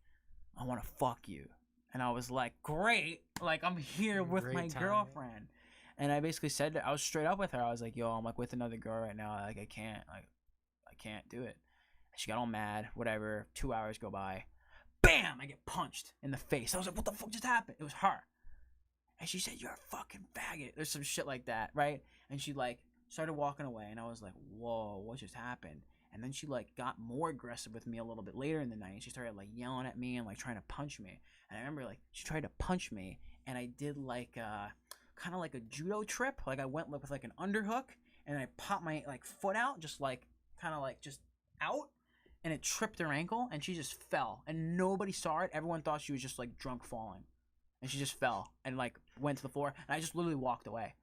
I want to fuck you. And I was like, great. Like, I'm here with my girlfriend. And I basically said, I was straight up with her. I was like, yo, I'm like with another girl right now. Like, I can't do it. And she got all mad, whatever. 2 hours go by. Bam! I get punched in the face. I was like, what the fuck just happened? It was her. And she said, you're a fucking faggot. There's some shit like that, right? And she like started walking away, and I was like, whoa, what just happened? And then she like got more aggressive with me a little bit later in the night, and she started like yelling at me and like trying to punch me. And I remember like she tried to punch me, and I did like kind of like a judo trip. Like I went with like an underhook, and I popped my like foot out, just like kind of like just out, and it tripped her ankle, and she just fell, and nobody saw it. Everyone thought she was just like drunk falling, and she just fell and like went to the floor, and I just literally walked away.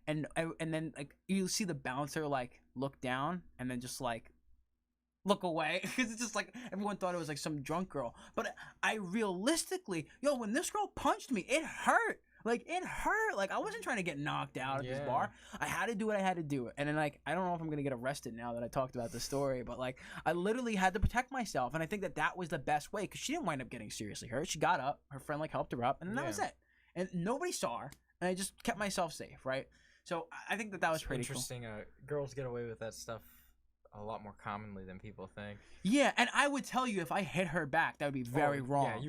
And then like you see the bouncer like look down and then just like look away because it's just like everyone thought it was like some drunk girl. But I realistically, when this girl punched me, it hurt. Like it hurt. Like I wasn't trying to get knocked out at this bar. I had to do what I had to do. And then like I don't know if I'm gonna get arrested now that I talked about this story, but like I literally had to protect myself. And I think that was the best way because she didn't wind up getting seriously hurt. She got up, her friend like helped her up, and then that was it. And nobody saw her. And I just kept myself safe, right? So I think that was pretty interesting. Cool. Girls get away with that stuff a lot more commonly than people think. Yeah, and I would tell you if I hit her back, that would be very wrong. Yeah,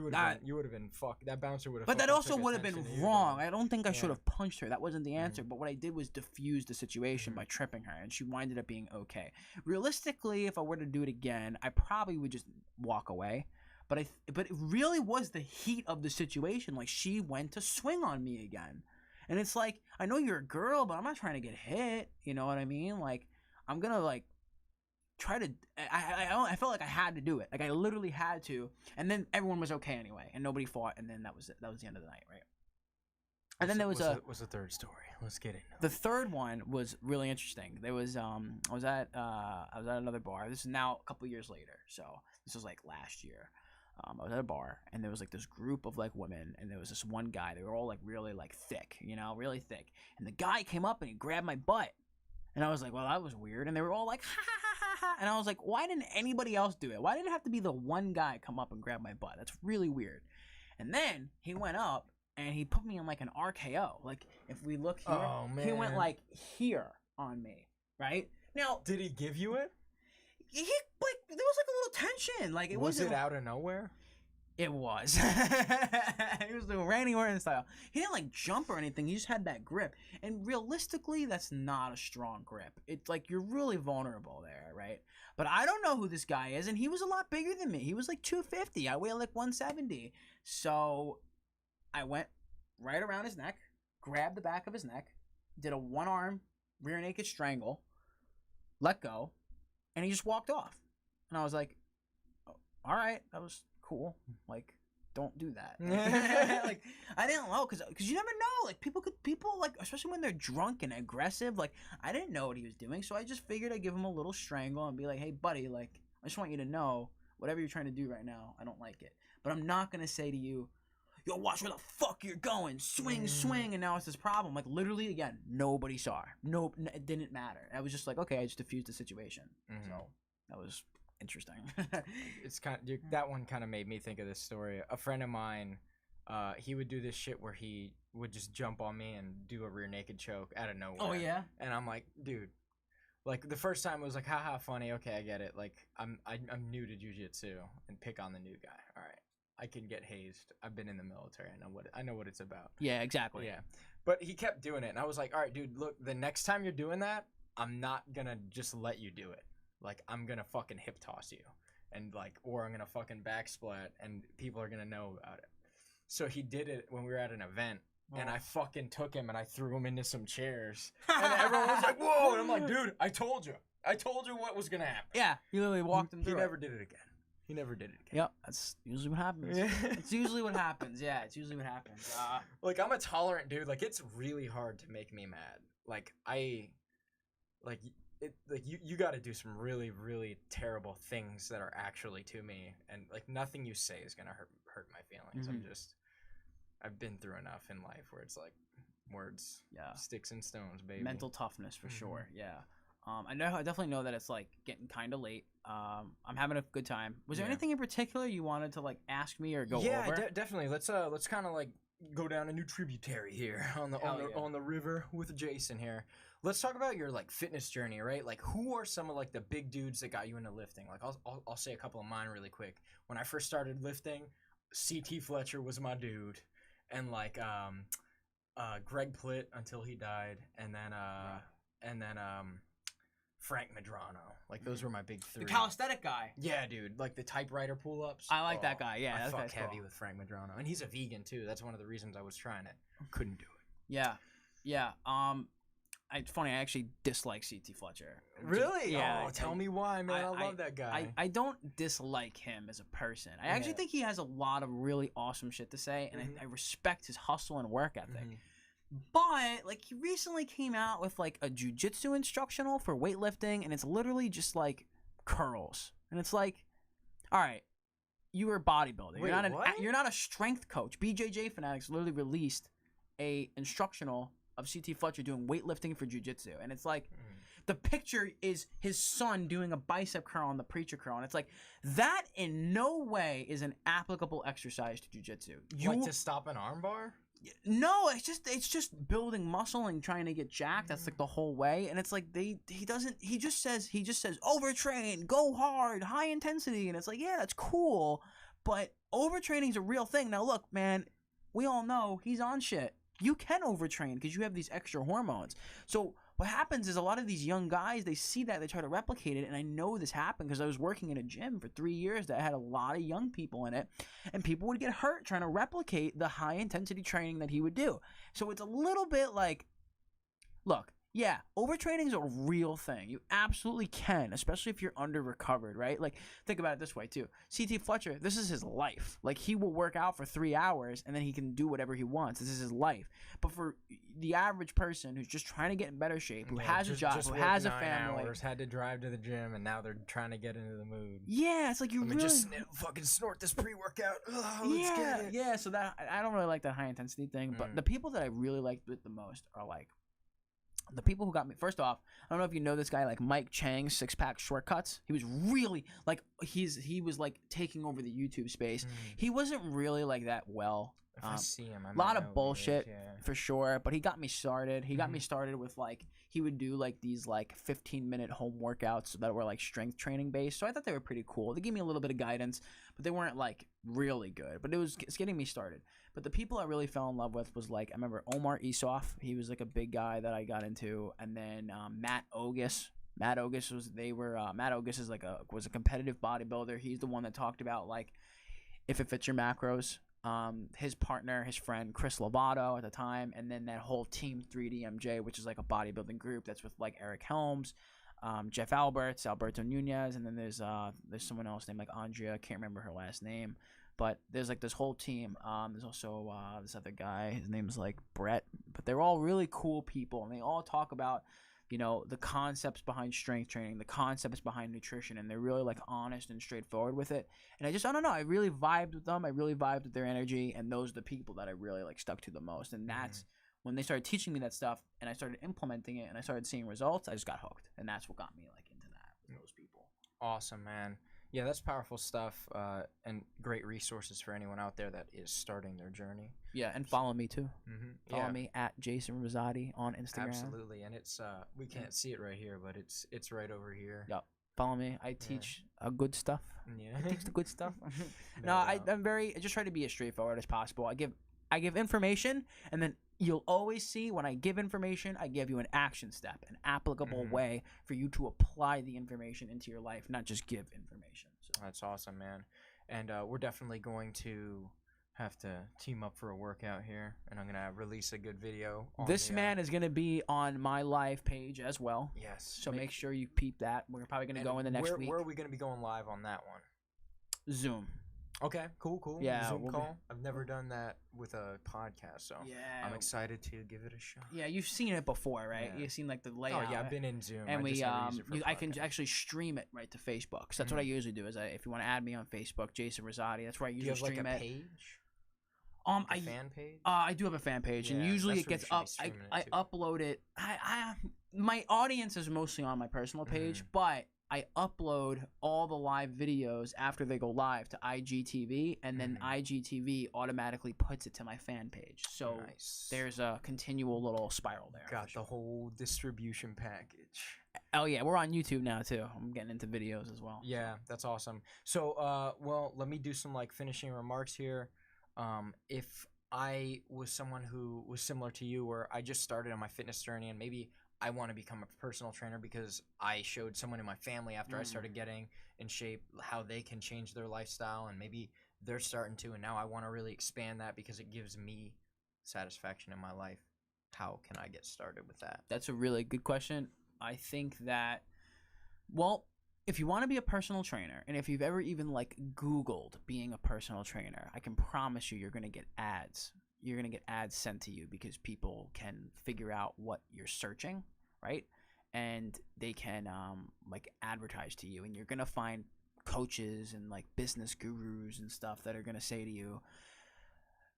you would have been fucked. That bouncer would have. But that also would have been wrong. I don't think I should have punched her. That wasn't the answer. But what I did was diffuse the situation by tripping her, and she winded up being okay. Realistically, if I were to do it again, I probably would just walk away. But it really was the heat of the situation. Like she went to swing on me again. And it's like, I know you're a girl, but I'm not trying to get hit. You know what I mean? Like, I'm going to, like, try to... I felt like I had to do it. Like, I literally had to. And then everyone was okay anyway. And nobody fought. And then that was it. That was the end of the night, right? And then there was What's the third story? Let's get into it. The third one was really interesting. There was, I was at another bar. This is now a couple years later. So, this was, like, last year. I was at a bar, and there was like this group of like women, and there was this one guy. They were all like really like thick, really thick. And the guy came up and he grabbed my butt, and I was like, well, that was weird. And they were all like, ha ha ha ha ha. And I was like, why didn't anybody else do it? Why did it have to be the one guy come up and grab my butt? That's really weird. And then he went up and he put me in like an RKO. Like if we look here, he went like here on me, right? Now, did he give you it? He like there was like a little tension. Like it was it out of nowhere? It was. He was doing Randy Orton style. He didn't like jump or anything. He just had that grip. And realistically, that's not a strong grip. It's like you're really vulnerable there, right? But I don't know who this guy is, and he was a lot bigger than me. He was like 250. I weigh like 170. So I went right around his neck, grabbed the back of his neck, did a one-arm rear naked strangle, let go, and he just walked off. And I was like, oh, all right, that was cool. Like, don't do that. Like, I didn't know, because you never know. Like, people like, especially when they're drunk and aggressive, like, I didn't know what he was doing, so I just figured I'd give him a little strangle and be like, hey, buddy, like, I just want you to know, whatever you're trying to do right now, I don't like it. But I'm not going to say to you, yo, watch where the fuck you're going. Swing, swing. And now it's this problem. Like, literally, again, nobody saw her. Nope, it didn't matter. I was just like, okay, I just diffused the situation. So that was interesting. It's kind of, that one kind of made me think of this story. A friend of mine, he would do this shit where he would just jump on me and do a rear naked choke out of nowhere. Oh, yeah? And I'm like, dude, like, the first time it was like, haha, funny. Okay, I get it. Like, I'm new to jiu-jitsu and pick on the new guy. All right. I can get hazed. I've been in the military. I know what it's about. Yeah, exactly. Yeah. But he kept doing it. And I was like, all right, dude, look, the next time you're doing that, I'm not going to just let you do it. Like, I'm going to fucking hip toss you. And like, or I'm going to fucking backsplat and people are going to know about it. So he did it when we were at an event. And I fucking took him and I threw him into some chairs. And everyone was like, whoa. And I'm like, dude, I told you what was going to happen. Yeah, you literally walked him through. He never did it again. He never did it again. Yep, that's usually what happens. It's usually what happens. Yeah, it's usually what happens. Like, I'm a tolerant dude. Like, it's really hard to make me mad. Like, you got to do some really, really terrible things that are actually to me, and like nothing you say is gonna hurt my feelings. I've been through enough in life where it's like words, sticks and stones, baby. Mental toughness for sure. Yeah. I definitely know that it's like getting kind of late. I'm having a good time. Was there anything in particular you wanted to like ask me or go over? Yeah, definitely. Let's kind of like go down a new tributary here on the river with Jason here. Let's talk about your like fitness journey, right? Like, who are some of like the big dudes that got you into lifting? Like, I'll say a couple of mine really quick. When I first started lifting, CT Fletcher was my dude, and like Greg Plitt until he died, and then Frank Medrano. Like, those were my big three. The calisthenic guy. Yeah, dude. Like the typewriter pull-ups. I like that guy. Yeah, I fuck heavy with Frank Medrano, and he's a vegan too. That's one of the reasons I was trying it. Couldn't do it. Yeah. It's funny. I actually dislike CT Fletcher. Really? Yeah. Oh, tell me why, man. I love that guy. I don't dislike him as a person. I actually think he has a lot of really awesome shit to say, and I respect his hustle and work ethic. But like, he recently came out with like a jiu-jitsu instructional for weightlifting, and it's literally just like curls, and it's like, all right, you were a bodybuilder. Wait, you're not a strength coach. BJJ Fanatics literally released a instructional of CT Fletcher doing weightlifting for jiu-jitsu, and it's like the picture is his son doing a bicep curl on the preacher curl, and it's like, that in no way is an applicable exercise to jiu-jitsu. Like to stop an armbar? No, it's just building muscle and trying to get jacked. That's like the whole way. And it's like he just says overtrain, go hard, high intensity, and it's like, yeah, that's cool, but overtraining is a real thing. Now look, man, we all know he's on shit. You can overtrain because you have these extra hormones. So what happens is a lot of these young guys, they see that, they try to replicate it, and I know this happened because I was working in a gym for 3 years that had a lot of young people in it, and people would get hurt trying to replicate the high-intensity training that he would do. So it's a little bit like, look, yeah, overtraining is a real thing. You absolutely can, especially if you're under-recovered, right? Like, think about it this way, too. CT Fletcher, this is his life. Like, he will work out for 3 hours, and then he can do whatever he wants. This is his life. But for the average person who's just trying to get in better shape, who has a job, who has a family, hours, had to drive to the gym, and now they're trying to get into the mood. Yeah, it's like you really just fucking snort this pre-workout. Let's get it. Yeah, so that I don't really like that high-intensity thing, but the people that I really liked it the most are like, the people who got me, first off, I don't know if you know this guy, like Mike Chang's Six Pack Shortcuts. He was really like he was like taking over the YouTube space. He wasn't really like that well If I see him, I A might lot know of who he is, bullshit yeah. for sure, but he got me started. He got me started with like he would do like these like 15-minute home workouts that were like strength training based. So I thought they were pretty cool. They gave me a little bit of guidance, but they weren't like really good. But it's getting me started. But the people I really fell in love with was like I remember Omar Isoff. He was like a big guy that I got into, and then Matt Ogus. Matt Ogus was a competitive bodybuilder. He's the one that talked about like if it fits your macros. His partner, his friend Chris Lovato at the time, and then that whole team 3DMJ, which is like a bodybuilding group that's with like Eric Helms, Jeff Alberts, Alberto Nunez, and then there's someone else named like Andrea. I can't remember her last name, but there's like this whole team. There's also this other guy. His name's like Brett, but they're all really cool people, and they all talk about the concepts behind strength training, the concepts behind nutrition, and they're really like honest and straightforward with it. And I don't know, I really vibed with them. I really vibed with their energy, and those are the people that I really like stuck to the most. And that's when they started teaching me that stuff, and I started implementing it, and I started seeing results. I just got hooked, and that's what got me like into that. Those people. Awesome, man. Yeah, that's powerful stuff, and great resources for anyone out there that is starting their journey. Yeah, and follow me too. Follow Yeah. me at Jason Rosati on Instagram. Absolutely, and it's we can't see it right here, but it's right over here. Yep. Follow me. I teach good stuff. Yeah. I teach the good stuff. No I doubt. just try to be as straightforward as possible. I give information, and then you'll always see when I give information, I give you an action step, an applicable way for you to apply the information into your life, not just give information. So. That's awesome, man. And we're definitely going to have to team up for a workout here, and I'm gonna release a good video. This man is gonna be on my live page as well. Yes. So make sure you peep that. We're probably gonna go in the next week. Where are we gonna be going live on that one? Zoom. Okay, cool. Yeah, Zoom call. I've never done that with a podcast, so Yeah. I'm excited to give it a shot. Yeah, you've seen it before, right? Yeah. You've seen like the layout. Oh yeah, I've been in Zoom. And I just never used it for I can podcast. actually stream it right to Facebook. So that's what I usually do. Is if you want to add me on Facebook, Jason Rosati. That's where I Do usually you have like stream a it. page? A Fan page? I do have a fan page, and Yeah, usually that's it where you gets should be up. streaming I it to. upload it. My audience is mostly on my personal page, but I upload all the live videos after they go live to IGTV, and then IGTV automatically puts it to my fan page. So Nice. there's a continual little spiral there. Got the whole distribution package. Oh yeah, we're on YouTube now too. I'm getting into videos as well. Yeah, that's awesome. So, well, let me do some like finishing remarks here. If I was someone who was similar to you, where I just started on my fitness journey, and maybe I want to become a personal trainer because I showed someone in my family after I started getting in shape how they can change their lifestyle, and maybe they're starting to, and now I want to really expand that because it gives me satisfaction in my life. How can I get started with that? That's a really good question. I think that, well, if you want to be a personal trainer, and if you've ever even like Googled being a personal trainer, I can promise you're going to get ads. You're going to get ads sent to you because people can figure out what you're searching, right? And they can like advertise to you, and you're going to find coaches and like business gurus and stuff that are going to say to you,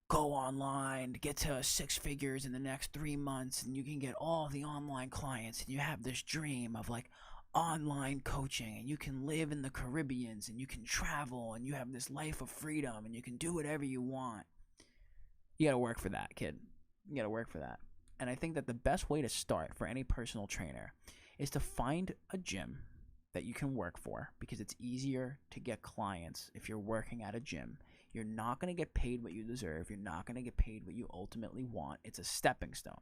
go online, get to 6 figures in the next 3 months, and you can get all the online clients, and you have this dream of like online coaching, and you can live in the Caribbean, and you can travel, and you have this life of freedom, and you can do whatever you want. You gotta work for that, kid. You gotta work for that. And I think that the best way to start for any personal trainer is to find a gym that you can work for, because it's easier to get clients if you're working at a gym. You're not going to get paid what you deserve. You're not going to get paid what you ultimately want. It's a stepping stone.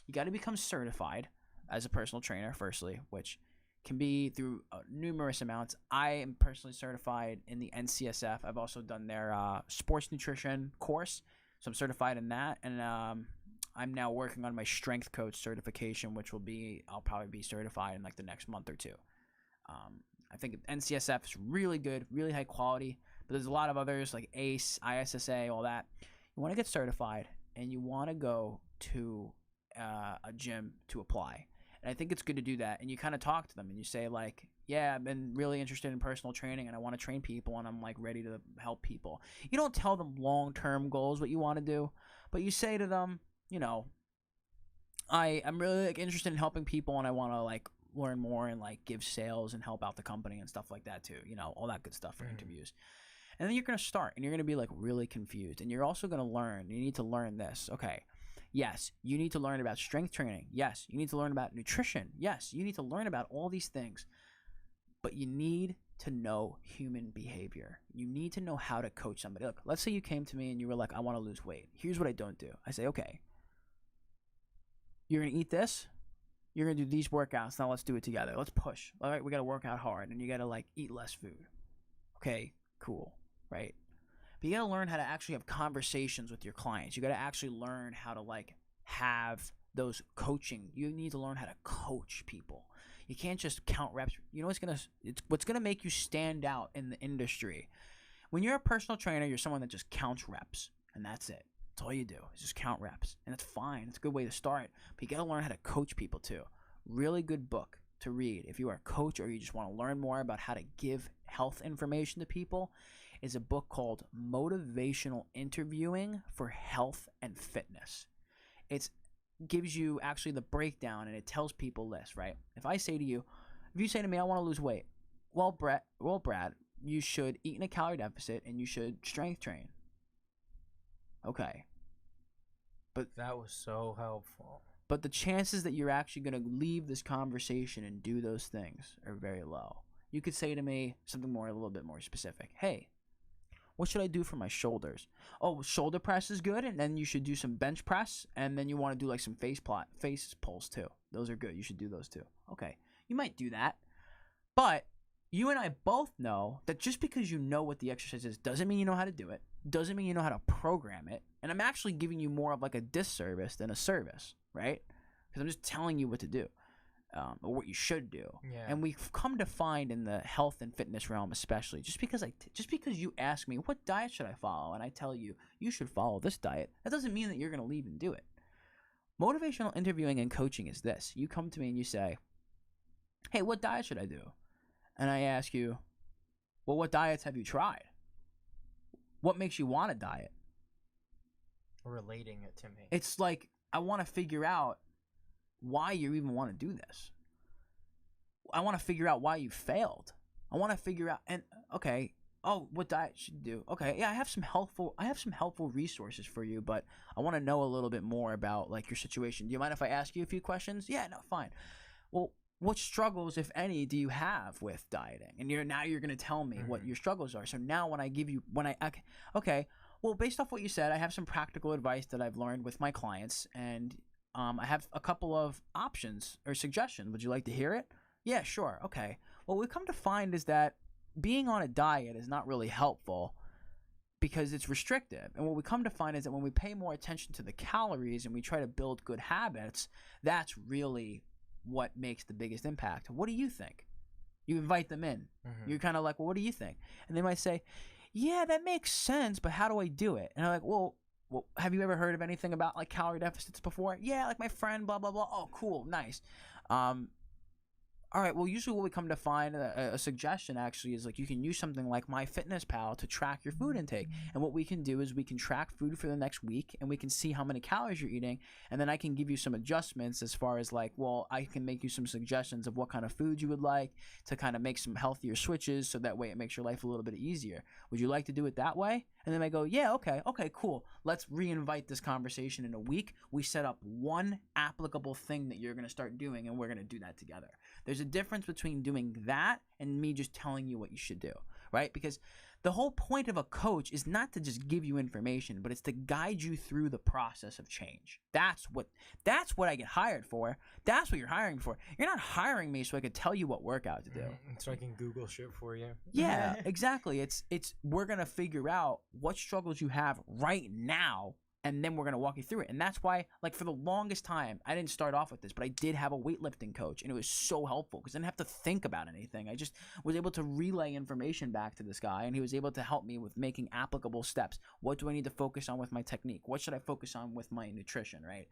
You got to become certified as a personal trainer, firstly, which can be through numerous amounts. I am personally certified in the NCSF. I've also done their sports nutrition course, so I'm certified in that. And I'm now working on my strength coach certification, which I'll probably be certified in like the next month or two. I think NCSF is really good, really high quality, but there's a lot of others like ACE, ISSA, all that. You want to get certified, and you want to go to a gym to apply. And I think it's good to do that. And you kind of talk to them, and you say like, yeah, I've been really interested in personal training, and I want to train people, and I'm like ready to help people. You don't tell them long-term goals, what you want to do, but you say to them, I'm really like interested in helping people, and I want to like learn more and like give sales and help out the company and stuff like that too, all that good stuff for interviews. And then you're going to start and you're going to be like really confused. And you're also going to learn. You need to learn this. Okay. Yes, you need to learn about strength training. Yes, you need to learn about nutrition. Yes, you need to learn about all these things. But you need to know human behavior. You need to know how to coach somebody. Look, let's say you came to me and you were like, I want to lose weight. Here's what I don't do. I say, okay, you're going to eat this. You're going to do these workouts. Now let's do it together. Let's push. All right, we got to work out hard and you got to like eat less food. Okay, cool, right? But you got to learn how to actually have conversations with your clients. You got to actually learn how to like have those coaching. You need to learn how to coach people. You can't just count reps. You know what's gonna make you stand out in the industry. When you're a personal trainer, you're someone that just counts reps, and that's it. That's all you do is just count reps, and that's fine. It's a good way to start, but you gotta learn how to coach people too. Really good book to read if you are a coach or you just want to learn more about how to give health information to people is a book called Motivational Interviewing for Health and Fitness. It gives you actually the breakdown, and it tells people this, right? If you say to me, I want to lose weight, well, Brad, you should eat in a calorie deficit and you should strength train. Okay. But that was so helpful. But the chances that you're actually going to leave this conversation and do those things are very low. You could say to me something a little bit more specific. Hey, what should I do for my shoulders? Oh, shoulder press is good, and then you should do some bench press, and then you want to do like some face pulls too. Those are good. You should do those too. Okay, you might do that, but you and I both know that just because you know what the exercise is doesn't mean you know how to do it, doesn't mean you know how to program it, and I'm actually giving you more of like a disservice than a service, right? Because I'm just telling you what to do. Or what you should do. Yeah. And we've come to find in the health and fitness realm especially, just because you ask me what diet should I follow and I tell you you should follow this diet, that doesn't mean that you're going to leave and do it. Motivational interviewing and coaching is this. You come to me and you say, hey, what diet should I do? And I ask you, well, what diets have you tried? What makes you want a diet? Relating it to me. It's like I want to figure out why you even want to do this. I want to figure out why you failed. I want to figure out, and okay, what diet should you do? Okay, yeah, I have some helpful resources for you, but I want to know a little bit more about like your situation. Do you mind if I ask you a few questions? Yeah, no, fine. Well, what struggles, if any, do you have with dieting? And you're going to tell me what your struggles are. So now okay, well, based off what you said, I have some practical advice that I've learned with my clients, and I have a couple of options or suggestions. Would you like to hear it? Yeah, sure. Okay. What we've come to find is that being on a diet is not really helpful because it's restrictive. And what we come to find is that when we pay more attention to the calories and we try to build good habits, that's really what makes the biggest impact. What do you think? You invite them in. You're kind of like, well, what do you think? And they might say, yeah, that makes sense, but how do I do it? And I'm like, well, have you ever heard of anything about like calorie deficits before? Yeah, like my friend, blah, blah, blah. Oh, cool. Nice. All right, well, usually what we come to find, a suggestion actually is like you can use something like MyFitnessPal to track your food intake. And what we can do is we can track food for the next week and we can see how many calories you're eating. And then I can give you some adjustments as far as like, well, I can make you some suggestions of what kind of food you would like to kind of make some healthier switches so that way it makes your life a little bit easier. Would you like to do it that way? And then I go, yeah, okay, cool. Let's reinvite this conversation in a week. We set up one applicable thing that you're going to start doing, and we're going to do that together. There's a difference between doing that and me just telling you what you should do, right? Because the whole point of a coach is not to just give you information, but it's to guide you through the process of change. That's what I get hired for. That's what you're hiring for. You're not hiring me so I could tell you what workout to do. So I can Google shit for you. Yeah, exactly. It's we're going to figure out what struggles you have right now, and then we're going to walk you through it. And that's why, like, for the longest time, I didn't start off with this, but I did have a weightlifting coach, and it was so helpful because I didn't have to think about anything. I just was able to relay information back to this guy, and he was able to help me with making applicable steps. What do I need to focus on with my technique? What should I focus on with my nutrition, right?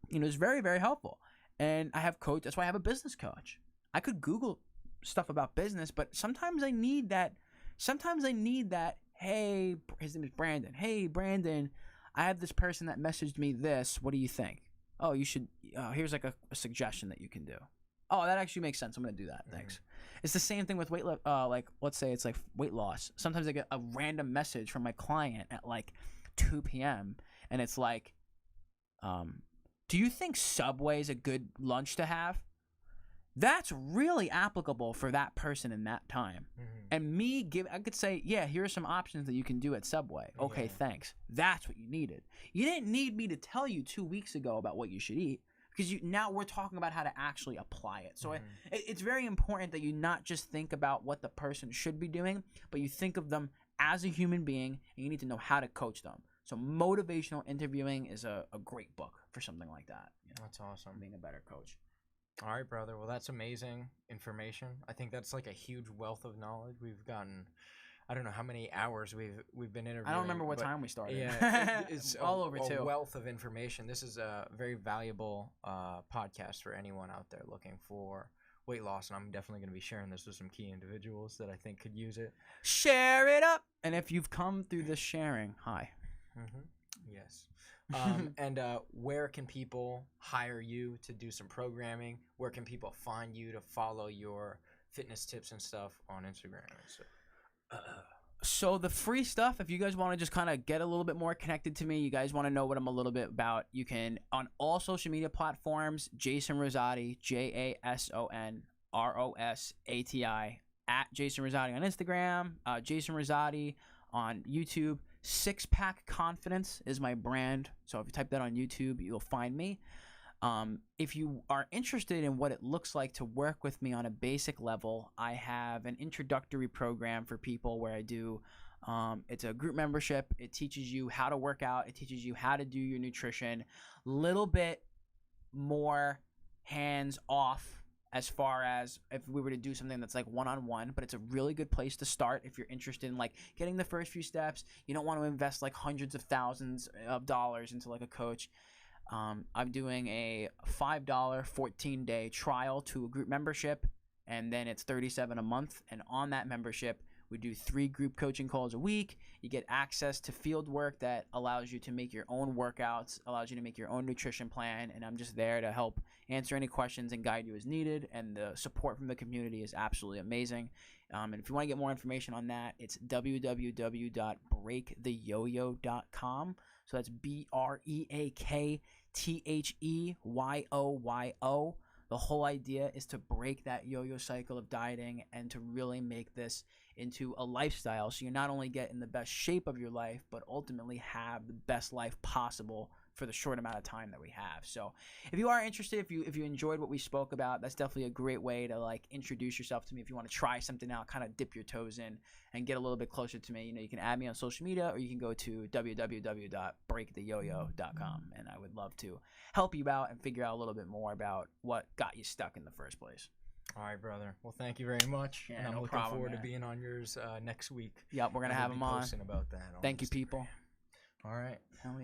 It's very, very helpful. And I have coach. That's why I have a business coach. I could Google stuff about business, but sometimes I need that. Hey, his name is Brandon. Hey, Brandon, I have this person that messaged me this. What do you think? Oh, you should. Here's like a suggestion that you can do. Oh, that actually makes sense. I'm gonna do that. Thanks. It's the same thing with like let's say it's like weight loss. Sometimes I get a random message from my client at like 2 p.m. and it's like, do you think Subway is a good lunch to have? That's really applicable for that person in that time. And I could say, yeah, here are some options that you can do at Subway. Okay, thanks. That's what you needed. You didn't need me to tell you 2 weeks ago about what you should eat, because now we're talking about how to actually apply it. So it's very important that you not just think about what the person should be doing, but you think of them as a human being, and you need to know how to coach them. So motivational interviewing is a great book for something like that. That's awesome. Being a better coach. All right, brother. Well, that's amazing information. I think that's like a huge wealth of knowledge. We've gotten, I don't know how many hours we've been interviewing. I don't remember what time we started. Yeah, it's all over too. A wealth of information. This is a very valuable podcast for anyone out there looking for weight loss, and I'm definitely going to be sharing this with some key individuals that I think could use it. Share it up. And if you've come through this sharing, hi. Yes. And where can people hire you to do some programming? Where can people find you to follow your fitness tips and stuff on Instagram? So the free stuff, if you guys want to just kind of get a little bit more connected to me, you guys want to know what I'm a little bit about, you can, on all social media platforms, Jason Rosati, JasonRosati, at Jason Rosati on Instagram, Jason Rosati on YouTube. Six Pack Confidence is my brand. So if you type that on YouTube, you'll find me. If you are interested in what it looks like to work with me on a basic level, I have an introductory program for people where I do, it's a group membership. It teaches you how to work out. It teaches you how to do your nutrition. Little bit more hands off as far as if we were to do something that's like one-on-one, but it's a really good place to start if you're interested in like getting the first few steps. You don't want to invest like hundreds of thousands of dollars into like a coach. I'm doing a $5 14-day trial to a group membership, and then it's $37 a month. And on that membership, we do 3 group coaching calls a week. You get access to field work that allows you to make your own workouts, allows you to make your own nutrition plan, and I'm just there to help answer any questions and guide you as needed, and the support from the community is absolutely amazing. And if you want to get more information on that, it's www.breaktheyoyo.com. So that's BreakTheYoyo. The whole idea is to break that yo-yo cycle of dieting and to really make this into a lifestyle, so you're not only getting the best shape of your life, but ultimately have the best life possible for the short amount of time that we have. So if you are interested, if you enjoyed what we spoke about, that's definitely a great way to like introduce yourself to me. If you want to try something out, kind of dip your toes in and get a little bit closer to me, you can add me on social media, or you can go to www.breaktheyoyo.com, and I would love to help you out and figure out a little bit more about what got you stuck in the first place. All right, brother. Well, thank you very much. Yeah, and I'm no looking problem, forward man. to being on yours next week. Yep, we're going to have them on. Posting about that on Thank you, Instagram. people. All right. Hell yeah.